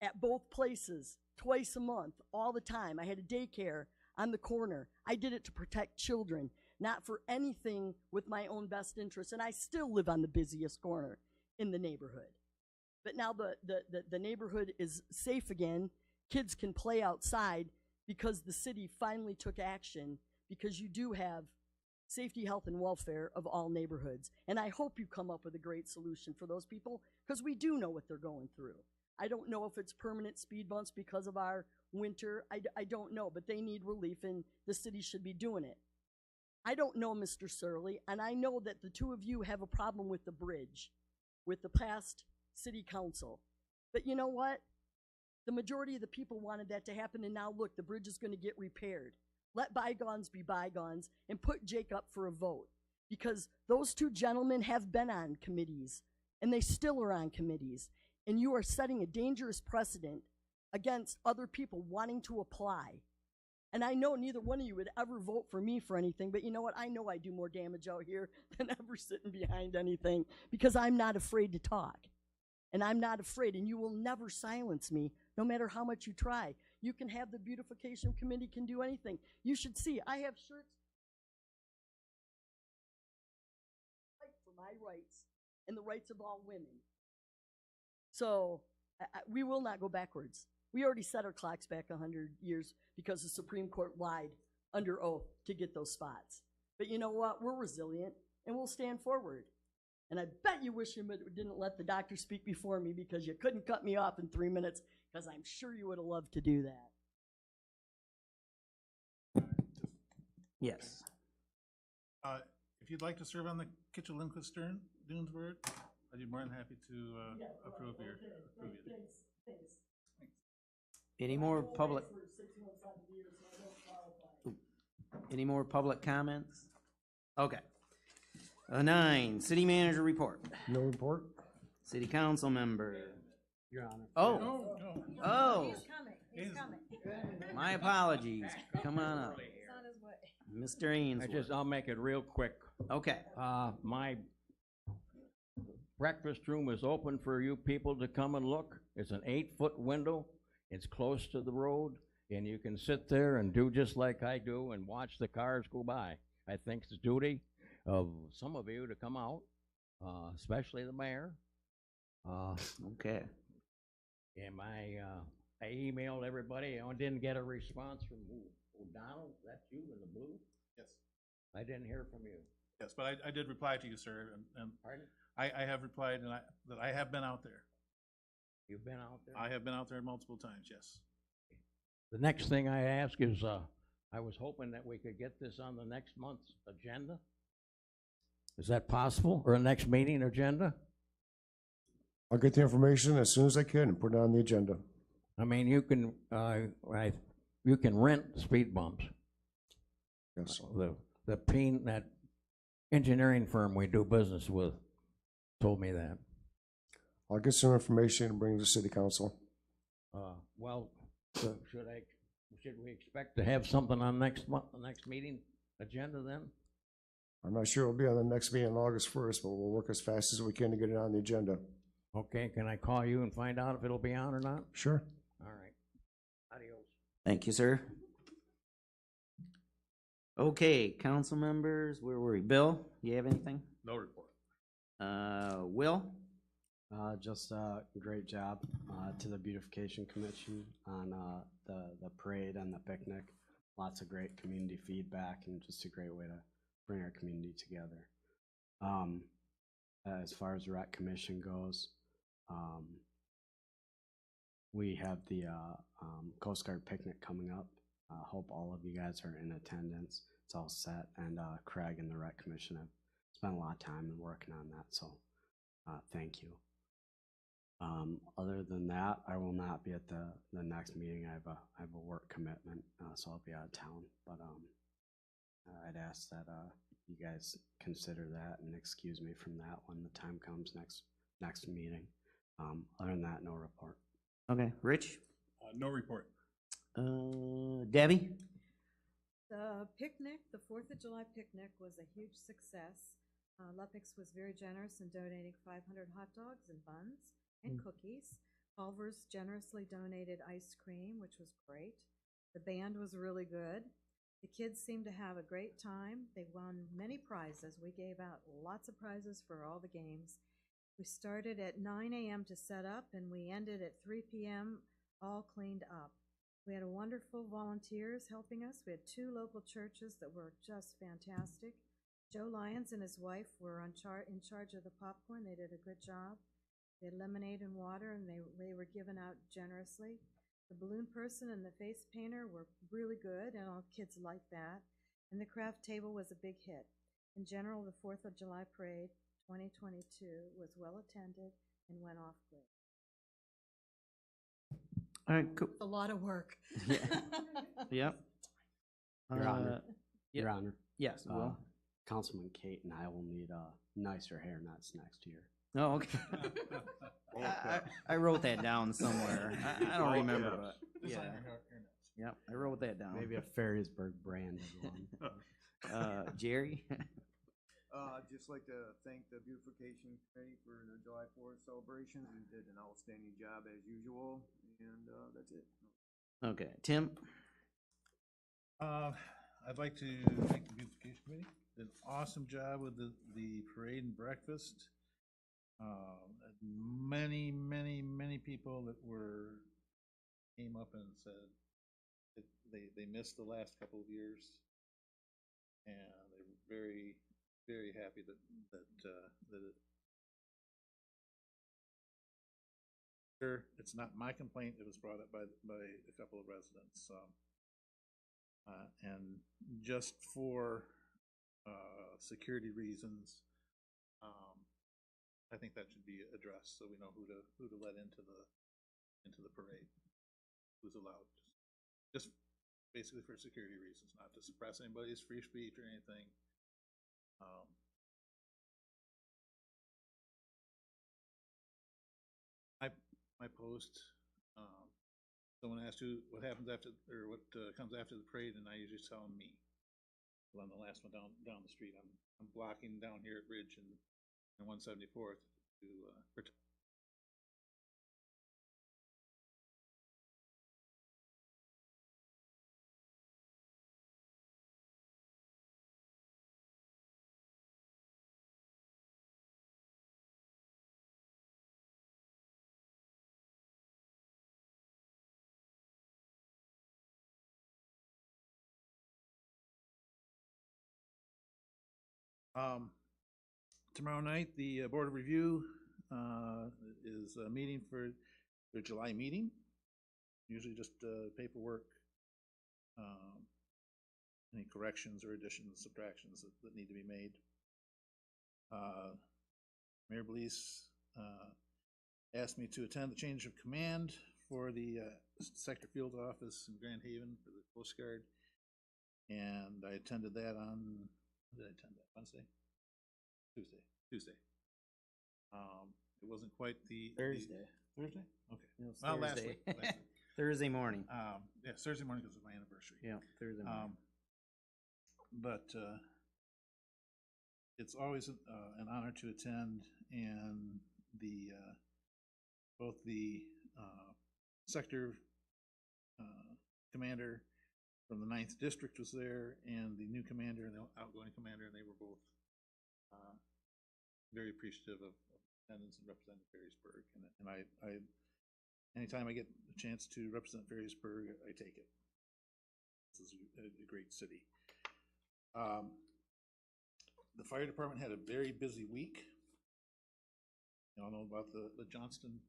at both places, twice a month, all the time. I had a daycare on the corner. I did it to protect children, not for anything with my own best interest. And I still live on the busiest corner in the neighborhood. But now the neighborhood is safe again. Kids can play outside because the city finally took action, because you do have safety, health, and welfare of all neighborhoods. And I hope you come up with a great solution for those people, because we do know what they're going through. I don't know if it's permanent speed bumps because of our winter. I don't know, but they need relief, and the city should be doing it. I don't know Mr. Surley, and I know that the two of you have a problem with the bridge, with the past city council. But you know what? The majority of the people wanted that to happen, and now look, the bridge is going to get repaired. Let bygones be bygones, and put Jake up for a vote, because those two gentlemen have been on committees, and they still are on committees, and you are setting a dangerous precedent against other people wanting to apply. And I know neither one of you would ever vote for me for anything, but you know what? I know I do more damage out here than ever sitting behind anything, because I'm not afraid to talk. And I'm not afraid, and you will never silence me, no matter how much you try. You can have the beautification committee can do anything. You should see, I have shirts fight for my rights and the rights of all women. So we will not go backwards. We already set our clocks back 100 years because the Supreme Court lied under oath to get those spots. But you know what? We're resilient, and we'll stand forward. And I bet you wish you didn't let the doctor speak before me, because you couldn't cut me off in 3 minutes, because I'm sure you would have loved to do that. Yes. If you'd like to serve on the Kitchelinka-Stern Dunesburg, I'd be more than happy to approve you. Any more public? Any more public comments? Okay. 9, city manager report. No report. City council member. Your Honor. Oh. Oh. He's coming, he's coming. My apologies. Come on up. It's on his way. Mr. Ainsworth. I'll make it real quick. Okay. My breakfast room is open for you people to come and look. It's an 8-foot window. It's close to the road, and you can sit there and do just like I do and watch the cars go by. I think it's the duty of some of you to come out, especially the mayor. Okay. And I emailed everybody. I didn't get a response from O'Donnell. That's you in the blue? Yes. I didn't hear from you. Yes, but I did reply to you, sir. And Pardon? I have replied that I have been out there. You've been out there? I have been out there multiple times, yes. The next thing I ask is, I was hoping that we could get this on the next month's agenda. Is that possible? Or a next meeting agenda? I'll get the information as soon as I can and put it on the agenda. I mean, you can rent speed bumps. Yes. That engineering firm we do business with told me that. I'll get some information and bring it to city council. Well, should we expect to have something on next month, the next meeting agenda then? I'm not sure it'll be on the next meeting on August 1st, but we'll work as fast as we can to get it on the agenda. Okay, can I call you and find out if it'll be on or not? Sure. All right. Adios. Thank you, sir. Okay, council members, where were we? Bill, you have anything? No report. Will? Just a great job to the Beautification Commission on the parade and the picnic. Lots of great community feedback and just a great way to bring our community together. As far as Rec Commission goes, we have the Coast Guard picnic coming up. Hope all of you guys are in attendance. It's all set, and Craig and the Rec Commission have spent a lot of time in working on that, so thank you. Other than that, I will not be at the next meeting. I have a work commitment, so I'll be out of town. But I'd ask that you guys consider that and excuse me from that when the time comes next meeting. Other than that, no report. Okay, Rich? No report. Debbie? The picnic, the 4th of July picnic was a huge success. Lupix was very generous in donating 500 hot dogs and buns and cookies. Culver's generously donated ice cream, which was great. The band was really good. The kids seemed to have a great time. They won many prizes. We gave out lots of prizes for all the games. We started at 9 a.m. to set up, and we ended at 3 p.m. all cleaned up. We had wonderful volunteers helping us. We had 2 local churches that were just fantastic. Joe Lyons and his wife were in charge of the popcorn. They did a good job. We had lemonade and water, and they were given out generously. The balloon person and the face painter were really good, and all kids liked that. And the craft table was a big hit. In general, the 4th of July parade 2022 was well attended and went off good. All right, cool. It's a lot of work. Yeah. Yep. Your Honor. yeah. Your Honor. Yes, Will. Councilman Kate and I will need nicer hair nuts next year. Oh, okay. I wrote that down somewhere. I don't remember, but yeah. Yep, I wrote that down. Maybe a Ferrysburg brand of one. Jerry? Just like to thank the Beautification Committee for the July 4th celebrations. You did an outstanding job as usual, and that's it. Okay, Tim? I'd like to thank the Beautification Committee. Did an awesome job with the parade and breakfast. Many people that came up and said that they missed the last couple of years, and they were very, very happy that it's not my complaint. It was brought up by a couple of residents, and just for security reasons, I think that should be addressed so we know who to let into the parade, who's allowed, just basically for security reasons, not to suppress anybody's free speech or anything. My post, someone asked what happens after, or what comes after the parade, and I usually tell them me. Well, on the last one down the street, I'm blocking down here at Ridge and 174th to protect. Tomorrow night, the Board of Review is meeting for their July meeting. Usually just paperwork, any corrections or additions, subtractions that need to be made. Mayor Blease asked me to attend the change of command for the Sector Field Office in Grand Haven for the Coast Guard, and I attended that on, did I attend that Wednesday? Tuesday. It wasn't quite the. Thursday. Thursday? Okay. It was Well, last Thursday. week. Last week. Thursday morning. Yeah, Thursday morning because of my anniversary. Yeah, Thursday morning. But it's always an honor to attend, and the both the sector commander from the 9th District was there, and the new commander and the outgoing commander, and they were both very appreciative of attendance and representing Ferrysburg. And I anytime I get a chance to represent Ferrysburg, I take it. This is a great city. The fire department had a very busy week. Y'all know about the Johnston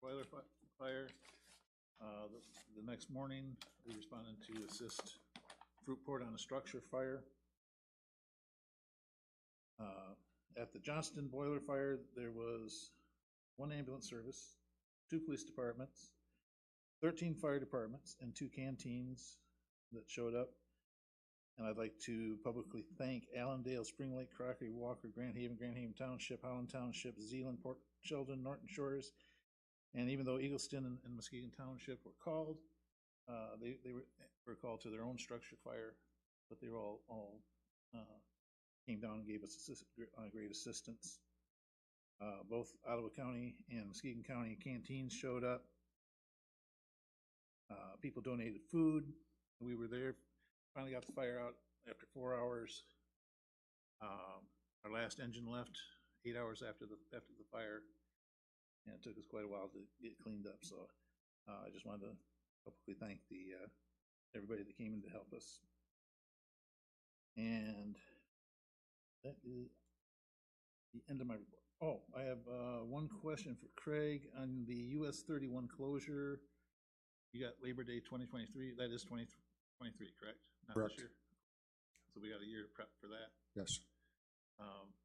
boiler fire. The next morning, we responded to assist Fruitport on a structure fire. At the Johnston boiler fire, there was 1 ambulance service, 2 police departments, 13 fire departments, and 2 canteens that showed up. And I'd like to publicly thank Allendale, Spring Lake, Crockery, Walker, Grand Haven Township, Holland Township, Zeeland, Port Sheldon, Norton Shores, and even though Eagleston and Muskegon Township were called, they were called to their own structure fire, but they were all came down and gave us great assistance. Both Ottawa County and Muskegon County canteens showed up. People donated food. We were there. Finally got the fire out after 4 hours. Our last engine left 8 hours after the fire, and it took us quite a while to get cleaned up. So I just wanted to publicly thank everybody that came in to help us. And that is the end of my report. Oh, I have one question for Craig on the US 31 closure. You got Labor Day 2023. That is 2023, correct? Not Correct. This year. So we got a year to prep for that. Yes.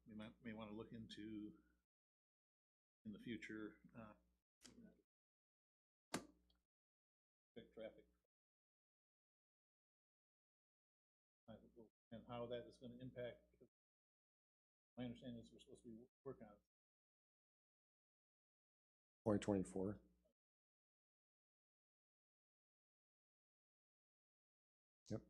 We may want to look into in the future traffic and how that is going to impact. Because my understanding is we're supposed to be working on 2024. Yep.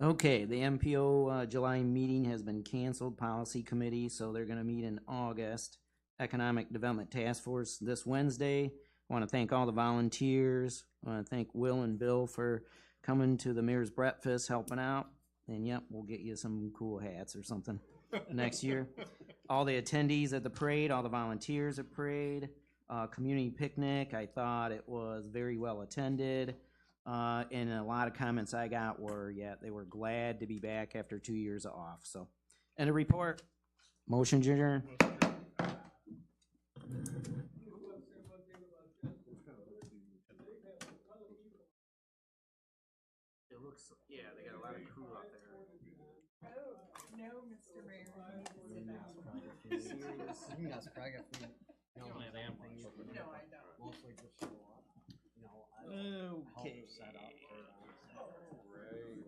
Okay, the MPO July meeting has been canceled, policy committee, so they're gonna meet in August. Economic Development Task Force this Wednesday. I wanna thank all the volunteers. I wanna thank Will and Bill for coming to the Mayor's Breakfast, helping out. And yep, we'll get you some cool hats or something next year. All the attendees at the parade, all the volunteers at parade, community picnic, I thought it was very well attended. And a lot of comments I got were, yeah, they were glad to be back after 2 years off, so. And a report, motion to adjourn. It looks, yeah, they got a lot of crew out there. Oh, no, Mr. Mayor. Serious. You can ask Craig if we don't have ample. No, I don't. Mostly just show up, Okay. help set up.